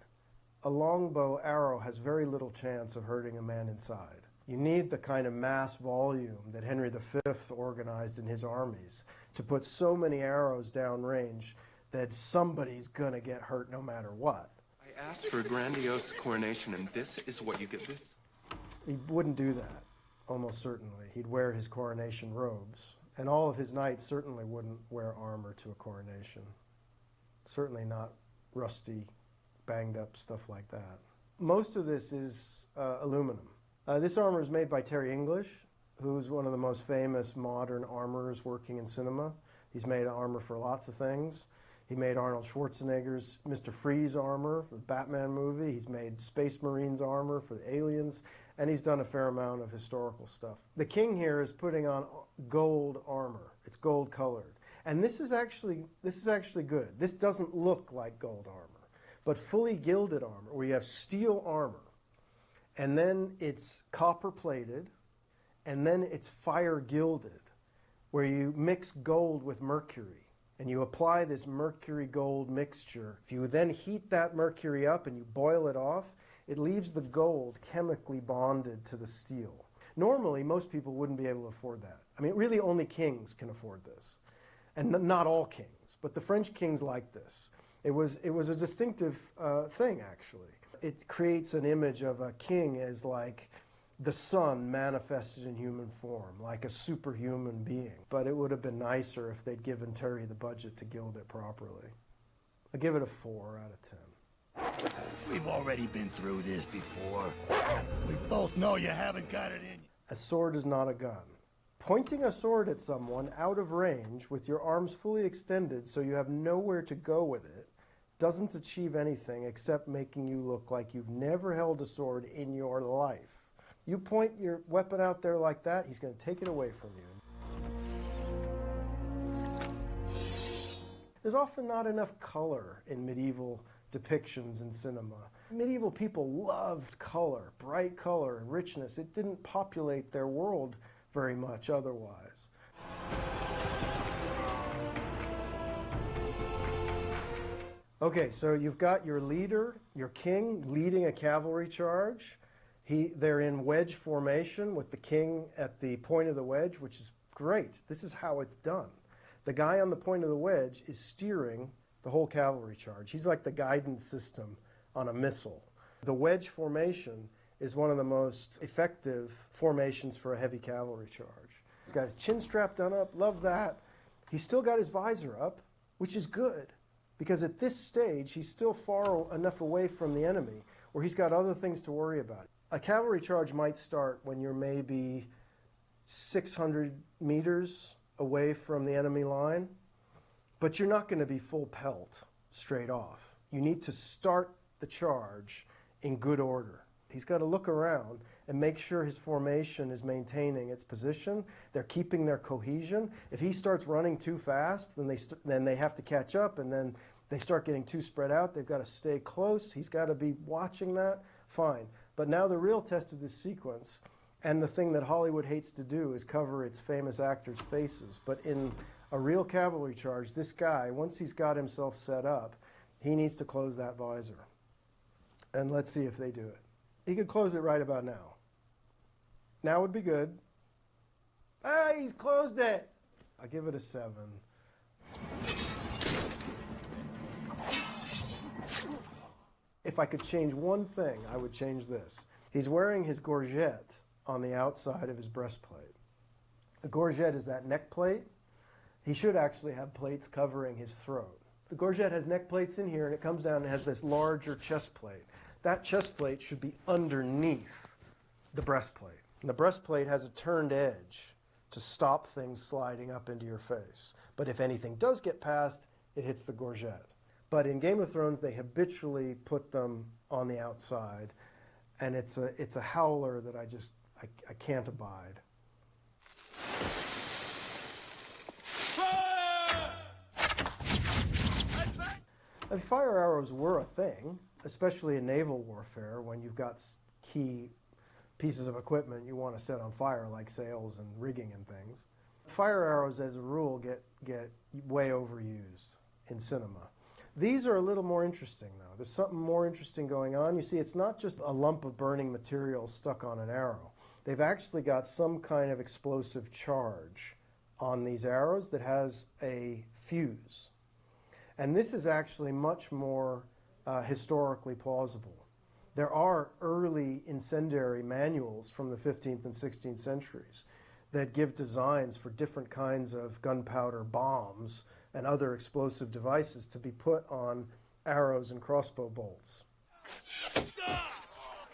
a longbow arrow has very little chance of hurting a man inside. You need the kind of mass volume that Henry V organized in his armies to put so many arrows downrange that somebody's going to get hurt no matter what. I asked for a grandiose coronation, and this is what you get this? He wouldn't do that, almost certainly. He'd wear his coronation robes. And all of his knights certainly wouldn't wear armor to a coronation. Certainly not rusty, banged up stuff like that. Most of this is aluminum. This armor is made by Terry English, who's one of the most famous modern armorers working in cinema. He's made armor for lots of things. He made Arnold Schwarzenegger's Mr. Freeze armor for the Batman movie. He's made Space Marines armor for the Aliens, and he's done a fair amount of historical stuff. The king here is putting on gold armor. It's gold colored. And this is actually good. This doesn't look like gold armor, but fully gilded armor, where you have steel armor, and then it's copper plated, and then it's fire gilded, where you mix gold with mercury, and you apply this mercury gold mixture. If you then heat that mercury up and you boil it off, it leaves the gold chemically bonded to the steel. Normally, most people wouldn't be able to afford that. I mean, really only kings can afford this. And not all kings, but the French kings liked this. It was a distinctive thing, actually. It creates an image of a king as like the sun manifested in human form, like a superhuman being. But it would have been nicer if they'd given Terry the budget to gild it properly. I give it a 4 out of 10. We've already been through this before. We both know you haven't got it in you. A sword is not a gun. Pointing a sword at someone out of range with your arms fully extended so you have nowhere to go with it doesn't achieve anything except making you look like you've never held a sword in your life. You point your weapon out there like that, he's going to take it away from you. There's often not enough color in medieval depictions in cinema. Medieval people loved color, bright color and richness. It didn't populate their world very much otherwise. Okay, so you've got your leader, your king, leading a cavalry charge. They're in wedge formation with the king at the point of the wedge, which is great. This is how it's done. The guy on the point of the wedge is steering the whole cavalry charge. He's like the guidance system on a missile. The wedge formation is one of the most effective formations for a heavy cavalry charge. He's got his chin strap done up, love that. He's still got his visor up, which is good, because at this stage, he's still far enough away from the enemy where he's got other things to worry about. A cavalry charge might start when you're maybe 600 meters away from the enemy line, but you're not going to be full pelt straight off. You need to start the charge in good order. He's got to look around and make sure his formation is maintaining its position. They're keeping their cohesion. If he starts running too fast, then they have to catch up, and then they start getting too spread out. They've got to stay close. He's got to be watching that. Fine. But now the real test of this sequence, and the thing that Hollywood hates to do, is cover its famous actors' faces. But in a real cavalry charge, this guy, once he's got himself set up, he needs to close that visor. And let's see if they do it. He could close it right about now. Now would be good. Hey, he's closed it. I give it a 7. If I could change one thing, I would change this. He's wearing his gorget on the outside of his breastplate. The gorget is that neck plate. He should actually have plates covering his throat. The gorget has neck plates in here, and it comes down and has this larger chest plate. That chest plate should be underneath the breastplate. And the breastplate has a turned edge to stop things sliding up into your face. But if anything does get past, it hits the gorget. But in Game of Thrones, they habitually put them on the outside, and it's a howler that I can't abide. I mean, fire arrows were a thing, especially in naval warfare, when you've got key pieces of equipment you want to set on fire, like sails and rigging and things. Fire arrows, as a rule, get way overused in cinema. These are a little more interesting, though. There's something more interesting going on. You see, it's not just a lump of burning material stuck on an arrow. They've actually got some kind of explosive charge on these arrows that has a fuse. And this is actually much more historically plausible. There are early incendiary manuals from the 15th and 16th centuries that give designs for different kinds of gunpowder bombs and other explosive devices to be put on arrows and crossbow bolts.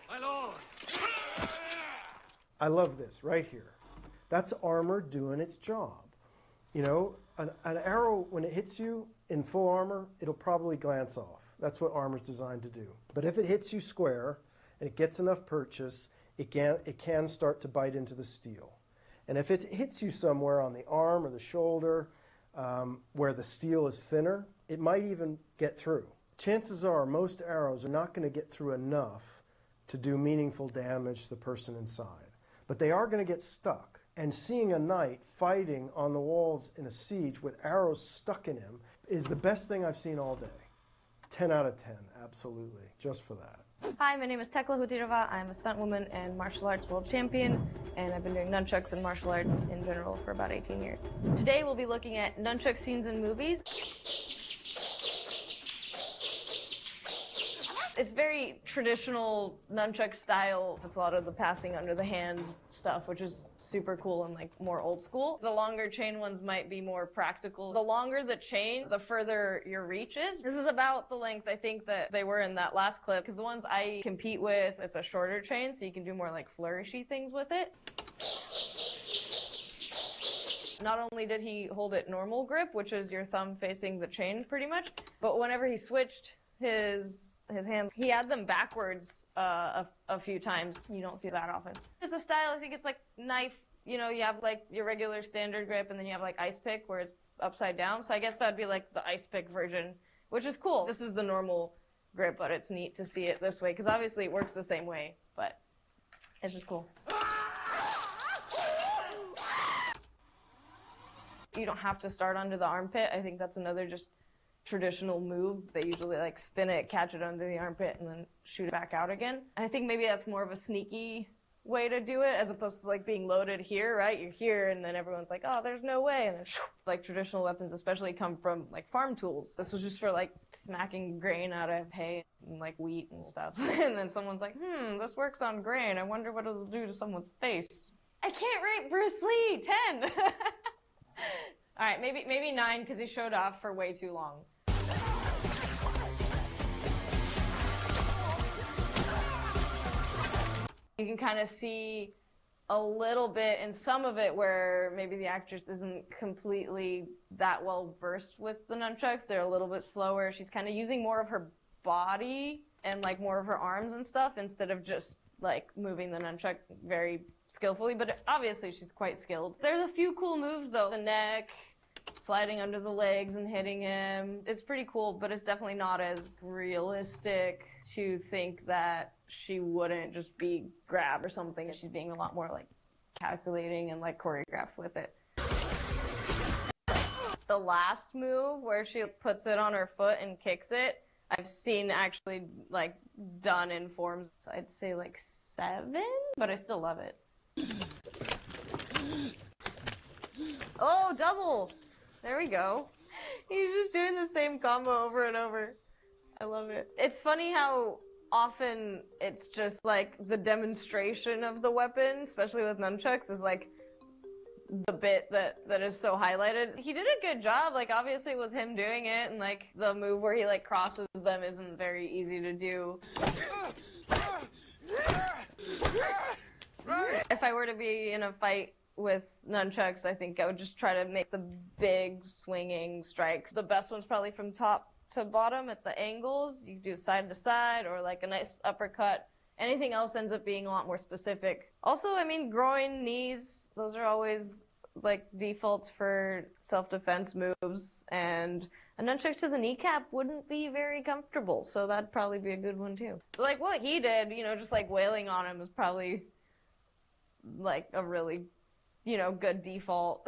My lord! I love this right here. That's armor doing its job. You know, an arrow, when it hits you in full armor, it'll probably glance off. That's what armor's designed to do. But if it hits you square and it gets enough purchase, it can start to bite into the steel. And if it hits you somewhere on the arm or the shoulder where the steel is thinner, it might even get through. Chances are most arrows are not going to get through enough to do meaningful damage to the person inside. But they are going to get stuck. And seeing a knight fighting on the walls in a siege with arrows stuck in him is the best thing I've seen all day. 10 out of 10, absolutely, just for that. Hi, my name is Tekla Hutirova. I'm a stunt woman and martial arts world champion, and I've been doing nunchucks and martial arts in general for about 18 years. Today we'll be looking at nunchuck scenes in movies. It's very traditional nunchuck style. It's a lot of the passing under the hand stuff, which is super cool and like more old school. The longer chain ones might be more practical. The longer the chain, the further your reach is. This is about the length I think that they were in that last clip, because the ones I compete with, it's a shorter chain, so you can do more like flourishy things with it. Not only did he hold it normal grip, which is your thumb facing the chain pretty much, but whenever he switched his hands, he had them backwards a few times. You don't see that often. It's a style, I think it's like knife, you know, you have like your regular standard grip and then you have like ice pick where it's upside down. So I guess that'd be like the ice pick version, which is cool. This is the normal grip, but it's neat to see it this way because obviously it works the same way, but it's just cool. You don't have to start under the armpit. I think that's another just traditional move. They usually like spin it, catch it under the armpit, and then shoot it back out again. And I think maybe that's more of a sneaky way to do it as opposed to like being loaded here, right? You're here and then everyone's like, oh, there's no way. And then like traditional weapons especially come from like farm tools. This was just for like smacking grain out of hay and like wheat and stuff. And then someone's like, this works on grain. I wonder what it'll do to someone's face. I can't rate Bruce Lee. 10. All right, maybe 9 because he showed off for way too long. You can kind of see a little bit in some of it where maybe the actress isn't completely that well versed with the nunchucks. They're a little bit slower. She's kind of using more of her body and like more of her arms and stuff instead of just like moving the nunchuck very skillfully, but obviously she's quite skilled. There's a few cool moves though. The neck, sliding under the legs and hitting him. It's pretty cool, but it's definitely not as realistic to think that she wouldn't just be grabbed or something. She's being a lot more like calculating and like choreographed with it. The last move where she puts it on her foot and kicks it, I've seen actually like done in forms. So I'd say like 7, but I still love it. Oh, double! There we go. He's just doing the same combo over and over. I love it. It's funny how often it's just like the demonstration of the weapon, especially with nunchucks, is like the bit that is so highlighted. He did a good job. Like obviously it was him doing it, and like the move where he like crosses them isn't very easy to do. If I were to be in a fight with nunchucks, I think I would just try to make the big swinging strikes. The best one's probably from top to bottom at the angles. You can do side to side or like a nice uppercut. Anything else ends up being a lot more specific. Also, I mean, groin, knees, those are always like defaults for self-defense moves, and a nunchuck to the kneecap wouldn't be very comfortable, so that'd probably be a good one too. So like what he did, you know, just like wailing on him is probably like a really, you know, good default.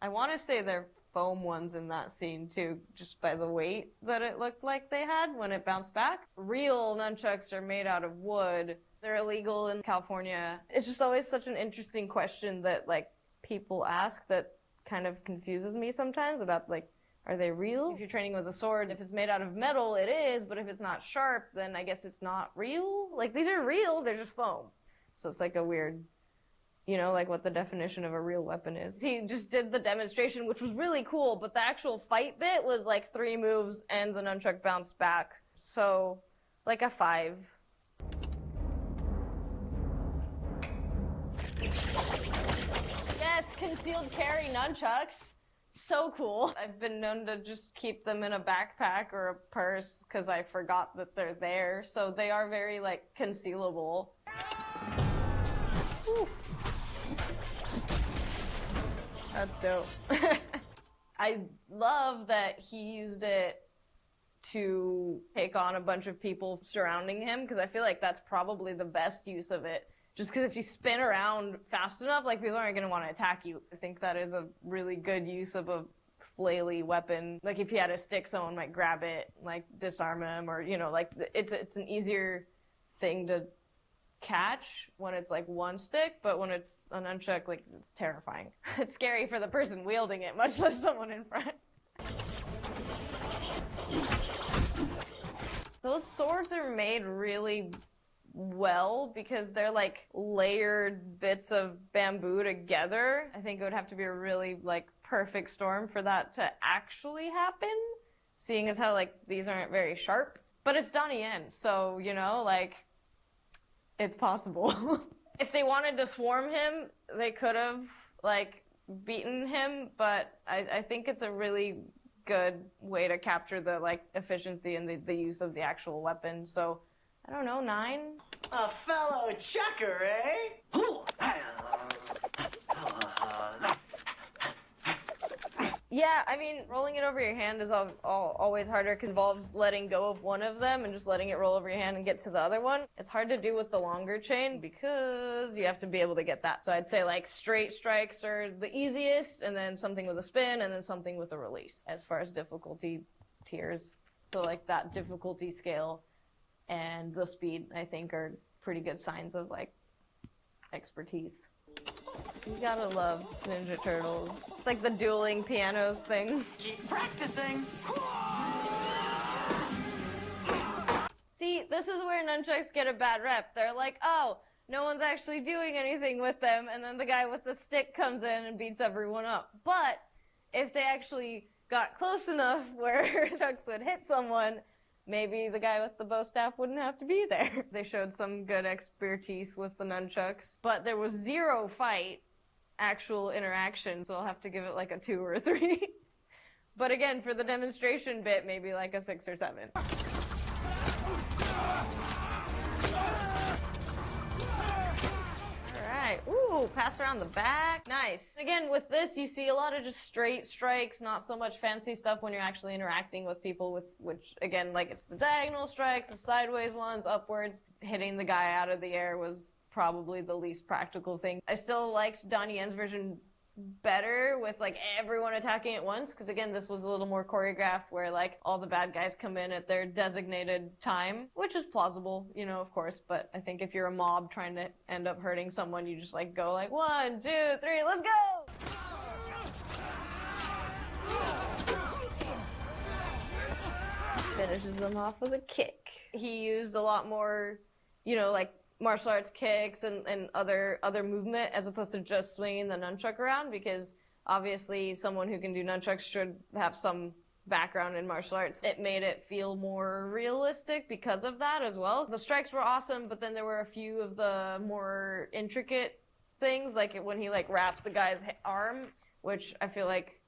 I want to say they're foam ones in that scene too, just by the weight that it looked like they had when it bounced back. Real nunchucks are made out of wood. They're illegal in California. It's just always such an interesting question that like people ask that kind of confuses me sometimes about like, are they real? If you're training with a sword, if it's made out of metal, it is, but if it's not sharp, then I guess it's not real. Like these are real, they're just foam. So it's like a weird, you know, like what the definition of a real weapon is. He just did the demonstration, which was really cool, but the actual fight bit was like 3 moves and the nunchuck bounced back. So, like a 5. Yes, concealed carry nunchucks. So cool. I've been known to just keep them in a backpack or a purse because I forgot that they're there. So they are very like concealable. Whew. That's dope. I love that he used it to take on a bunch of people surrounding him, because I feel like that's probably the best use of it. Just because if you spin around fast enough, like people aren't going to want to attack you. I think that is a really good use of a flaily weapon. Like if he had a stick, someone might grab it, like disarm him, or, you know, like it's an easier thing to catch when it's like one stick, but when it's a nunchuck, like, it's terrifying. It's scary for the person wielding it, much less someone in front. Those swords are made really well because they're like layered bits of bamboo together. I think it would have to be a really like perfect storm for that to actually happen, seeing as how like these aren't very sharp. But it's Donnie Yen, so you know, like, it's possible. If they wanted to swarm him, they could have like beaten him, but I think it's a really good way to capture the like efficiency and the use of the actual weapon. So I don't know, 9? A fellow checker, eh? Yeah, I mean, rolling it over your hand is always harder. It involves letting go of one of them and just letting it roll over your hand and get to the other one. It's hard to do with the longer chain because you have to be able to get that. So I'd say like straight strikes are the easiest, and then something with a spin, and then something with a release as far as difficulty tiers. So like that difficulty scale and the speed, I think, are pretty good signs of like expertise. You gotta love Ninja Turtles. It's like the dueling pianos thing. Keep practicing. See, this is where nunchucks get a bad rep. They're like, oh, no one's actually doing anything with them, and then the guy with the stick comes in and beats everyone up. But if they actually got close enough where nunchucks would hit someone, maybe the guy with the bow staff wouldn't have to be there. They showed some good expertise with the nunchucks, but there was zero fight, actual interaction, so I'll have to give it like a 2 or a 3. But again, for the demonstration bit, maybe like a 6 or 7. Alright, ooh, pass around the back. Nice. Again, with this, you see a lot of just straight strikes, not so much fancy stuff when you're actually interacting with people, with which, again, like it's the diagonal strikes, the sideways ones, upwards. Hitting the guy out of the air was probably the least practical thing. I still liked Donnie Yen's version better with like everyone attacking at once, because again, this was a little more choreographed where like all the bad guys come in at their designated time, which is plausible, you know, of course, but I think if you're a mob trying to end up hurting someone, you just like go like 1, 2, 3, let's go! Finishes them off with a kick. He used a lot more, you know, like martial arts kicks and other movement as opposed to just swinging the nunchuck around, because obviously someone who can do nunchucks should have some background in martial arts. It made it feel more realistic because of that as well. The strikes were awesome, but then there were a few of the more intricate things, like when he like wrapped the guy's arm, which I feel like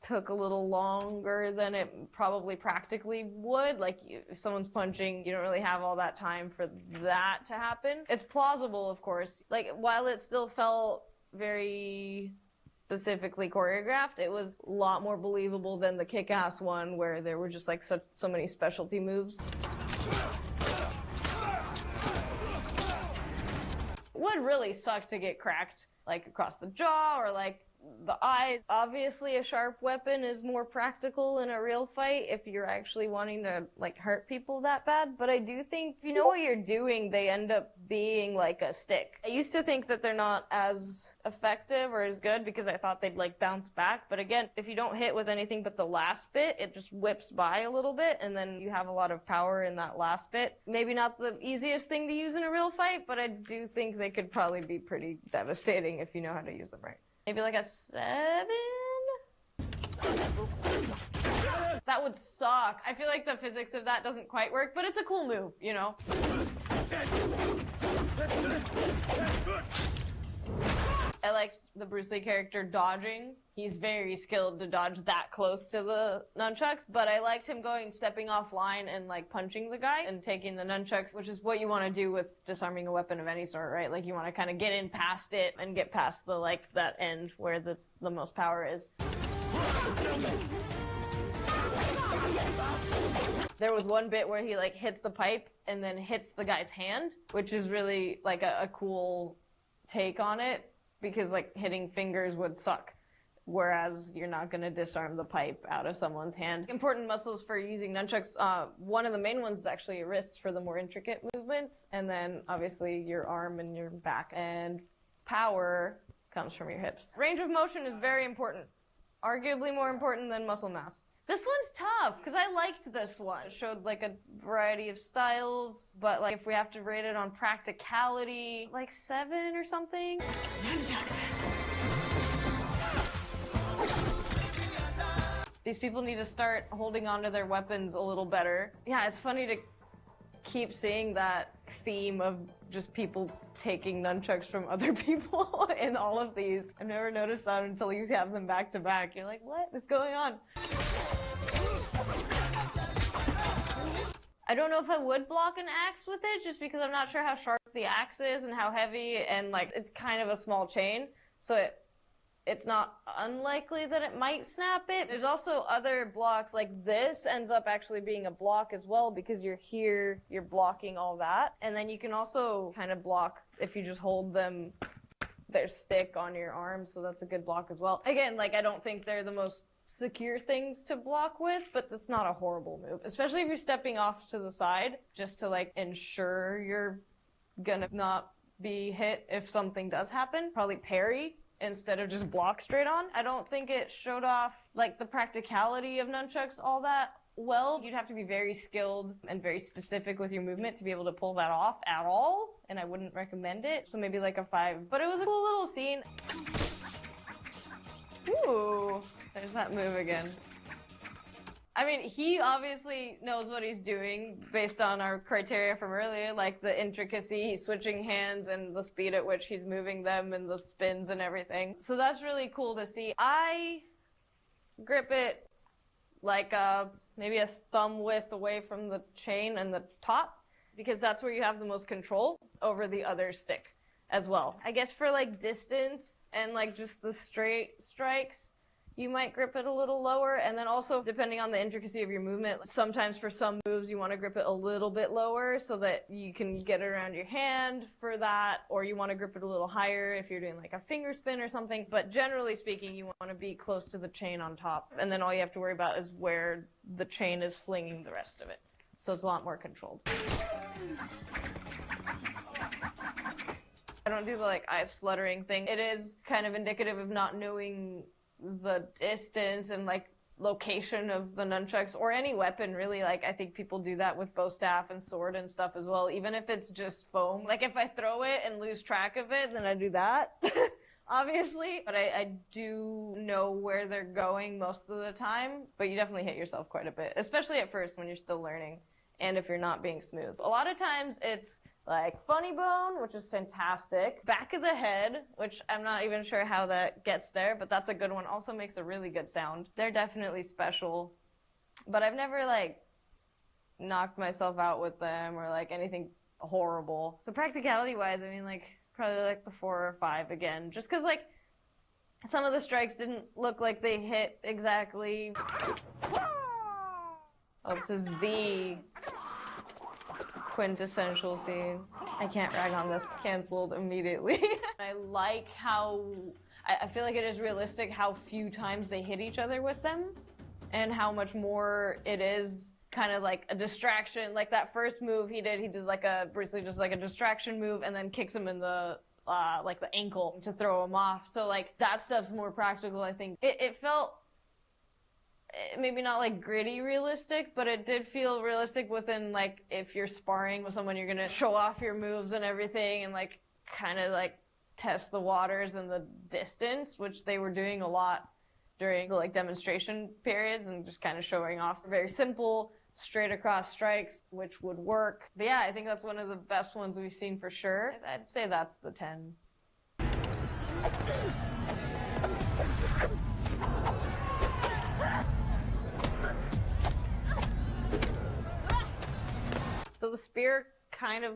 took a little longer than it probably practically would. Like, if someone's punching, you don't really have all that time for that to happen. It's plausible, of course. Like, while it still felt very specifically choreographed, it was a lot more believable than the Kick-Ass one, where there were just like so many specialty moves. Would really suck to get cracked, like, across the jaw or like the eyes. Obviously, a sharp weapon is more practical in a real fight if you're actually wanting to, like, hurt people that bad. But I do think, if you know what you're doing, they end up being like a stick. I used to think that they're not as effective or as good because I thought they'd, like, bounce back. But again, if you don't hit with anything but the last bit, it just whips by a little bit, and then you have a lot of power in that last bit. Maybe not the easiest thing to use in a real fight, but I do think they could probably be pretty devastating if you know how to use them right. Maybe like a 7? That would suck. I feel like the physics of that doesn't quite work, but it's a cool move, you know? I liked the Bruce Lee character dodging. He's very skilled to dodge that close to the nunchucks, but I liked him stepping offline and like punching the guy and taking the nunchucks, which is what you want to do with disarming a weapon of any sort, right? Like, you want to kind of get in past it and get past the, like, that end where the most power is. There was one bit where he like hits the pipe and then hits the guy's hand, which is really like a cool take on it, because like hitting fingers would suck. whereas you're not going to disarm the pipe out of someone's hand. Important muscles for using nunchucks, one of the main ones is actually your wrists for the more intricate movements, and then obviously your arm and your back. And power comes from your hips. Range of motion is very important, arguably more important than muscle mass. This one's tough, because I liked this one. It showed like a variety of styles, but like if we have to rate it on practicality, like 7 or something. These people need to start holding onto their weapons a little better. Yeah, it's funny to keep seeing that theme of just people taking nunchucks from other people in all of these. I've never noticed that until you have them back to back. You're like, what is going on? I don't know if I would block an axe with it, just because I'm not sure how sharp the axe is and how heavy, and like it's kind of a small chain, so it's not unlikely that it might snap it. There's also other blocks, like this ends up actually being a block as well, because you're here, you're blocking all that. And then you can also kind of block if you just hold them, their stick on your arm, so that's a good block as well. Again, like I don't think they're the most secure things to block with, but that's not a horrible move, especially if you're stepping off to the side, just to like ensure you're gonna not be hit if something does happen. Probably parry instead of just block straight on. I don't think it showed off like the practicality of nunchucks all that well. You'd have to be very skilled and very specific with your movement to be able to pull that off at all, and I wouldn't recommend it. So maybe like a 5, but it was a cool little scene. Ooh, there's that move again. I mean, he obviously knows what he's doing based on our criteria from earlier, like the intricacy, he's switching hands and the speed at which he's moving them and the spins and everything. So that's really cool to see. I grip it like maybe a thumb width away from the chain and the top, because that's where you have the most control over the other stick as well. I guess for like distance and like just the straight strikes, you might grip it a little lower, and then also depending on the intricacy of your movement, sometimes for some moves you want to grip it a little bit lower so that you can get it around your hand for that, or you want to grip it a little higher if you're doing like a finger spin or something. But generally speaking, you want to be close to the chain on top, and then all you have to worry about is where the chain is flinging the rest of it. So it's a lot more controlled. I don't do the like eyes fluttering thing. It is kind of indicative of not knowing the distance and like location of the nunchucks or any weapon really. Like I think people do that with bow staff and sword and stuff as well, even if it's just foam. Like if I throw it and lose track of it, then I do that obviously, but I do know where they're going most of the time. But you definitely hit yourself quite a bit, especially at first when you're still learning and if you're not being smooth. A lot of times it's like funny bone, which is fantastic. Back of the head, which I'm not even sure how that gets there, but that's a good one. Also makes a really good sound. They're definitely special, but I've never like knocked myself out with them or like anything horrible. So practicality wise, I mean like probably like the 4 or 5 again, just cause like some of the strikes didn't look like they hit exactly. Oh, this is the quintessential scene. I can't rag on this. Canceled immediately. I like how, I feel like it is realistic how few times they hit each other with them and how much more it is kind of like a distraction. Like that first move he did like basically just like a distraction move and then kicks him in the like the ankle to throw him off. So like that stuff's more practical, I think. It felt maybe not like gritty realistic, but it did feel realistic within like if you're sparring with someone, you're gonna show off your moves and everything and like kind of like test the waters and the distance, which they were doing a lot during the like demonstration periods and just kind of showing off very simple straight across strikes, which would work. But yeah, I think that's one of the best ones we've seen for sure. I'd say that's the 10. So the spear kind of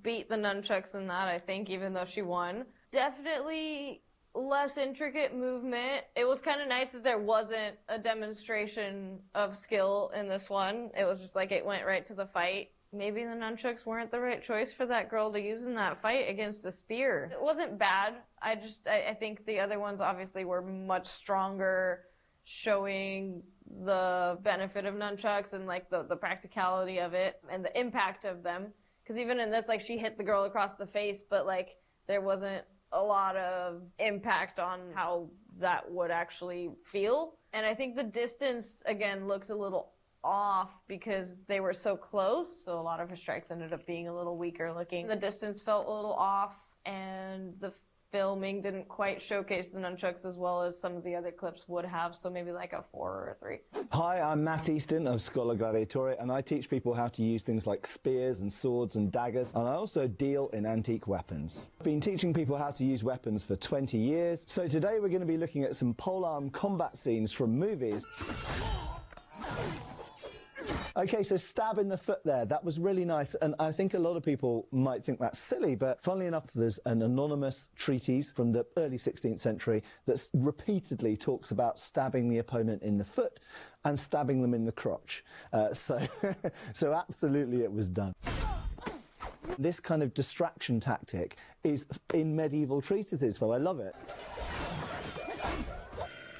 beat the nunchucks in that, I think, even though she won. Definitely less intricate movement. It was kind of nice that there wasn't a demonstration of skill in this one. It was just like it went right to the fight. maybe the nunchucks weren't the right choice for that girl to use in that fight against the spear. It wasn't bad. I think the other ones obviously were much stronger, showing the benefit of nunchucks and like the practicality of it and the impact of them. Because even in this, like, she hit the girl across the face, but like there wasn't a lot of impact on how that would actually feel. And I think the distance, again, looked a little off because they were so close, so a lot of her strikes ended up being a little weaker looking. The distance felt a little off, and the filming didn't quite showcase the nunchucks as well as some of the other clips would have, so maybe like a 4 or a 3. Hi, I'm Matt Easton of Schola Gladiatore, and I teach people how to use things like spears and swords and daggers, and I also deal in antique weapons. I've been teaching people how to use weapons for 20 years, so today we're going to be looking at some polearm combat scenes from movies. Okay, so stab in the foot there, that was really nice, and I think a lot of people might think that's silly, but funnily enough, there's an anonymous treatise from the early 16th century that repeatedly talks about stabbing the opponent in the foot and stabbing them in the crotch. So absolutely it was done. This kind of distraction tactic is in medieval treatises, so I love it.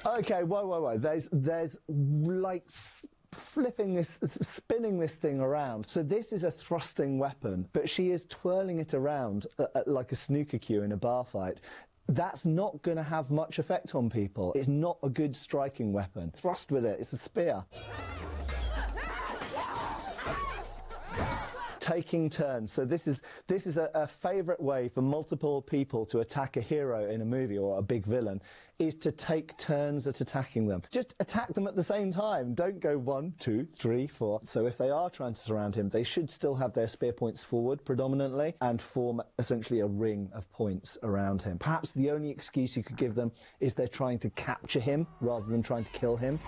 Okay, whoa. There's like spinning this thing around. So this is a thrusting weapon, but she is twirling it around like a snooker cue in a bar fight. That's not going to have much effect on people. It's not a good striking weapon. Thrust with it, it's a spear. Taking turns. So this is a favourite way for multiple people to attack a hero in a movie or a big villain, is to take turns at attacking them. Just attack them at the same time. Don't go 1, 2, 3, 4. So if they are trying to surround him, they should still have their spear points forward predominantly and form essentially a ring of points around him. Perhaps the only excuse you could give them is they're trying to capture him rather than trying to kill him.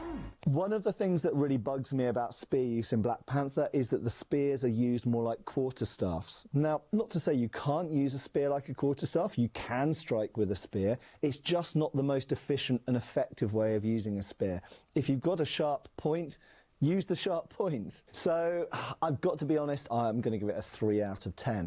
One of the things that really bugs me about spear use in Black Panther is that the spears are used more like quarterstaffs. Now, not to say you can't use a spear like a quarterstaff, you can strike with a spear, it's just not the most efficient and effective way of using a spear. If you've got a sharp point, use the sharp points. So, I've got to be honest, I'm going to give it a 3 out of 10.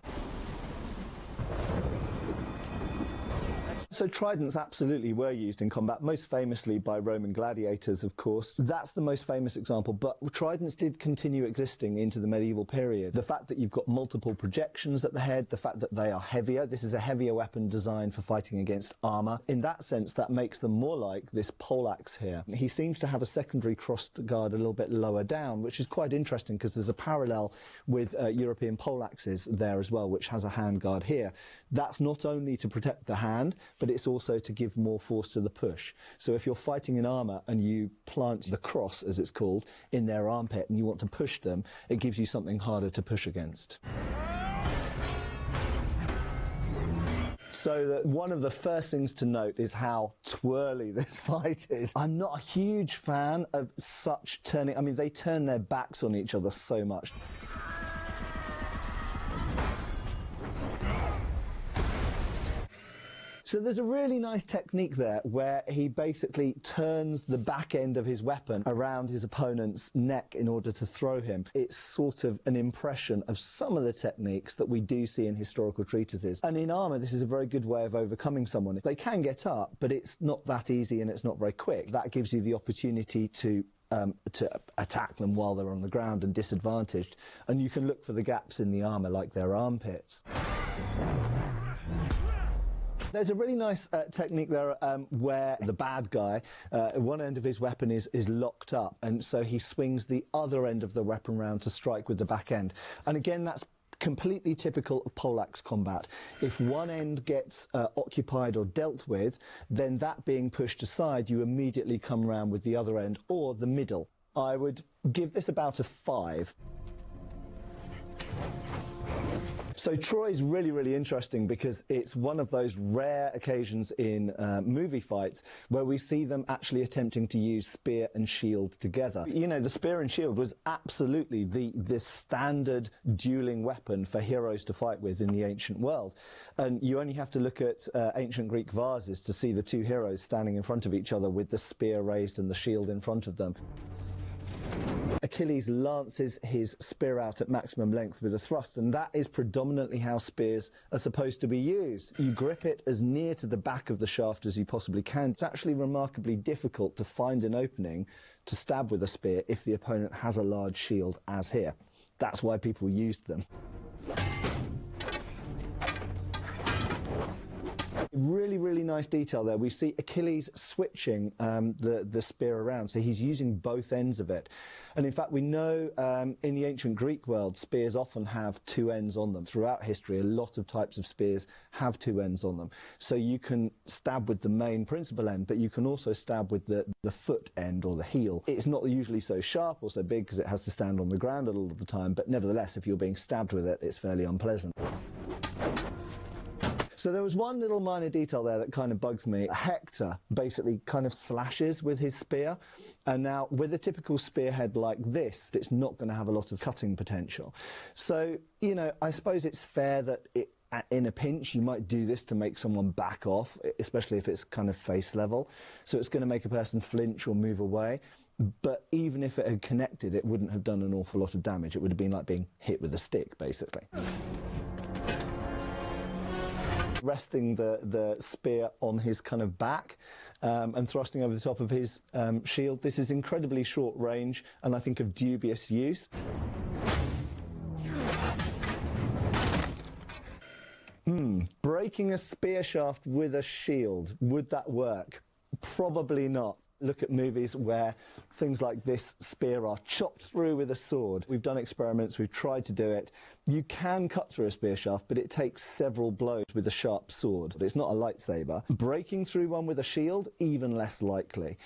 So tridents absolutely were used in combat, most famously by Roman gladiators, of course. That's the most famous example, but tridents did continue existing into the medieval period. The fact that you've got multiple projections at the head, the fact that they are heavier, this is a heavier weapon designed for fighting against armour. In that sense, that makes them more like this poleaxe here. He seems to have a secondary crossed guard a little bit lower down, which is quite interesting because there's a parallel with European poleaxes there as well, which has a hand guard here. That's not only to protect the hand, but it's also to give more force to the push. So if you're fighting in armour and you plant the cross, as it's called, in their armpit and you want to push them, it gives you something harder to push against. So that one of the first things to note is how twirly this fight is. I'm not a huge fan of such turning. I mean, they turn their backs on each other so much. So there's a really nice technique there where he basically turns the back end of his weapon around his opponent's neck in order to throw him. It's sort of an impression of some of the techniques that we do see in historical treatises. And in armour, this is a very good way of overcoming someone. They can get up, but it's not that easy and it's not very quick. That gives you the opportunity to attack them while they're on the ground and disadvantaged. And you can look for the gaps in the armour like their armpits. There's a really nice technique there where the bad guy, one end of his weapon is locked up, and so he swings the other end of the weapon round to strike with the back end. And again, that's completely typical of poleaxe combat. If one end gets occupied or dealt with, then that being pushed aside, you immediately come round with the other end or the middle. I would give this about a 5. So Troy's really, really interesting because it's one of those rare occasions in movie fights where we see them actually attempting to use spear and shield together. You know, the spear and shield was absolutely the standard dueling weapon for heroes to fight with in the ancient world. And you only have to look at ancient Greek vases to see the two heroes standing in front of each other with the spear raised and the shield in front of them. Achilles lances his spear out at maximum length with a thrust, and that is predominantly how spears are supposed to be used. You grip it as near to the back of the shaft as you possibly can. It's actually remarkably difficult to find an opening to stab with a spear if the opponent has a large shield, as here. That's why people used them. Really, really nice detail there. We see Achilles switching the spear around, so he's using both ends of it. And in fact, we know in the ancient Greek world, spears often have two ends on them. Throughout history, a lot of types of spears have two ends on them. So you can stab with the main principal end, but you can also stab with the foot end or the heel. It's not usually so sharp or so big because it has to stand on the ground a lot of the time, but nevertheless, if you're being stabbed with it, it's fairly unpleasant. So there was one little minor detail there that kind of bugs me. Hector basically kind of slashes with his spear, and now with a typical spearhead like this, it's not going to have a lot of cutting potential. So, you know, I suppose it's fair that in a pinch you might do this to make someone back off, especially if it's kind of face level. So it's going to make a person flinch or move away. But even if it had connected, it wouldn't have done an awful lot of damage. It would have been like being hit with a stick, basically. Resting the spear on his kind of back and thrusting over the top of his shield. This is incredibly short range and I think of dubious use. Breaking a spear shaft with a shield, would that work? Probably not. Look at movies where things like this spear are chopped through with a sword. We've done experiments, we've tried to do it. You can cut through a spear shaft, but it takes several blows with a sharp sword. It's not a lightsaber. Breaking through one with a shield, even less likely.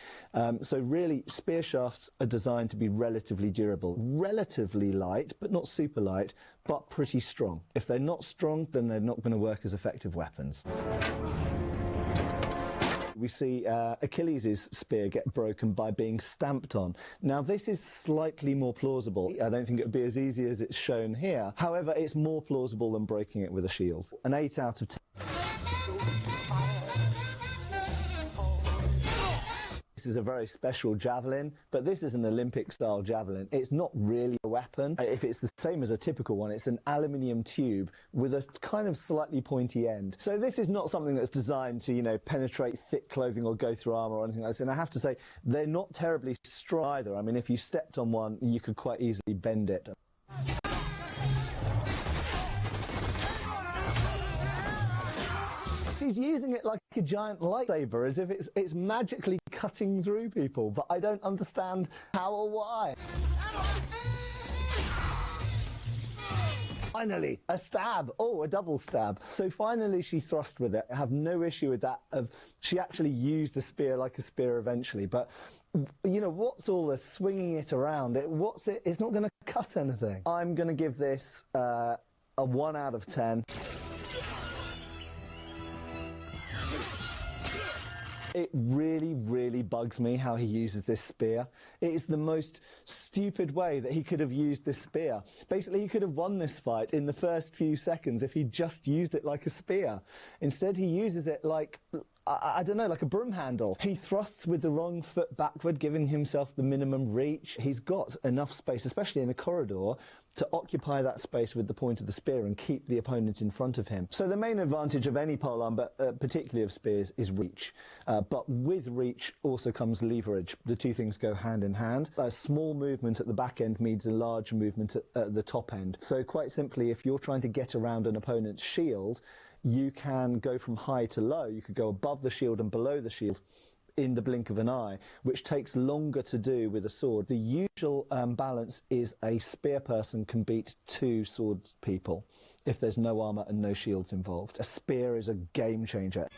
So really, spear shafts are designed to be relatively durable. Relatively light, but not super light, but pretty strong. If they're not strong, then they're not going to work as effective weapons. We see Achilles' spear get broken by being stamped on. Now, this is slightly more plausible. I don't think it would be as easy as it's shown here. However, it's more plausible than breaking it with a shield. An 8 out of 10. This is a very special javelin, but this is an Olympic-style javelin. It's not really a weapon. If it's the same as a typical one, it's an aluminium tube with a kind of slightly pointy end. So this is not something that's designed to, you know, penetrate thick clothing or go through armor or anything like this. And I have to say, they're not terribly strong either. I mean, if you stepped on one, you could quite easily bend it. He's using it like a giant lightsaber, as if it's magically cutting through people, but I don't understand how or why. Finally, a stab. Oh, a double stab. So finally she thrust with it. I have no issue with that. She actually used a spear like a spear eventually, but you know, what's all the swinging it around? It's not going to cut anything. I'm going to give this a 1 out of 10. It really, really bugs me how he uses this spear. It is the most stupid way that he could have used this spear. Basically, he could have won this fight in the first few seconds if he just used it like a spear. Instead, he uses it like, I don't know, like a broom handle. He thrusts with the wrong foot backward, giving himself the minimum reach. He's got enough space, especially in a corridor, to occupy that space with the point of the spear and keep the opponent in front of him. So the main advantage of any polearm, but particularly of spears, is reach. But with reach also comes leverage. The two things go hand in hand. A small movement at the back end means a large movement at the top end. So quite simply, if you're trying to get around an opponent's shield, you can go from high to low. You could go above the shield and below the shield in the blink of an eye, which takes longer to do with a sword. The usual balance is a spear person can beat 2 sword people if there's no armor and no shields involved. A spear is a game changer.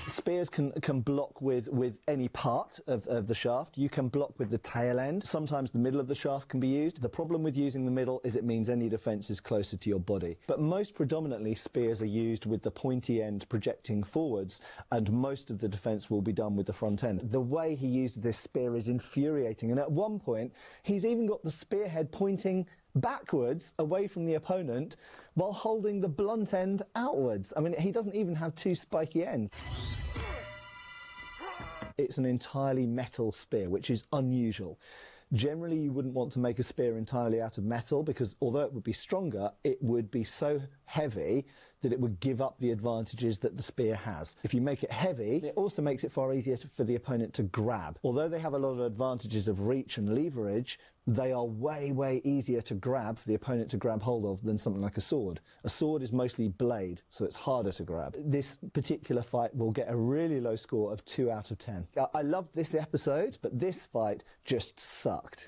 Spears can block with any part of the shaft. You can block with the tail end. Sometimes the middle of the shaft can be used. The problem with using the middle is it means any defense is closer to your body. But most predominantly, spears are used with the pointy end projecting forwards, and most of the defense will be done with the front end. The way he uses this spear is infuriating, and at one point, he's even got the spearhead pointing backwards away from the opponent while holding the blunt end outwards. I mean, he doesn't even have 2 spiky ends. it's an entirely metal spear, which is unusual. Generally, you wouldn't want to make a spear entirely out of metal because although it would be stronger, it would be so heavy that it would give up the advantages that the spear has. If you make it heavy, it also makes it far easier for the opponent to grab. Although they have a lot of advantages of reach and leverage, they are way, way easier to grab for the opponent to grab hold of than something like a sword. A sword is mostly blade, so it's harder to grab. This particular fight will get a really low score of 2 out of 10. I loved this episode, but this fight just sucked.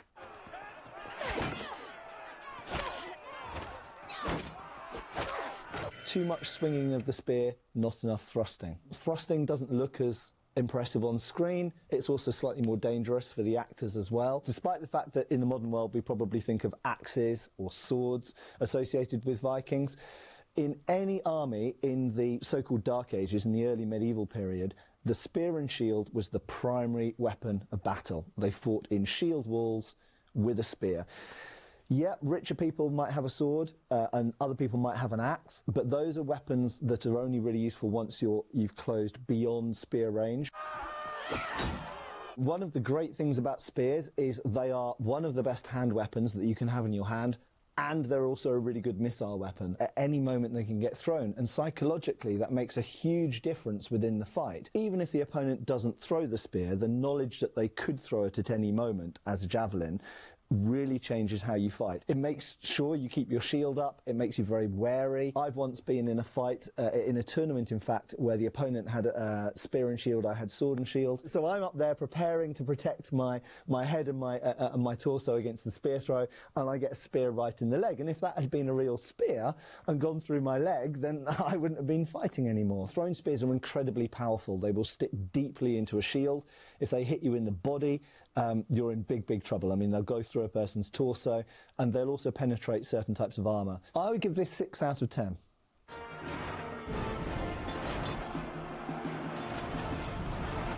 Too much swinging of the spear, not enough thrusting. Thrusting doesn't look as impressive on screen. It's also slightly more dangerous for the actors as well. Despite the fact that in the modern world we probably think of axes or swords associated with Vikings, in any army in the so-called Dark Ages, in the early medieval period, the spear and shield was the primary weapon of battle. They fought in shield walls with a spear. Yeah, richer people might have a sword and other people might have an axe, but those are weapons that are only really useful once you've closed beyond spear range. One of the great things about spears is they are one of the best hand weapons that you can have in your hand, and they're also a really good missile weapon. At any moment they can get thrown, and psychologically that makes a huge difference within the fight. Even if the opponent doesn't throw the spear, the knowledge that they could throw it at any moment as a javelin really changes how you fight. It makes sure you keep your shield up, it makes you very wary. I've once been in a fight, in a tournament in fact, where the opponent had a spear and shield, I had sword and shield. So I'm up there preparing to protect my head and my torso against the spear throw, and I get a spear right in the leg. And if that had been a real spear and gone through my leg, then I wouldn't have been fighting anymore. Thrown spears are incredibly powerful. They will stick deeply into a shield. If they hit you in the body, you're in big, big trouble. I mean, they'll go through a person's torso, and they'll also penetrate certain types of armour. I would give this 6 out of 10.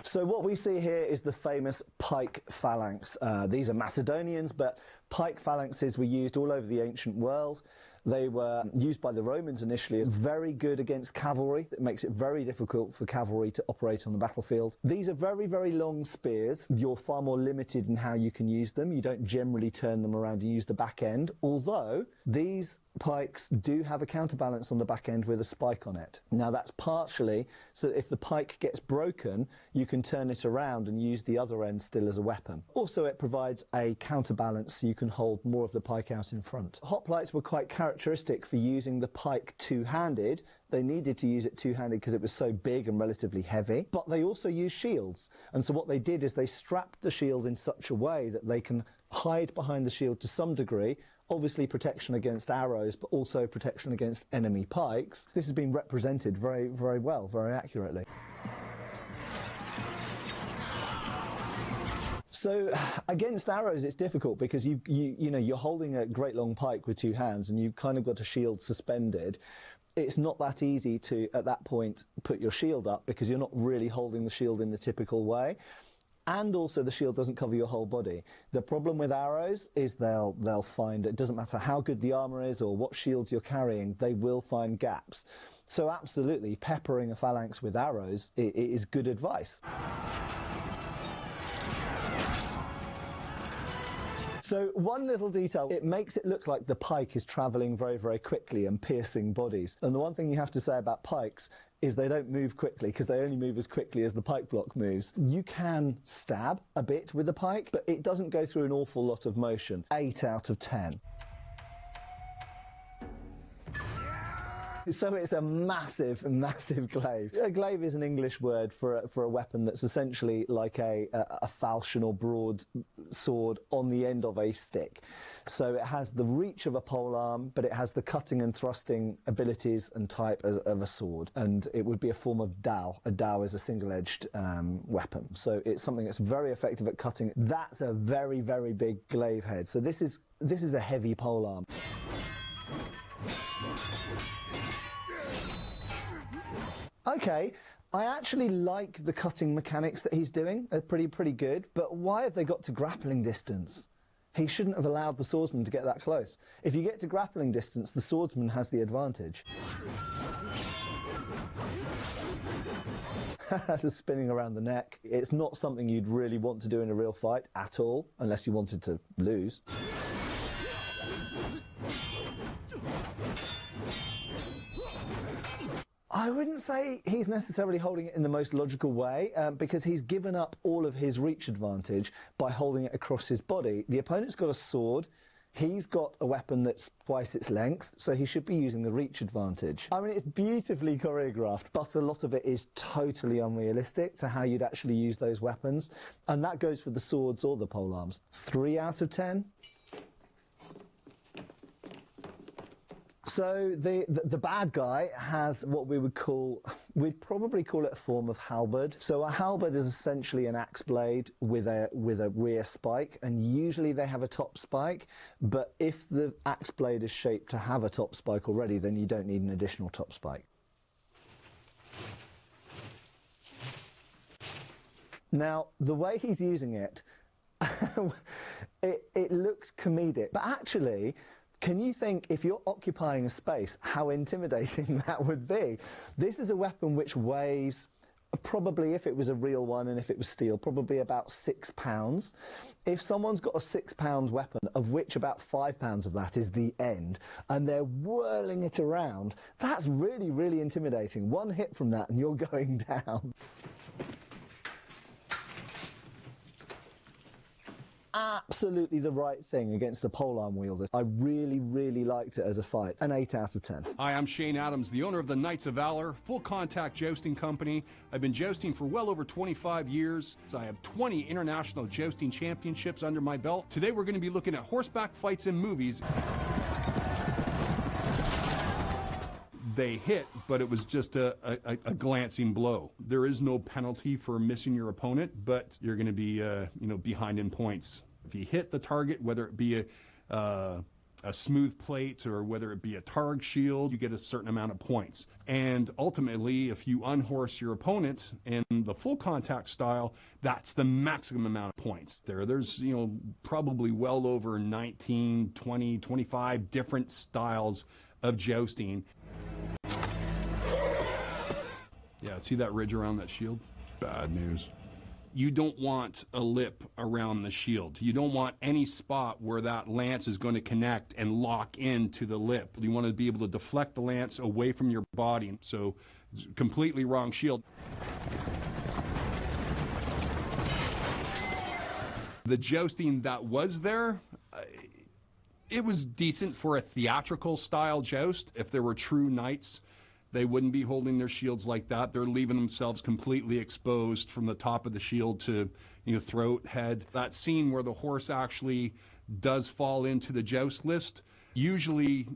So what we see here is the famous pike phalanx. These are Macedonians, but pike phalanxes were used all over the ancient world. They were used by the Romans initially as very good against cavalry. It makes it very difficult for cavalry to operate on the battlefield. These are very, very long spears. You're far more limited in how you can use them. You don't generally turn them around and use the back end, although these pikes do have a counterbalance on the back end with a spike on it. Now that's partially so that if the pike gets broken, you can turn it around and use the other end still as a weapon. Also, it provides a counterbalance so you can hold more of the pike out in front. Hoplites were quite characteristic for using the pike two-handed. They needed to use it two-handed because it was so big and relatively heavy, but they also used shields. And so what they did is they strapped the shield in such a way that they can hide behind the shield to some degree, obviously protection against arrows, but also protection against enemy pikes. This has been represented very, very well, very accurately. So against arrows it's difficult because you know you're holding a great long pike with two hands and you've kind of got a shield suspended. It's not that easy to at that point put your shield up because you're not really holding the shield in the typical way. And also the shield doesn't cover your whole body. The problem with arrows is they'll find, it doesn't matter how good the armour is or what shields you're carrying, they will find gaps. So absolutely, peppering a phalanx with arrows is good advice. So one little detail, it makes it look like the pike is travelling very, very quickly and piercing bodies. And the one thing you have to say about pikes is they don't move quickly because they only move as quickly as the pike block moves. You can stab a bit with a pike, but it doesn't go through an awful lot of motion. 8 out of 10. So it's a massive, massive glaive. A glaive is an English word for a weapon that's essentially like a falchion or broad sword on the end of a stick. So it has the reach of a polearm, but it has the cutting and thrusting abilities and type of a sword. And it would be a form of dao. A dao is a single-edged weapon. So it's something that's very effective at cutting. That's a very, very big glaive head. So this is a heavy polearm. Okay, I actually like the cutting mechanics that he's doing. They're pretty good, but why have they got to grappling distance? He shouldn't have allowed the swordsman to get that close. If you get to grappling distance, the swordsman has the advantage. spinning around the neck. It's not something you'd really want to do in a real fight at all, unless you wanted to lose. I wouldn't say he's necessarily holding it in the most logical way, because he's given up all of his reach advantage by holding it across his body. The opponent's got a sword. He's got a weapon that's twice its length, so he should be using the reach advantage. I mean, it's beautifully choreographed, but a lot of it is totally unrealistic to how you'd actually use those weapons. And that goes for the swords or the polearms. 3 out of 10. So the bad guy has what we'd probably call it a form of halberd. So a halberd is essentially an axe blade with a rear spike, and usually they have a top spike, but if the axe blade is shaped to have a top spike already, then you don't need an additional top spike. Now, the way he's using it, it looks comedic, but actually, can you think, if you're occupying a space, how intimidating that would be? This is a weapon which weighs, probably, if it was a real one and if it was steel, probably about 6 pounds. If someone's got a 6-pound weapon, of which about 5 pounds of that is the end, and they're whirling it around, that's really, really intimidating. One hit from that and you're going down. Absolutely the right thing against a polearm wielder. I really, really liked it as a fight. An 8 out of 10. Hi, I'm Shane Adams, the owner of the Knights of Valor, full contact jousting company. I've been jousting for well over 25 years. I have 20 international jousting championships under my belt. Today we're going to be looking at horseback fights in movies. They hit, but it was just a glancing blow. There is no penalty for missing your opponent, but you're going to be behind in points. If you hit the target, whether it be a smooth plate or whether it be a targ shield, you get a certain amount of points. And ultimately, if you unhorse your opponent in the full contact style, that's the maximum amount of points. There's probably well over 19, 20, 25 different styles of jousting. Yeah, see that ridge around that shield? Bad news. You don't want a lip around the shield. You don't want any spot where that lance is going to connect and lock into the lip. You want to be able to deflect the lance away from your body. So, it's completely wrong shield. The jousting that was there, it was decent for a theatrical style joust. If there were true knights, they wouldn't be holding their shields like that. They're leaving themselves completely exposed from the top of the shield to, throat, head. That scene where the horse actually does fall into the joust list, usually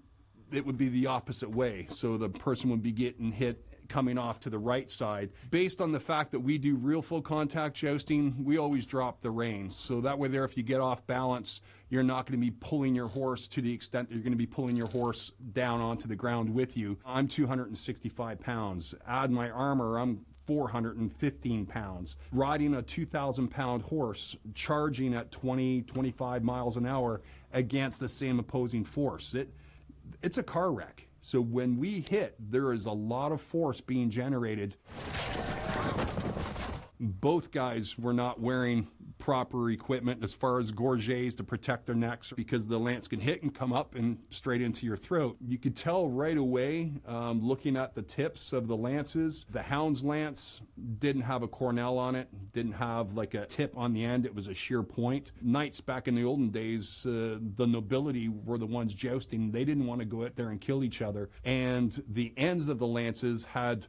it would be the opposite way. So the person would be getting hit coming off to the right side. Based on the fact that we do real full contact jousting, we always drop the reins. So that way there, if you get off balance, you're not going to be pulling your horse to the extent that you're going to be pulling your horse down onto the ground with you. I'm 265 pounds. Add my armor, I'm 415 pounds. Riding a 2,000-pound horse, charging at 20, 25 miles an hour against the same opposing force. It's a car wreck. So when we hit, there is a lot of force being generated. Both guys were not wearing proper equipment as far as gorgets to protect their necks, because the lance can hit and come up and straight into your throat. You could tell right away, looking at the tips of the lances. The Hound's lance didn't have a cornell on it, didn't have like a tip on the end. It was a sheer point. Knights back in the olden days, the nobility were the ones jousting. They didn't want to go out there and kill each other. And the ends of the lances had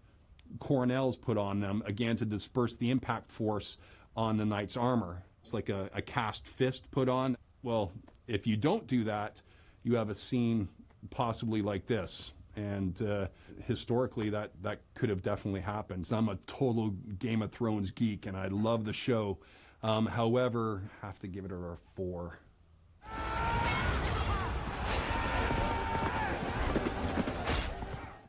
cornels put on them, again, to disperse the impact force on the knight's armor. It's like a cast fist put on. Well, if you don't do that, you have a scene possibly like this. And historically, that could have definitely happened. So I'm a total Game of Thrones geek, and I love the show. However, I have to give it a 4.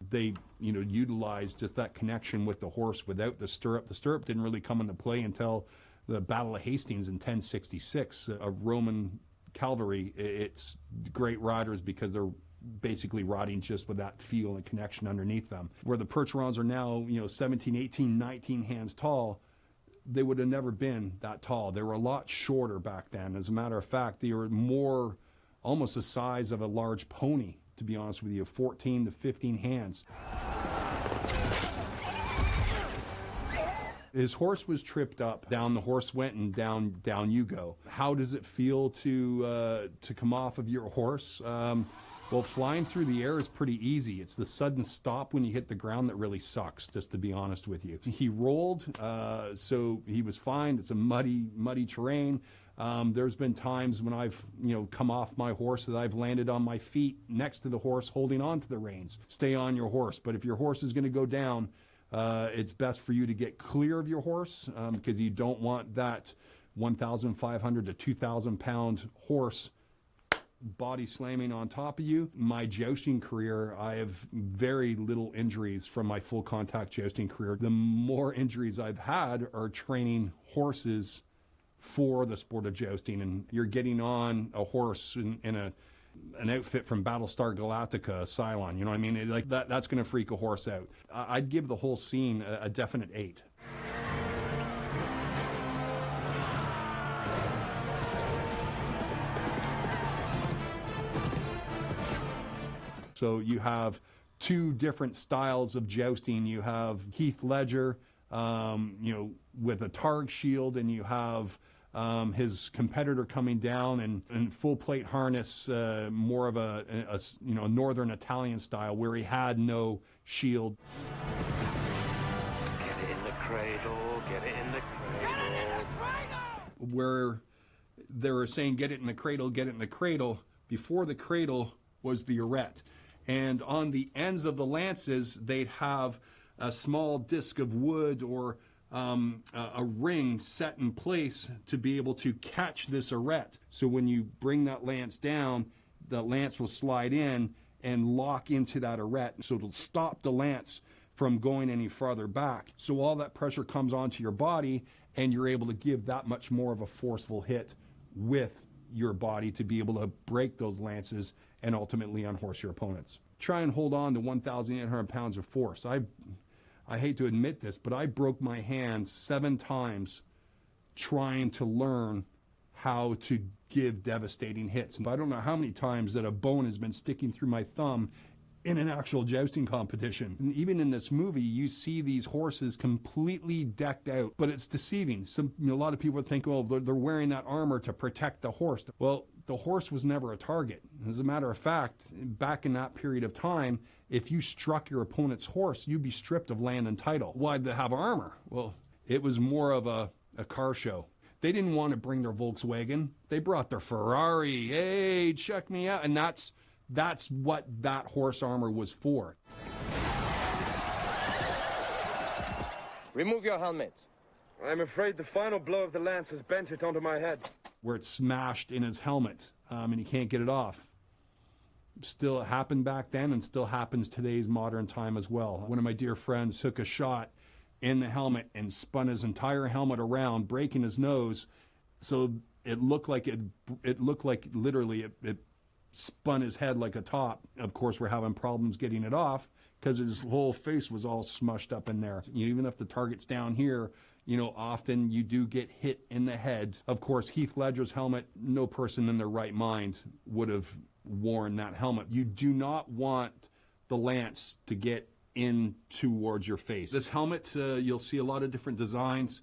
They, utilized just that connection with the horse without the stirrup. The stirrup didn't really come into play until the Battle of Hastings in 1066. A Roman cavalry, it's great riders because they're basically rotting just with that feel and connection underneath them. Where the Percherons are now, 17, 18, 19 hands tall, they would have never been that tall. They were a lot shorter back then. As a matter of fact, they were more almost the size of a large pony, to be honest with you, 14 to 15 hands. His horse was tripped up. Down the horse went, and down you go. How does it feel to come off of your horse? Well, flying through the air is pretty easy. It's the sudden stop when you hit the ground that really sucks, just to be honest with you. He rolled, so he was fine. It's a muddy terrain. There's been times when I've, come off my horse that I've landed on my feet next to the horse holding on to the reins. Stay on your horse. But if your horse is going to go down, it's best for you to get clear of your horse because you don't want that 1,500 to 2,000 pound horse body slamming on top of you. My jousting career, I have very little injuries from my full contact jousting career. The more injuries I've had are training horses for the sport of jousting, and you're getting on a horse in an outfit from Battlestar Galactica, a Cylon, you know what I mean? That's going to freak a horse out. I'd give the whole scene a definite 8. So you have two different styles of jousting. You have Heath Ledger, with a Targ shield, and you have his competitor coming down in full plate harness, more of a northern Italian style where he had no shield. Get it in the cradle, get it in the cradle. Where they were saying get it in the cradle, get it in the cradle, before the cradle was the arete. And on the ends of the lances, they'd have a small disc of wood or a ring set in place to be able to catch this arete. So when you bring that lance down, the lance will slide in and lock into that arete. So it'll stop the lance from going any farther back. So all that pressure comes onto your body, and you're able to give that much more of a forceful hit with your body to be able to break those lances and ultimately unhorse your opponents. Try and hold on to 1,800 pounds of force. I hate to admit this, but I broke my hand 7 times trying to learn how to give devastating hits. And I don't know how many times that a bone has been sticking through my thumb in an actual jousting competition. And even in this movie, you see these horses completely decked out, but it's deceiving. A lot of people think, oh, they're wearing that armor to protect the horse. Well, the horse was never a target. As a matter of fact, back in that period of time, if you struck your opponent's horse, you'd be stripped of land and title. Why'd they have armor? Well, it was more of a car show. They didn't want to bring their Volkswagen. They brought their Ferrari. Hey, check me out. And that's what that horse armor was for. Remove your helmet. I'm afraid the final blow of the lance has bent it onto my head. Where it's smashed in his helmet, and he can't get it off. Still happened back then and still happens today's modern time as well. One of my dear friends took a shot in the helmet and spun his entire helmet around, breaking his nose. So it looked like literally it spun his head like a top. Of course, we're having problems getting it off because his whole face was all smushed up in there. Even if the target's down here, often you do get hit in the head. Of course, Heath Ledger's helmet, no person in their right mind would have worn that helmet. You do not want the lance to get in towards your face. This helmet, you'll see a lot of different designs.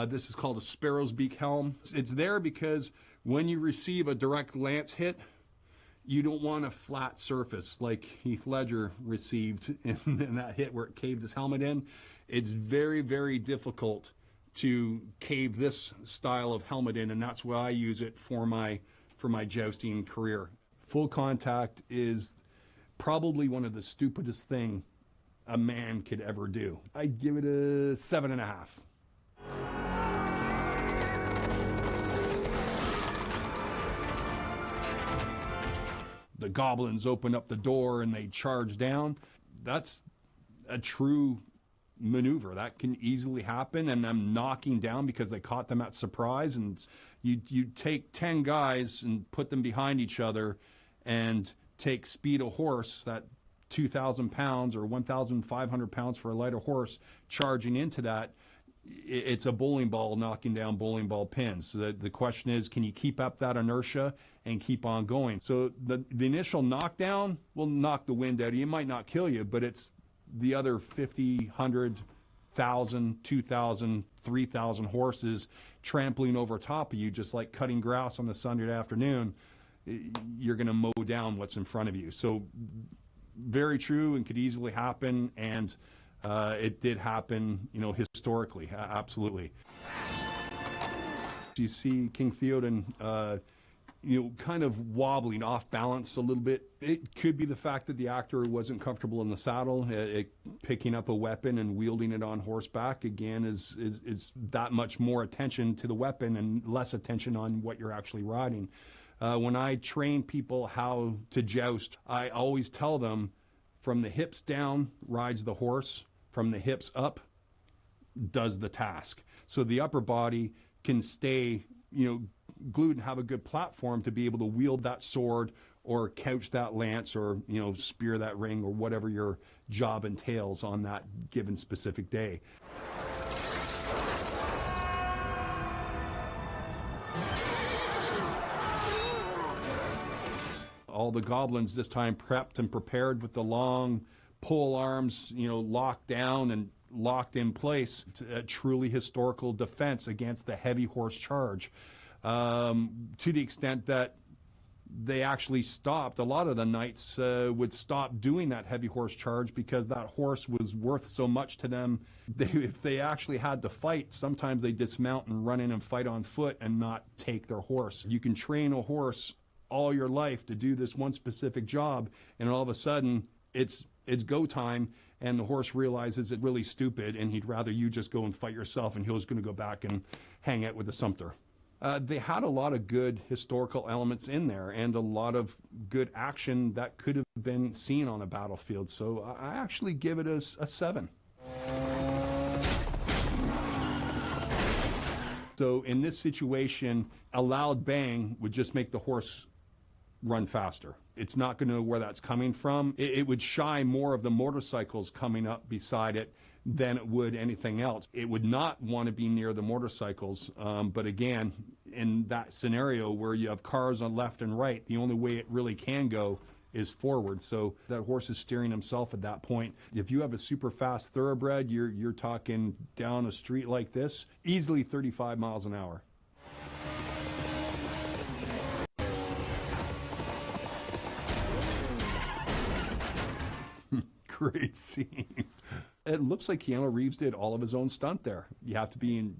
This is called a sparrow's beak helm. It's there because when you receive a direct lance hit, you don't want a flat surface like Heath Ledger received in that hit where it caved his helmet in. It's very, very difficult to cave this style of helmet in, and that's why I use it for my jousting career. Full contact is probably one of the stupidest thing a man could ever do. I'd give it a 7.5. The goblins open up the door and they charge down. That's a true maneuver. That can easily happen, and them knocking down because they caught them at surprise. And you take 10 guys and put them behind each other and take speed of horse, that 2,000 pounds or 1,500 pounds for a lighter horse, charging into that, it's a bowling ball knocking down bowling ball pins. So the question is, can you keep up that inertia and keep on going? So the initial knockdown will knock the wind out of you. It might not kill you, but it's the other 50, 100, 1,000, 2,000, 3,000 horses trampling over top of you, just like cutting grass on a Sunday afternoon. You're going to mow down what's in front of you. So very true and could easily happen, and it did happen, you know, historically, absolutely. You see King Theoden, you know, kind of wobbling off balance a little bit. It could be the fact that the actor wasn't comfortable in the saddle. Picking up a weapon and wielding it on horseback, again, is that much more attention to the weapon and less attention on what you're actually riding. When I train people how to joust, I always tell them from the hips down rides the horse, from the hips up does the task. So the upper body can stay, you know, glued and have a good platform to be able to wield that sword or couch that lance or, you know, spear that ring or whatever your job entails on that given specific day. All the goblins this time prepped and prepared with the long pole arms, you know, locked down and locked in place. A truly historical defense against the heavy horse charge. To the extent that they actually stopped. A lot of the knights would stop doing that heavy horse charge because that horse was worth so much to them. If they actually had to fight, sometimes they dismount and run in and fight on foot and not take their horse. You can train a horse all your life to do this one specific job, and all of a sudden it's go time, and the horse realizes it's really stupid and he'd rather you just go and fight yourself, and he was going to go back and hang out with the sumpter. They had a lot of good historical elements in there and a lot of good action that could have been seen on a battlefield. So I actually give it a 7. So in this situation, a loud bang would just make the horse run faster. It's not going to know where that's coming from. It would shy more of the motorcycles coming up beside it than it would anything else. It would not want to be near the motorcycles, but again, in that scenario where you have cars on left and right, the only way it really can go is forward. So that horse is steering himself at that point. If you have a super fast thoroughbred, you're talking down a street like this, easily 35 miles an hour. Great scene. It looks like Keanu Reeves did all of his own stunt there. You have to be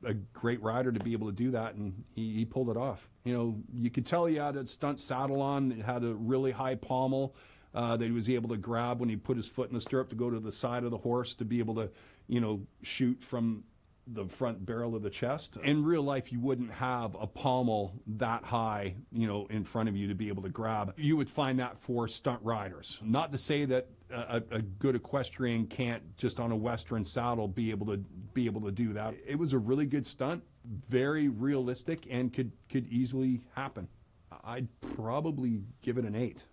a great rider to be able to do that, and he pulled it off. You know, you could tell he had a stunt saddle on. It had a really high pommel that he was able to grab when he put his foot in the stirrup to go to the side of the horse to be able to, you know, shoot from the front barrel of the chest. In real life, you wouldn't have a pommel that high, you know, in front of you to be able to grab. You would find that for stunt riders. Not to say that a good equestrian can't just on a Western saddle be able to do that. It was a really good stunt, very realistic, and could easily happen. I'd probably give it an 8.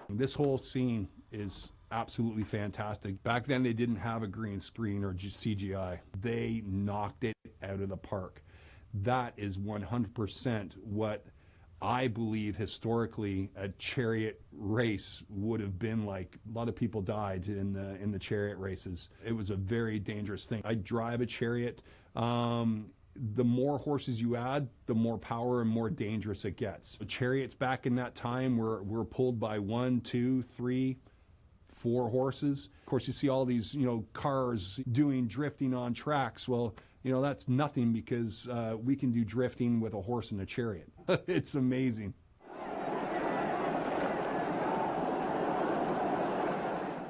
This whole scene is absolutely fantastic. Back then they didn't have a green screen or CGI. They knocked it out of the park. That is 100% what I believe historically a chariot race would have been like. A lot of people died in the chariot races. It was a very dangerous thing. I drive a chariot. The more horses you add, the more power and more dangerous it gets. The chariots back in that time were pulled by 1, 2, 3, 4 horses. Of course, you see all these, you know, cars doing drifting on tracks. Well, you know, that's nothing because we can do drifting with a horse and a chariot. It's amazing.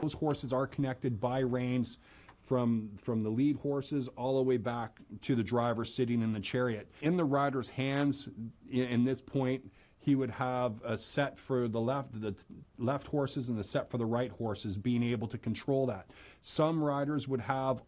Those horses are connected by reins from the lead horses all the way back to the driver sitting in the chariot. In the rider's hands, in this point, he would have a set for the left horses and a set for the right horses, being able to control that. Some riders would have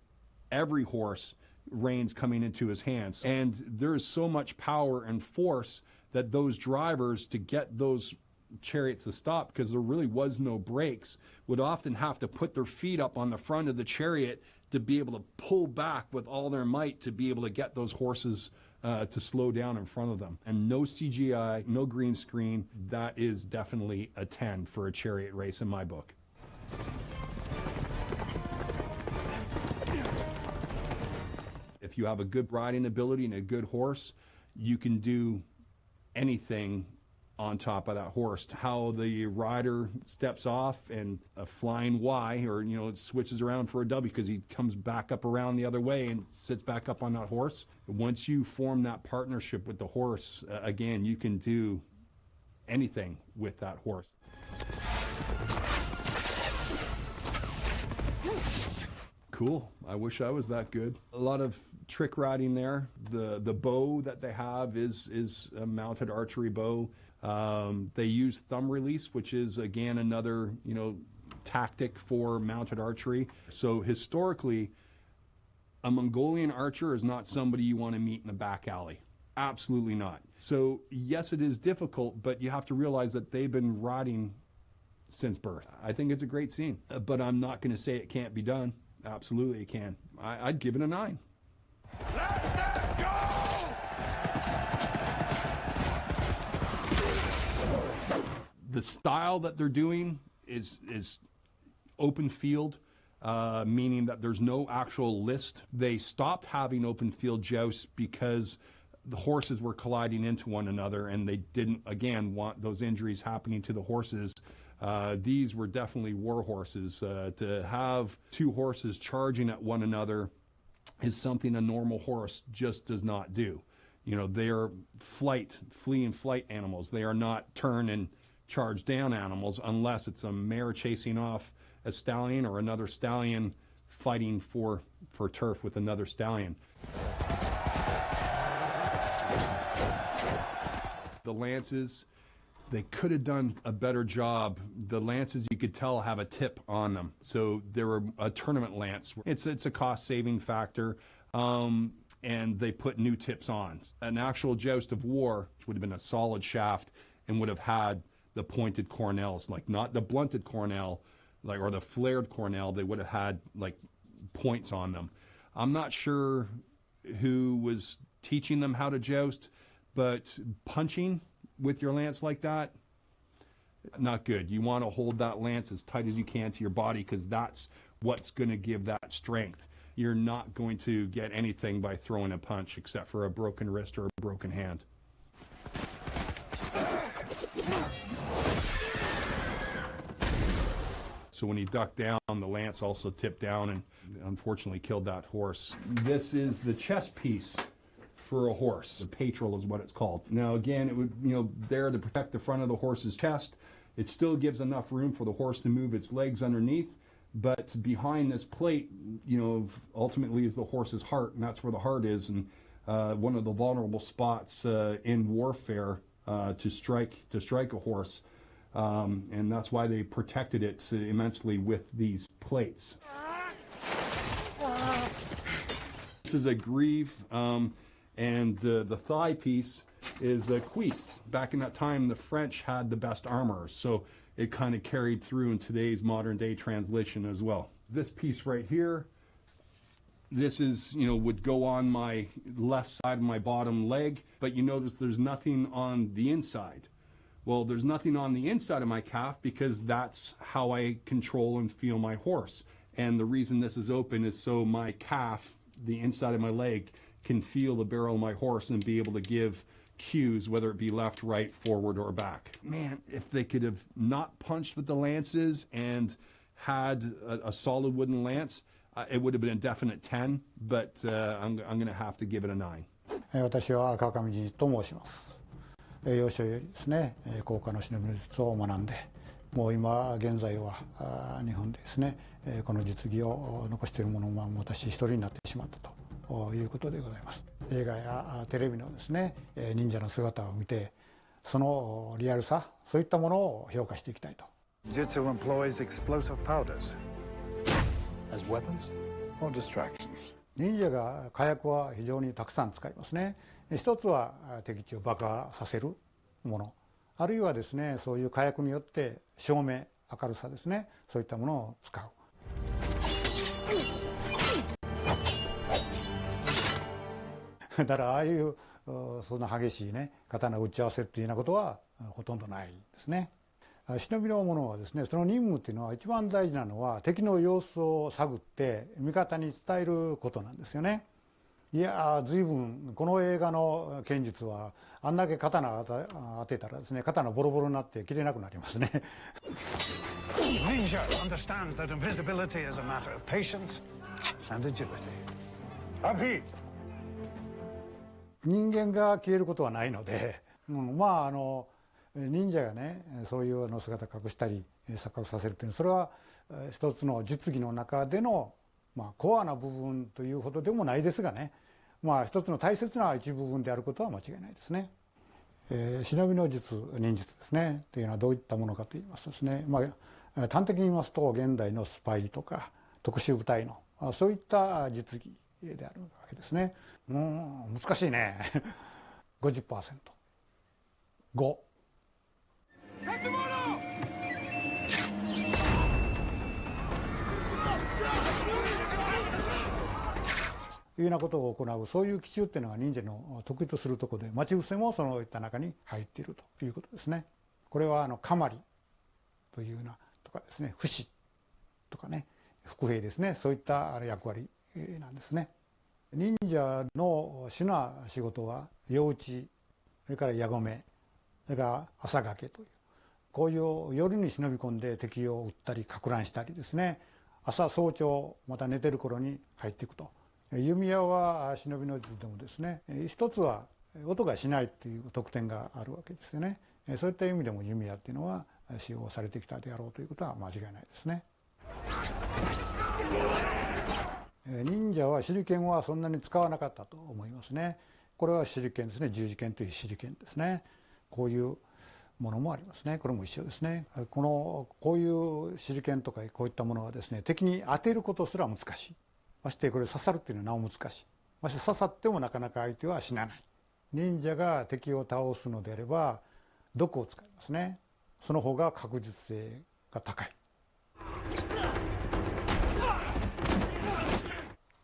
every horse reins coming into his hands. And there is so much power and force that those drivers, to get those chariots to stop, because there really was no brakes, would often have to put their feet up on the front of the chariot to be able to pull back with all their might to be able to get those horses to slow down in front of them. And no CGI, no green screen. That is definitely a 10 for a chariot race in my book. If you have a good riding ability and a good horse, you can do anything on top of that horse. How the rider steps off and a flying Y, or it switches around for a W because he comes back up around the other way and sits back up on that horse. Once you form that partnership with the horse, again, you can do anything with that horse. Cool. I wish I was that good. A lot of trick riding there. The bow that they have is a mounted archery bow. They use thumb release, which is again another tactic for mounted archery. So historically, a Mongolian archer is not somebody you want to meet in the back alley. Absolutely not. So yes, it is difficult, but you have to realize that they've been riding since birth. I think it's a great scene, but I'm not going to say it can't be done. Absolutely it can. I'd give it a 9. The style that they're doing is open field, meaning that there's no actual list. They stopped having open field jousts because the horses were colliding into one another, and they didn't, again, want those injuries happening to the horses. These were definitely war horses. To have two horses charging at one another is something a normal horse just does not do. They are flee and flight animals. They are not turn and charge down animals, unless it's a mare chasing off a stallion or another stallion fighting for turf with another stallion. The lances, they could have done a better job. The lances, you could tell, have a tip on them. So they were a tournament lance. It's a cost-saving factor, and they put new tips on. An actual joust of war, which would have been a solid shaft and would have had the pointed cornels, like not the blunted cornel, or the flared cornel. They would have had like points on them. I'm not sure who was teaching them how to joust, but punching with your lance like that, not good. You want to hold that lance as tight as you can to your body, because that's what's going to give that strength. You're not going to get anything by throwing a punch except for a broken wrist or a broken hand. So when he ducked down, the lance also tipped down and unfortunately killed that horse. This is the chest piece for a horse. The patral is what it's called. Now again, it would, there to protect the front of the horse's chest. It still gives enough room for the horse to move its legs underneath, but behind this plate, ultimately is the horse's heart, and that's where the heart is, and one of the vulnerable spots in warfare to strike a horse. And that's why they protected it immensely with these plates. This is a greave, and the thigh piece is a cuisse. Back in that time, the French had the best armor, so it kind of carried through in today's modern day translation as well. This piece right here, this is, would go on my left side of my bottom leg, but you notice there's nothing on the inside. Well, there's nothing on the inside of my calf because that's how I control and feel my horse. And the reason this is open is so my calf, the inside of my leg, can feel the barrel of my horse and be able to give cues, whether it be left, right, forward, or back. Man, if they could have not punched with the lances and had a solid wooden lance, it would have been a definite 10, but I'm going to have to give it a 9. 私は川上仁と申します。幼少よりですね、甲賀の忍び術を学んで、もう今現在は日本でですね、この実技を残している者も私一人になってしまったということでございます。映画やテレビのですね、忍者の姿を見て、そのリアルさ、そういったものを評価していきたいと。Jutsu employs explosive powders as weapons or distractions. 忍者が火薬は非常にたくさん使いますね。一つは敵地を爆破させるもの、あるいはですね、そういう火薬によって照明、明るさですね、そういったものを使う。だからああいうそんな激しいね刀を打ち合わせっていうようなことはほとんどないですね。忍びの者はですね、その任務っていうのは一番大事なのは敵の様子を探って味方に伝えることなんですよね。いやー、随分この映画の剣術はあんだけ刀当てたらですね、刀ボロボロになって切れなくなりますね。Ninja understands that invisibility is a matter of patience and agility. Abhi! 人間が消えることはないので、まあ忍者がねそういう姿を隠したり錯覚させるというのは、それは一つの実技の中での、コアな部分というほどでもないですがね、一つの大切な一部分であることは間違いないですね。忍びの術、忍術ですねというのはどういったものかといいますとですね、端的に言いますと現代のスパイとか特殊部隊のそういった実技であるわけですね。難しいね。50%。5。いうようなことを行う、そういう奇襲っていうのが忍者の得意とするところで、待ち伏せもそういった中に入っているということですね。これはかまりというようなとかですね、不死とかね、伏兵ですね、そういった役割なんですね。忍者の主な仕事は夜討ち、それから矢込め、それから朝掛けという、こういう夜に忍び込んで敵を撃ったりか乱したりですね、朝早朝また寝てる頃に入っていくと。弓矢は忍びの術でもですね、一つは音がしないという特典があるわけですよね。そういった意味でも弓矢っていうのは使用されてきたであろうということは間違いないですね。忍者は手裏剣はそんなに使わなかったと思いますね。これは手裏剣ですね、十字剣という手裏剣ですね。こういうものもありますね。これも一緒ですね。こういう手裏剣とかこういったものはですね、敵に当てることすら難しい。ましてこれ刺さるっていうのはなお難しい。まして刺さってもなかなか相手は死なない。忍者が敵を倒すのであれば毒を使いますね。その方が確実性が高い。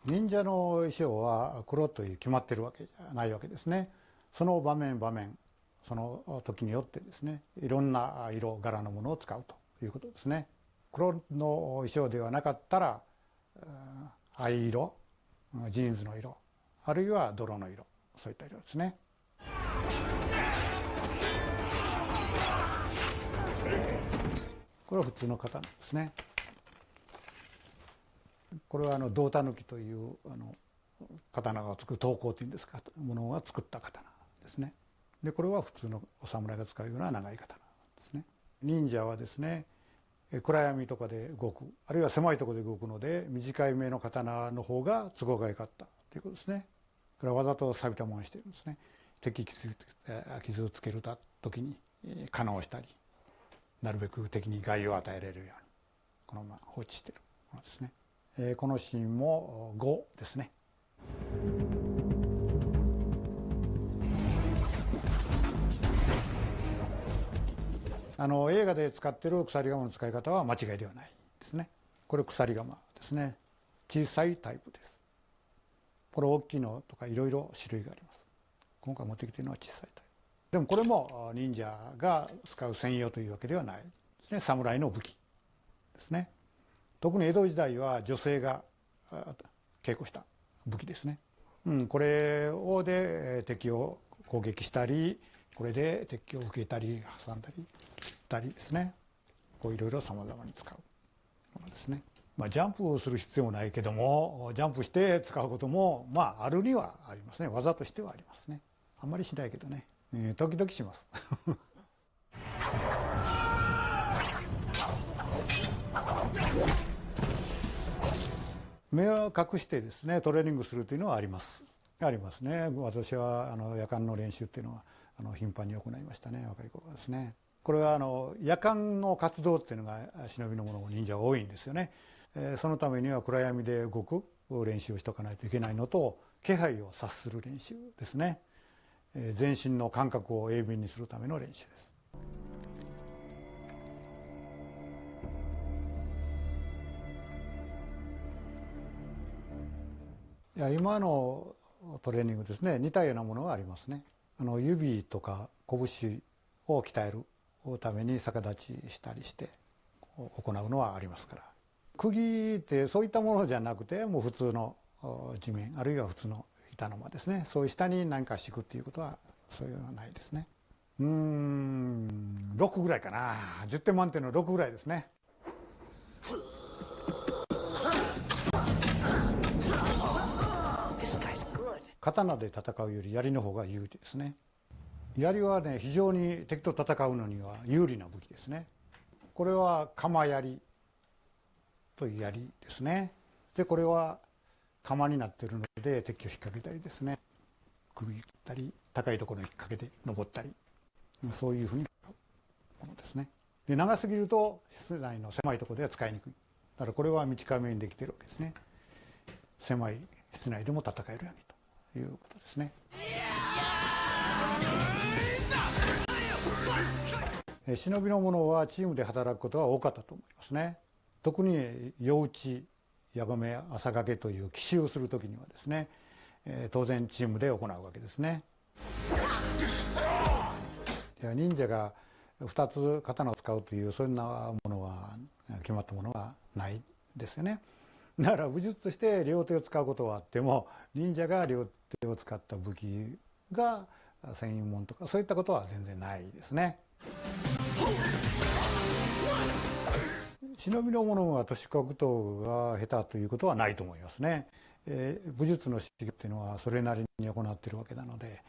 忍者の衣装は黒という決まってるわけじゃないわけですね。その場面場面、その時によってですね、いろんな色柄のものを使うということですね。黒の衣装ではなかったら藍色、ジーンズの色、あるいは泥の色、そういった色ですね。これは普通の刀ですね。これは胴太抜きという刀が作る刀工というんですか、ものが作った刀ですね。でこれは普通のお侍が使うような長い刀ですね。忍者はですね、暗闇とかで動く、あるいは狭いところで動くので短い目の刀の方が都合が良かったということですね。これはわざと錆びたものにしてるんですね。敵傷をつける時にかなをしたり、なるべく敵に害を与えられるようにこのまま放置しているものですね。このシーンも5ですね。映画で使っている鎖鎌の使い方は間違いではないですね。これ鎖鎌ですね。小さいタイプです。これ大きいのとかいろいろ種類があります。今回持ってきているのは小さいタイプ。でもこれも忍者が使う専用というわけではないですね。侍の武器ですね。特に江戸時代は女性が稽古した武器ですね。これで敵を攻撃したり、これで敵を受けたり挟んだりしたりですね。こういろいろさまざまに使うものですね。ジャンプをする必要もないけども、ジャンプして使うこともあるにはありますね。技としてはありますね。あんまりしないけどね、時々します。目を隠してですねトレーニングするというのはありますね。私は夜間の練習っていうのは頻繁に行いましたね、若い頃はですね。これは夜間の活動っていうのが忍びの者も忍者は多いんですよね。そのためには暗闇で動く、練習をしとかないといけないのと、気配を察する練習ですね。全身の感覚を鋭敏にするための練習です。いや、今のトレーニングですね、似たようなものがありますね。指とか拳を鍛えるために逆立ちしたりして行うのはありますから。釘ってそういったものじゃなくて、もう普通の地面あるいは普通の板の間ですね、そういう下に何か敷くっていうことはそういうのはないですね。6ぐらいかな。10点満点の6ぐらいですね。刀で戦うより槍の方が有利ですね。槍はね、非常に敵と戦うのには有利な武器ですね。これは鎌槍という槍ですね。で、これは鎌になっているので敵を引っ掛けたりですね、首切ったり高いところに引っ掛けて登ったり、そういうふうに使うものですね。で、長すぎると室内の狭いところでは使いにくい。だからこれは短めにできているわけですね。狭い室内でも戦えるようにということですね。忍びの者はチームで働くことが多かったと思いますね。特に夜討ち、矢込め、朝掛けという奇襲をするときにはですね、当然チームで行うわけですね。忍者が2つ刀を使うというそんなものは決まったものはないですよね。だから武術として両手を使うことはあっても、忍者が両手を使った武器が専用物とかそういったことは全然ないですね。忍びの者は年格闘が下手ということはないと思いますね。武術の修行っていうのはそれなりに行っているわけなので、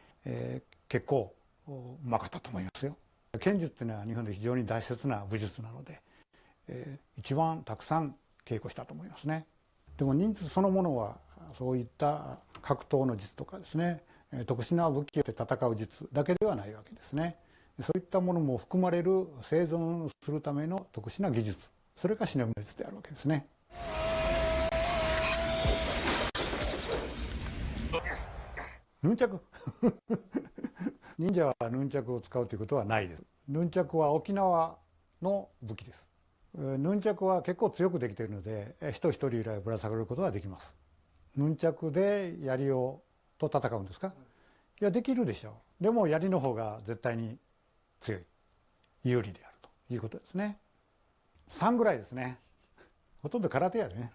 結構うまかったと思いますよ。剣術っていうのは日本で非常に大切な武術なので、一番たくさん稽古したと思いますね。でも忍術そのものはそういった格闘の術とかですね、特殊な武器で戦う術だけではないわけですね。そういったものも含まれる生存するための特殊な技術、それが忍びの術であるわけですね。ヌンチャク忍者はヌンチャクを使うということはないです。ヌンチャクは沖縄の武器です。ヌンチャクは結構強くできているので、人一人以来ぶら下がることができます。ヌンチャクで槍をと戦うんですか？いや、できるでしょう。でも槍の方が絶対に強い、有利であるということですね。3ぐらいですね。ほとんど空手やね。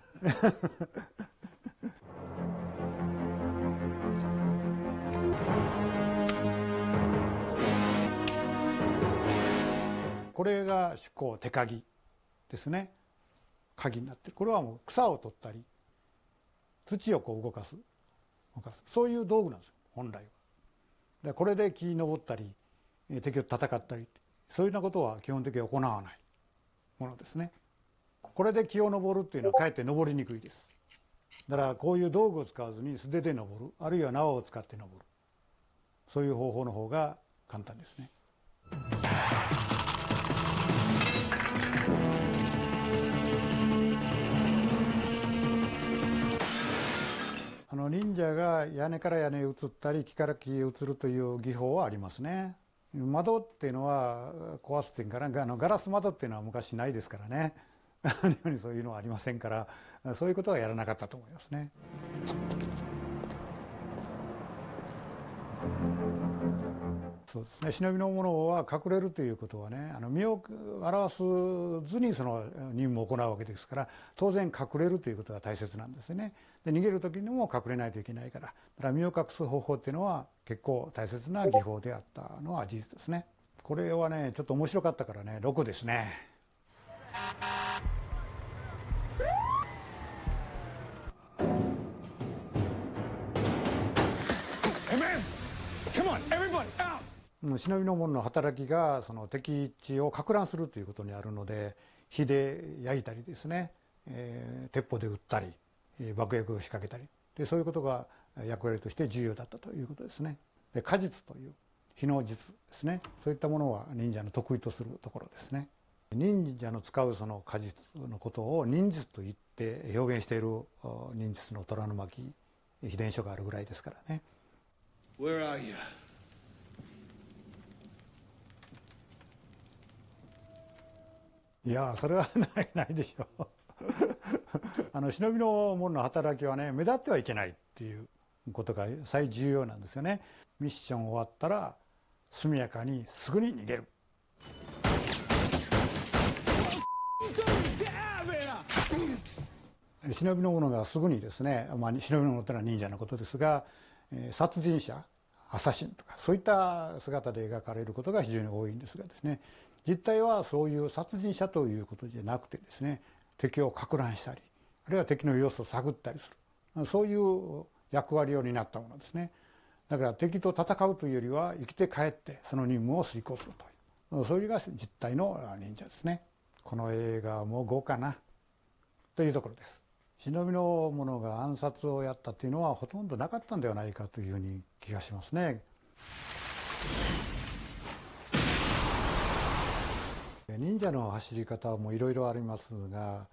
これが手工手鍵ですね。鍵になってる。これはもう草を取ったり土をこう動かすそういう道具なんですよ、本来は。これで木に登ったり敵と戦ったりそういうようなことは基本的に行わないものですね。これで木を登るっていうのはかえって登りにくいです。だからこういう道具を使わずに素手で登る、あるいは縄を使って登る、そういう方法の方が簡単ですね。忍者が屋根から屋根へ移ったり木から木へ移るという技法はありますね。窓っていうのは壊すっていうからガラス窓っていうのは昔ないですからね。日本にそういうのはありませんから、そういうことはやらなかったと思いますね。そうですね、忍びの者は隠れるということはね、身を表すずにその任務を行うわけですから、当然隠れるということが大切なんですよね。で、逃げる時にも隠れないといけないから、だから身を隠す方法っていうのは結構大切な技法であったのは事実ですね。これはね、ちょっと面白かったからね、6ですね。忍びの者の働きがその敵地を撹乱するということにあるので、火で焼いたりですね、鉄砲で撃ったり爆薬を仕掛けたりで、そういうことが役割として重要だったということですね。で、火術という火の術ですね、そういったものは忍者の得意とするところですね。忍者の使うその果実のことを忍術と言って表現している忍術の虎の巻秘伝書があるぐらいですからね。Where are you? いやそれはないでしょう忍びの者の働きはね目立ってはいけないっていうことが最重要なんですよね。ミッション終わったら速やかにすぐに逃げる。忍びの者がすぐにですね、忍びの者というのは忍者のことですが、殺人者アサシンとかそういった姿で描かれることが非常に多いんですがですね、実態はそういう殺人者ということじゃなくてですね、敵を撹乱したりあるいは敵の様子を探ったりする、そういう役割を担ったものですね。だから敵と戦うというよりは生きて帰ってその任務を遂行するという、それが実態の忍者ですね。この映画も豪華なというところです。忍びの者が暗殺をやったというのはほとんどなかったんではないかというふうに気がしますね。忍者の走り方もいろいろありますが、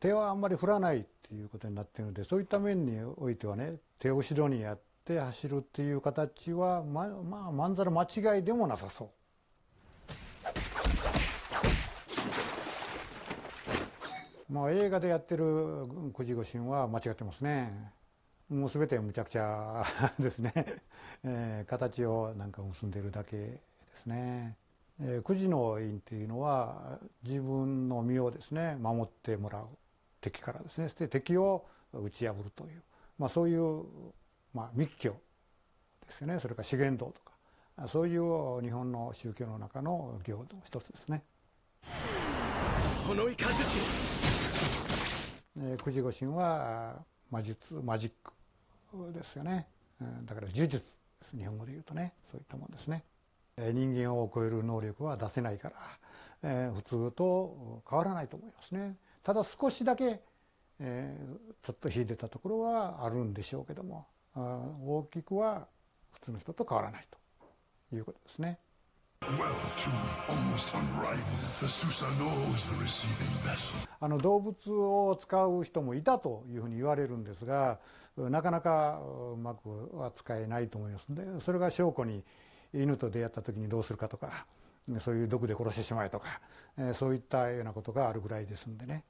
手はあんまり振らないということになっているので、そういった面においてはね、手を後ろにやって走るっていう形はまんざら間違いでもなさそう。映画でやってる九地五神は間違ってますね。もう全てむちゃくちゃですね、形をなんか結んでるだけですね。九地の院っていうのは自分の身をですね守ってもらう敵からですね、そして敵を打ち破るという、そういう密教ですよね。それから資源道とかそういう日本の宗教の中の行の一つですね。この雷九地五神は魔術マジックですよね。だから呪術です、日本語で言うとね、そういったもんですね。人間を超える能力は出せないから、普通と変わらないと思いますね。ただ少しだけ、ちょっと秀でたところはあるんでしょうけども、大きくは普通の人と変わらないということですね。動物を使う人もいたというふうに言われるんですが、なかなかうまくは使えないと思いますので、それが証拠に犬と出会った時にどうするかとか、そういう毒で殺してしまえとか、そういったようなことがあるぐらいですんでね、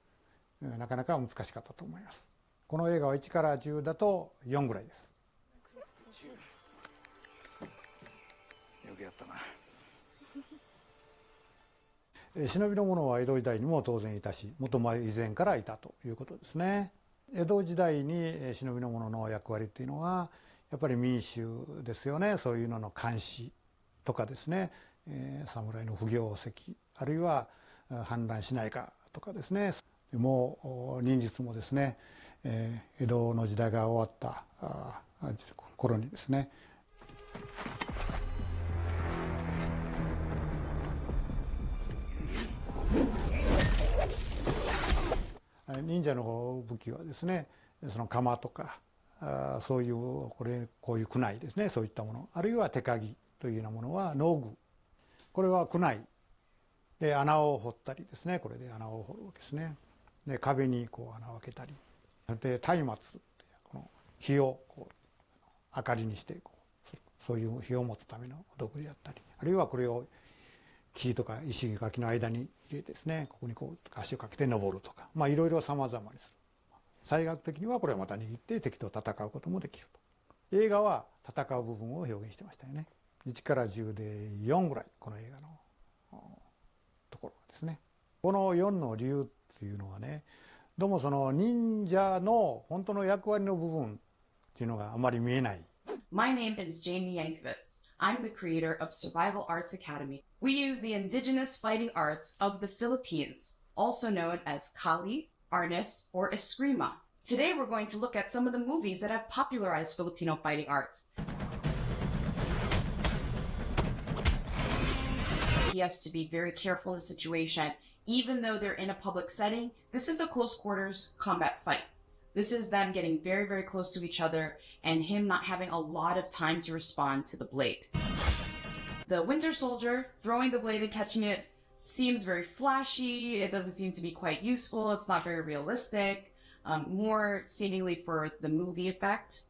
なかなか難しかったと思います。この映画は1から10だと4ぐらいです。よくやったな。忍びの者は江戸時代にも当然いたし、もっと以前からいたということですね。江戸時代に忍びの者の役割っていうのはやっぱり民衆ですよね。そういうのの監視とかですね、侍の不行跡あるいは反乱しないかとかですね。もう忍術もですね、江戸の時代が終わった頃にですね、忍者の武器はですね、その鎌とかそういうこういう苦内ですね、そういったもの、あるいは手鉤というようなものは農具、これは苦内で穴を掘ったりですね、これで穴を掘るわけですね。で壁にこう穴を開けたり、で松明ってこの火をこう明かりにしてそういう火を持つための道具であったり、あるいはこれを木とか石垣の間に入れてですね、ここにこう足をかけて登るとか、いろいろ様々にする。最学的にはこれをまた握って敵と戦うこともできると。映画は戦う部分を表現してましたよね。1から10で4ぐらい、この映画のところですね。この4の理由っていうのはね、どうもその忍者の本当の役割の部分っていうのがあまり見えない。My name is Jamie Yankovitz. I'm the creator of Survival Arts Academy. We use the indigenous fighting arts of the Philippines, also known as Kali, Arnis, or Eskrima. Today we're going to look at some of the movies that have popularized Filipino fighting arts. He has to be very careful in the situation. Even though they're in a public setting, this is a close quarters combat fight. This is them getting very, very close to each other and him not having a lot of time to respond to the blade. The Winter Soldier throwing the blade and catching it seems very flashy. It doesn't seem to be quite useful. It's not very realistic. More seemingly for the movie effect.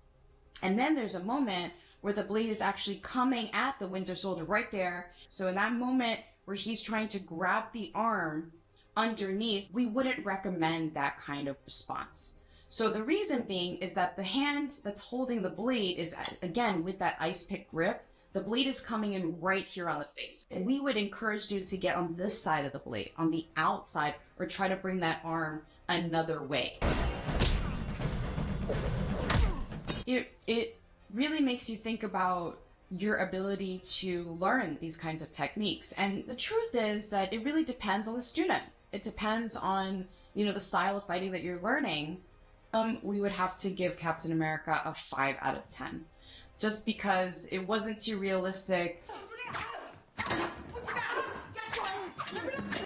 And then there's a moment where the blade is actually coming at the Winter Soldier right there. So in that moment where he's trying to grab the arm underneath, we wouldn't recommend that kind of response. So the reason being is that the hand that's holding the blade is, again, with that ice pick grip, the blade is coming in right here on the face. And we would encourage students to get on this side of the blade, on the outside, or try to bring that arm another way. It really makes you think about your ability to learn these kinds of techniques. And the truth is that it really depends on the student. It depends on, the style of fighting that you're learning. We would have to give Captain America a 5 out of 10. Just because it wasn't too realistic.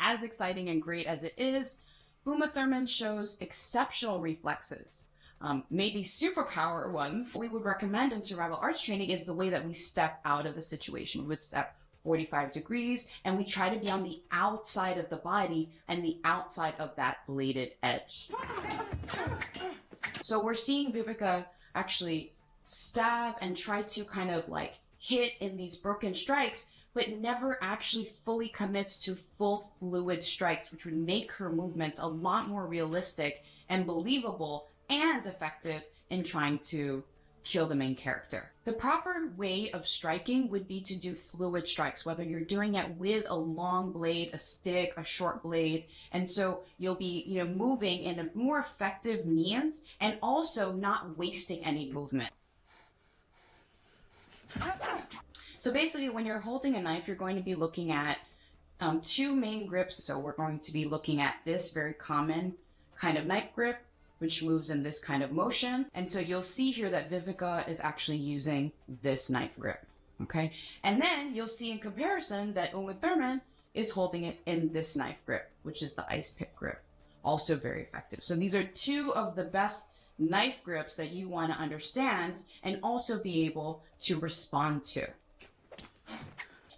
As exciting and great as it is, Uma Thurman shows exceptional reflexes. Maybe superpower ones. What we would recommend in survival arts training is the way that we step out of the situation. We would step 45 degrees and we try to be on the outside of the body and the outside of that bladed edge. So we're seeing Vivica actually stab and try to kind of like hit in these broken strikes, but never actually fully commits to full fluid strikes, which would make her movements a lot more realistic and believable and effective in trying to kill the main character. The proper way of striking would be to do fluid strikes, whether you're doing it with a long blade, a stick, a short blade. And so you'll be, moving in a more effective means and also not wasting any movement. So basically, when you're holding a knife, you're going to be looking at 2 main grips. So we're going to be looking at this very common kind of knife grip, which moves in this kind of motion. And so you'll see here that Vivica is actually using this knife grip, okay? And then you'll see in comparison that Uma Thurman is holding it in this knife grip, which is the ice pick grip. Also very effective. So these are 2 of the best knife grips that you want to understand and also be able to respond to.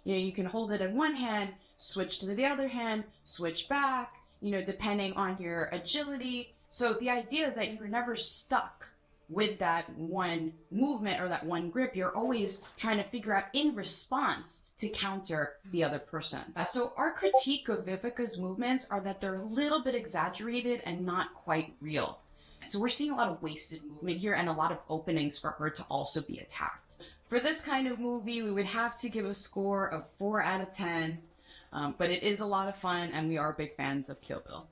You can hold it in one hand, switch to the other hand, switch back, depending on your agility. So the idea is that you're never stuck with that one movement or that one grip. You're always trying to figure out in response to counter the other person. So our critique of Vivica's movements are that they're a little bit exaggerated and not quite real. So we're seeing a lot of wasted movement here and a lot of openings for her to also be attacked. For this kind of movie, we would have to give a score of 4 out of 10, but it is a lot of fun and we are big fans of Kill Bill.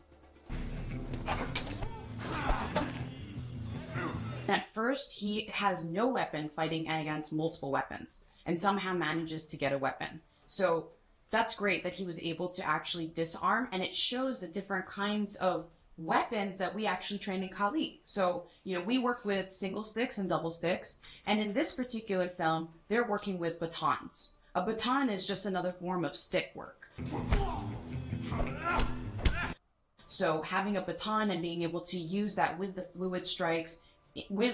At first, he has no weapon fighting against multiple weapons and somehow manages to get a weapon. So that's great that he was able to actually disarm, and it shows the different kinds of weapons that we actually train in Kali. So, we work with single sticks and double sticks, and in this particular film, they're working with batons. A baton is just another form of stick work. So having a baton and being able to use that with the fluid strikes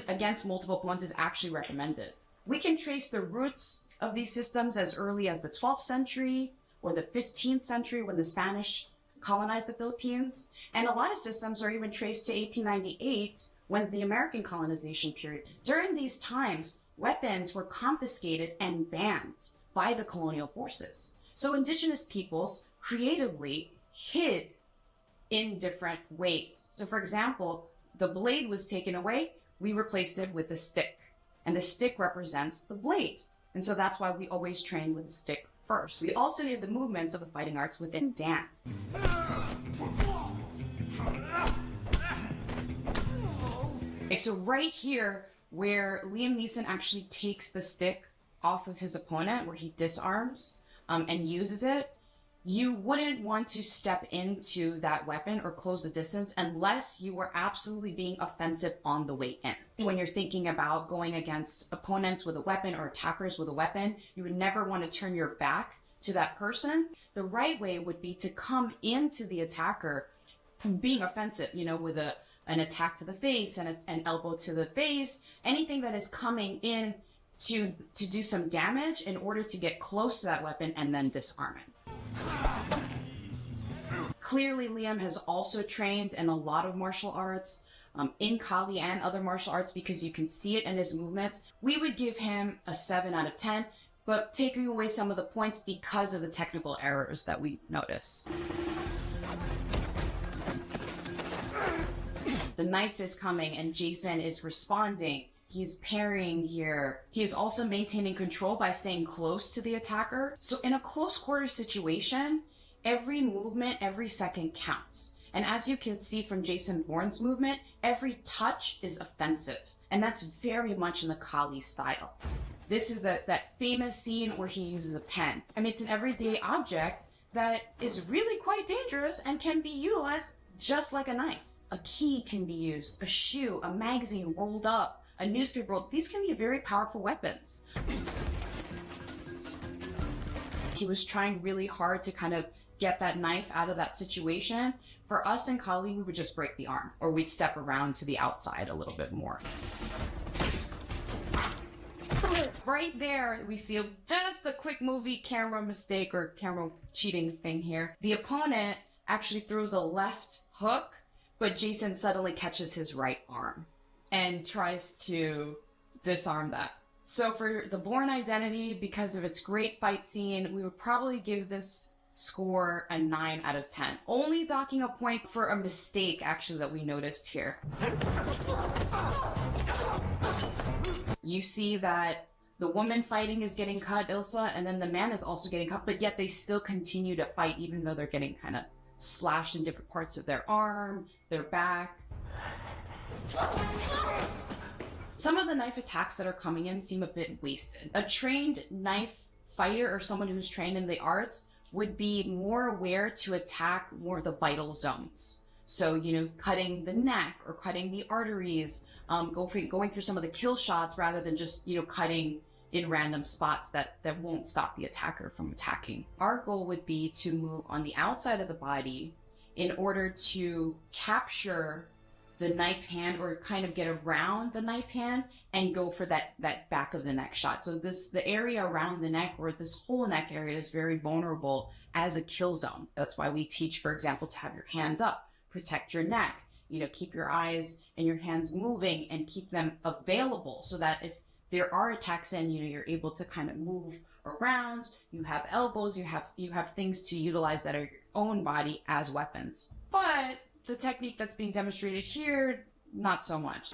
against multiple ones is actually recommended. We can trace the roots of these systems as early as the 12th century or the 15th century when the Spanish colonized the Philippines. And a lot of systems are even traced to 1898 when the American colonization period. During these times, weapons were confiscated and banned by the colonial forces. So indigenous peoples creatively hid in different ways. So for example, the blade was taken away, we replaced it with a stick. And the stick represents the blade. And so that's why we always train with the stick first. We also need the movements of the fighting arts within dance. Okay, so right here, where Liam Neeson actually takes the stick off of his opponent, where he disarms and uses it, you wouldn't want to step into that weapon or close the distance unless you were absolutely being offensive on the way in. When you're thinking about going against opponents with a weapon or attackers with a weapon, you would never want to turn your back to that person. The right way would be to come into the attacker being offensive, with an attack to the face and an elbow to the face, anything that is coming in to do some damage in order to get close to that weapon and then disarm it. Clearly, Liam has also trained in a lot of martial arts, in Kali and other martial arts, because you can see it in his movements. We would give him a 7 out of 10, but taking away some of the points because of the technical errors that we notice. The knife is coming and Jason is responding. He's parrying here. He is also maintaining control by staying close to the attacker. So in a close quarters situation, every movement, every second counts. And as you can see from Jason Bourne's movement, every touch is offensive. And that's very much in the Kali style. This is that famous scene where he uses a pen. I mean, it's an everyday object that is really quite dangerous and can be utilized just like a knife. A key can be used, a shoe, a magazine rolled up, a newspaper rolled. These can be very powerful weapons. He was trying really hard to kind of get that knife out of that situation. For us in Kali, we would just break the arm, or we'd step around to the outside a little bit more. Right there, we see just a quick movie camera mistake or camera cheating thing here. The opponent actually throws a left hook, but Jason suddenly catches his right arm and tries to disarm that. So for the Bourne Identity, because of its great fight scene, we would probably give this score a 9 out of 10. Only docking a point for a mistake, actually, that we noticed here. You see that the woman fighting is getting cut, Ilsa, and then the man is also getting cut, but yet they still continue to fight even though they're getting kind of slashed in different parts of their arm, their back. Some of the knife attacks that are coming in seem a bit wasted. A trained knife fighter or someone who's trained in the arts would be more aware to attack more of the vital zones. So, you know, cutting the neck or cutting the arteries, going for some of the kill shots rather than just, you know, cutting in random spots that won't stop the attacker from attacking. Our goal would be to move on the outside of the body in order to capture the knife hand or kind of get around the knife hand and go for that back of the neck shot. So the area around the neck or this whole neck area is very vulnerable as a kill zone. That's why we teach, for example, to have your hands up, protect your neck, you know, keep your eyes and your hands moving and keep them available so that if there are attacks in, you know, you're able to kind of move around, you have elbows, you have things to utilize that are your own body as weapons. But the technique that's being demonstrated here, not so much.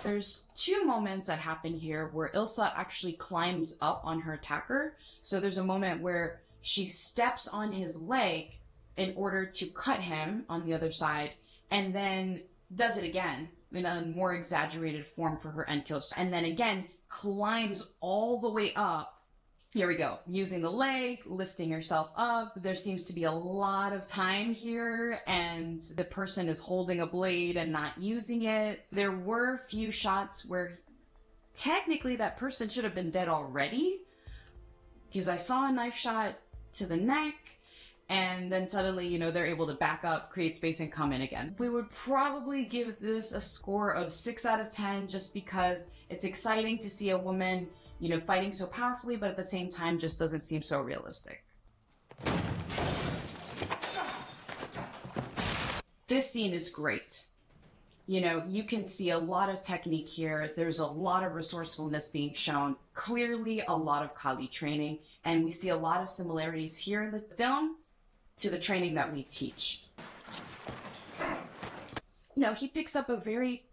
There's two moments that happen here where Ilsa actually climbs up on her attacker. So there's a moment where she steps on his leg in order to cut him on the other side, and then does it again in a more exaggerated form for her end kill. And then again, climbs all the way up. Here we go, using the leg, lifting herself up. There seems to be a lot of time here, and the person is holding a blade and not using it. There were a few shots where technically that person should have been dead already, because I saw a knife shot to the neck, and then suddenly, you know, they're able to back up, create space, and come in again. We would probably give this a score of 6 out of 10 just because it's exciting to see a woman, you know, fighting so powerfully, but at the same time just doesn't seem so realistic. This scene is great. You know, you can see a lot of technique here. There's a lot of resourcefulness being shown. Clearly a lot of Kali training, and we see a lot of similarities here in the film to the training that we teach. You know, he picks up a very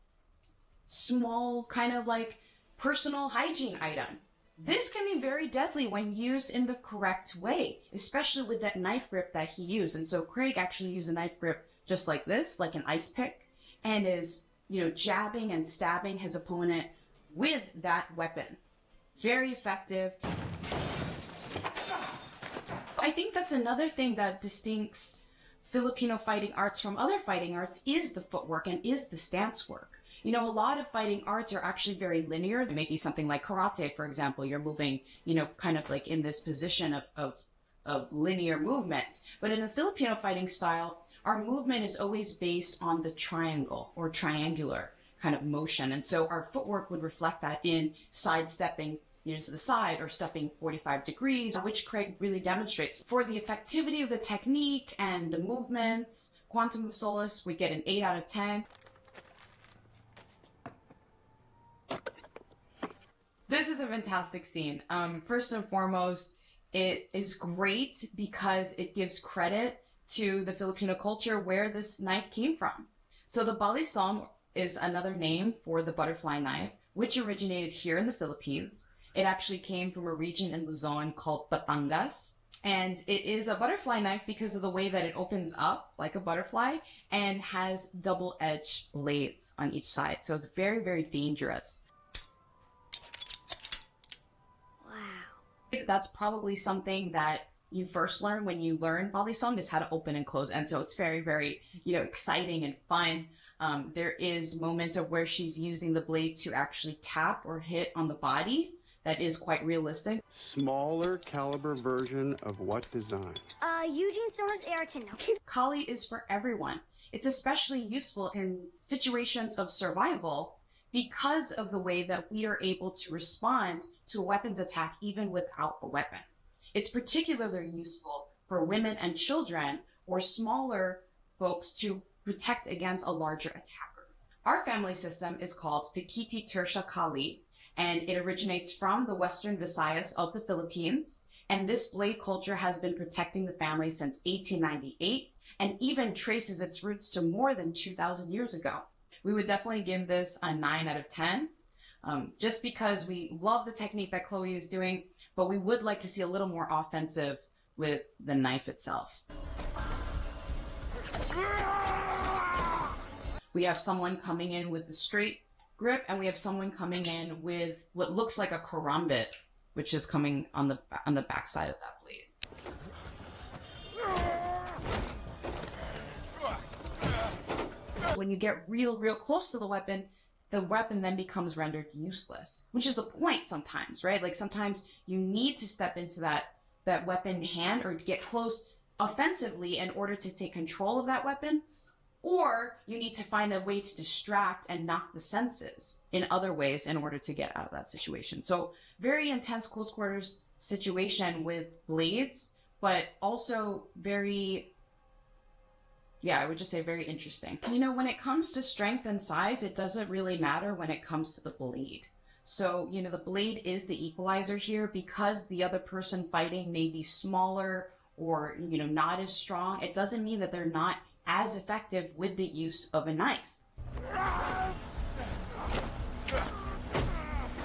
small kind of like personal hygiene item. This can be very deadly when used in the correct way, especially with that knife grip that he used. And so Craig actually used a knife grip just like this, like an ice pick, and is, you know, jabbing and stabbing his opponent with that weapon. Very effective. I think that's another thing that distincts Filipino fighting arts from other fighting arts is the footwork and is the stance work. You know, a lot of fighting arts are actually very linear. Maybe something like karate, for example, you're moving, you know, kind of like in this position of linear movement. But in the Filipino fighting style, our movement is always based on the triangle or triangular kind of motion. And so our footwork would reflect that in sidestepping, to the side or stepping 45 degrees, which Craig really demonstrates. For the effectivity of the technique and the movements, Quantum of Solace, we get an 8 out of 10. This is a fantastic scene. First and foremost, it is great because it gives credit to the Filipino culture where this knife came from. So the balisong is another name for the butterfly knife, which originated here in the Philippines. It actually came from a region in Luzon called Batangas. And it is a butterfly knife because of the way that it opens up like a butterfly and has double-edged blades on each side. So it's very, very dangerous. Wow. That's probably something that you first learn when you learn balisong, is how to open and close. And so it's very, very, exciting and fun. There is moments of where she's using the blade to actually tap or hit on the body. That is quite realistic. Smaller caliber version of what design? Eugene Stoner's Ayrton. Kali is for everyone. It's especially useful in situations of survival because of the way that we are able to respond to a weapons attack even without a weapon. It's particularly useful for women and children or smaller folks to protect against a larger attacker. Our family system is called Pikiti Tertia Kali, and it originates from the Western Visayas of the Philippines. And this blade culture has been protecting the family since 1898 and even traces its roots to more than 2,000 years ago. We would definitely give this a 9 out of 10, just because we love the technique that Chloe is doing, but we would like to see a little more offensive with the knife itself. We have someone coming in with the straight grip, and we have someone coming in with what looks like a karambit, which is coming on the back side of that blade. When you get real close to the weapon then becomes rendered useless, which is the point sometimes, right? Like sometimes you need to step into that weapon hand or get close offensively in order to take control of that weapon, or you need to find a way to distract and knock the senses in other ways in order to get out of that situation. So very intense close quarters situation with blades, but also very, I would just say very interesting. When it comes to strength and size, it doesn't really matter when it comes to the blade. So, the blade is the equalizer here because the other person fighting may be smaller or, not as strong. It doesn't mean that they're not as effective with the use of a knife.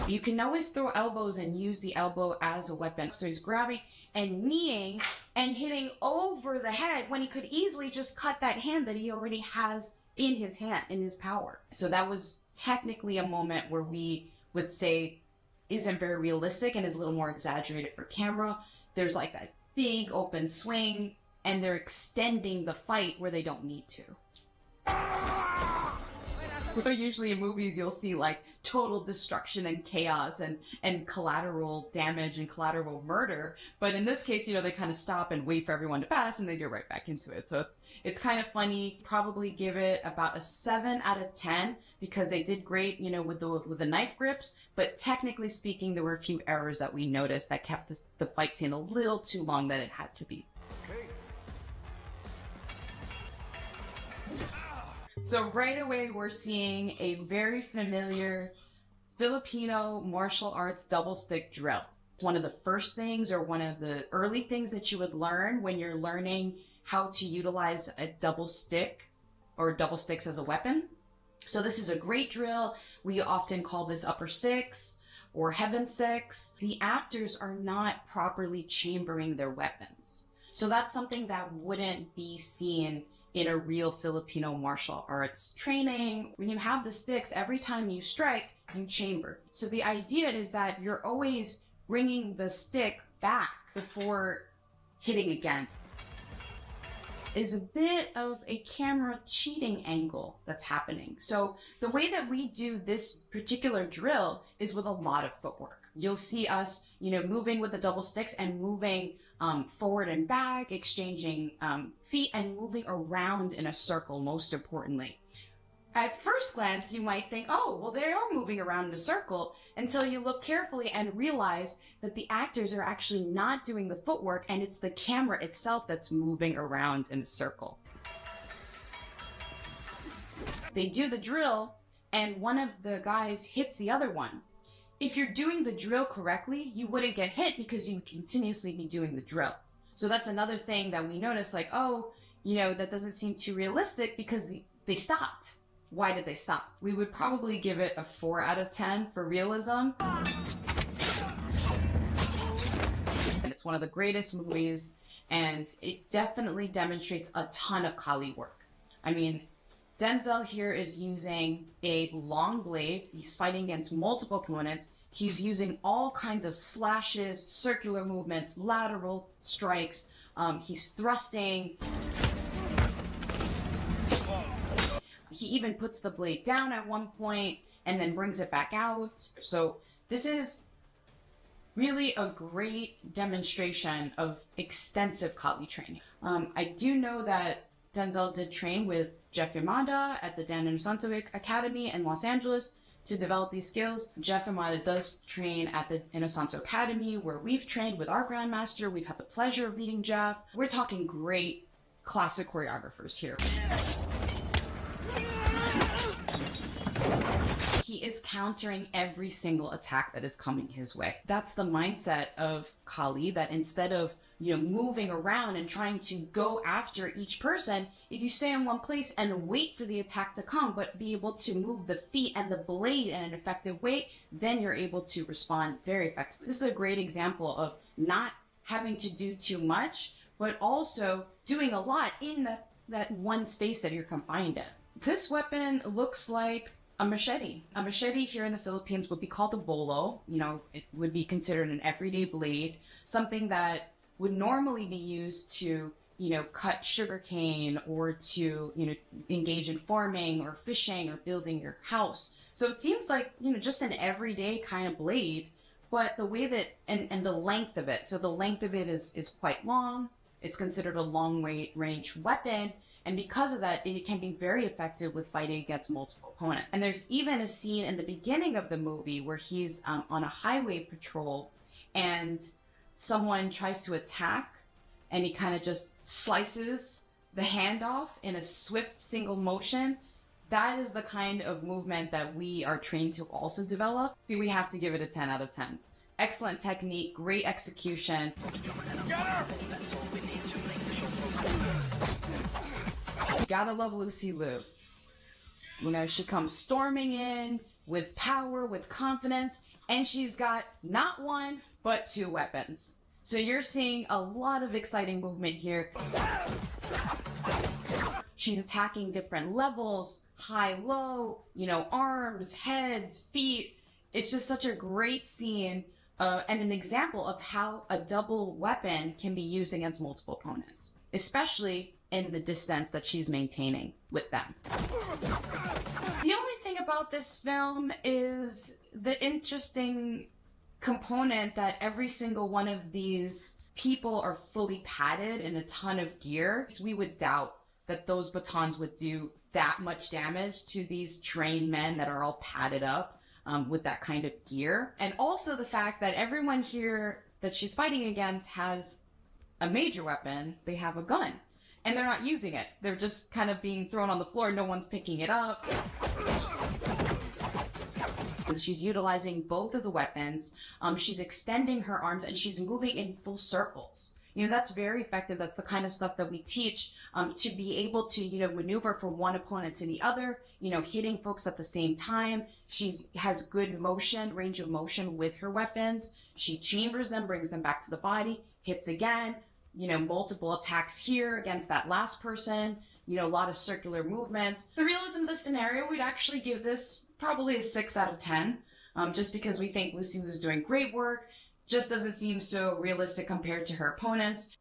You can always throw elbows and use the elbow as a weapon. So he's grabbing and kneeing and hitting over the head when he could easily just cut that hand that he already has in his hand, in his power. So that was technically a moment where we would say isn't very realistic and is a little more exaggerated for camera. There's like that big open swing, and they're extending the fight where they don't need to. Usually in movies you'll see like total destruction and chaos and collateral damage and collateral murder, but in this case, they kind of stop and wait for everyone to pass and they get right back into it. So it's kind of funny. Probably give it about a 7 out of 10 because they did great, with the knife grips, but technically speaking, there were a few errors that we noticed that kept the fight scene a little too long than it had to be. So right away, we're seeing a very familiar Filipino martial arts double stick drill. One of the first things or one of the early things that you would learn when you're learning how to utilize a double stick or double sticks as a weapon. So this is a great drill. We often call this upper six or heaven six. The actors are not properly chambering their weapons. So that's something that wouldn't be seen in a real Filipino martial arts training. When you have the sticks, every time you strike, you chamber. So the idea is that you're always bringing the stick back before hitting again. Is a bit of a camera cheating angle that's happening. So the way that we do this particular drill is with a lot of footwork. You'll see us, moving with the double sticks and moving forward and back, exchanging feet and moving around in a circle, most importantly. At first glance, you might think, oh, well, they are moving around in a circle, until you look carefully and realize that the actors are actually not doing the footwork, and it's the camera itself that's moving around in a circle. They do the drill, and one of the guys hits the other one. If you're doing the drill correctly, you wouldn't get hit because you would continuously be doing the drill. So that's another thing that we notice, like, oh, you know, that doesn't seem too realistic because they stopped. Why did they stop? We would probably give it a 4 out of 10 for realism. And it's one of the greatest movies, and it definitely demonstrates a ton of Kali work. I mean, Denzel here is using a long blade. He's fighting against multiple opponents. He's using all kinds of slashes, circular movements, lateral strikes. He's thrusting. He even puts the blade down at one point and then brings it back out. So this is really a great demonstration of extensive Kali training. I do know that Denzel did train with Jeff Yamada at the Dan Inosanto Academy in Los Angeles to develop these skills. Jeff Yamada does train at the Inosanto Academy, where we've trained with our Grandmaster. We've had the pleasure of meeting Jeff. We're talking great classic choreographers here. He is countering every single attack that is coming his way. That's the mindset of Kali, that instead of, you know, moving around and trying to go after each person, if you stay in one place and wait for the attack to come, but be able to move the feet and the blade in an effective way, then you're able to respond very effectively. This is a great example of not having to do too much, but also doing a lot in that one space that you're confined in. This weapon looks like a machete. A machete here in the Philippines would be called a bolo. You know, it would be considered an everyday blade, something that would normally be used to, you know, cut sugarcane or to, you know, engage in farming or fishing or building your house. So it seems like, you know, just an everyday kind of blade, but the way that, and the length of it. So the length of it is quite long. It's considered a long range weapon. And because of that, it can be very effective with fighting against multiple opponents. And there's even a scene in the beginning of the movie where he's on a highway patrol and someone tries to attack, and he kind of just slices the hand off in a swift single motion. That is the kind of movement that we are trained to also develop. We have to give it a 10 out of 10. Excellent technique, great execution. Get her! Gotta love Lucy Liu. You know, she comes storming in with power, with confidence, and she's got not one, but 2 weapons. So you're seeing a lot of exciting movement here. She's attacking different levels, high, low, you know, arms, heads, feet. It's just such a great scene and an example of how a double weapon can be used against multiple opponents, especially in the distance that she's maintaining with them. The only thing about this film is the interesting component that every single one of these people are fully padded in a ton of gear. We would doubt that those batons would do that much damage to these trained men that are all padded up with that kind of gear. And also the fact that everyone here that she's fighting against has a major weapon. They have a gun. And they're not using it. They're just kind of being thrown on the floor. No one's picking it up. She's utilizing both of the weapons. She's extending her arms and she's moving in full circles. You know, that's very effective. That's the kind of stuff that we teach to be able to, you know, maneuver from one opponent to the other, you know, hitting folks at the same time. She has good motion, range of motion with her weapons. She chambers them, brings them back to the body, hits again. You know, multiple attacks here against that last person, you know, a lot of circular movements. The realism of the scenario, we'd actually give this probably a 6 out of 10, just because we think Lucy Liu's doing great work, just doesn't seem so realistic compared to her opponents.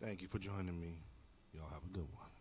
Thank you for joining me. Y'all have a good one.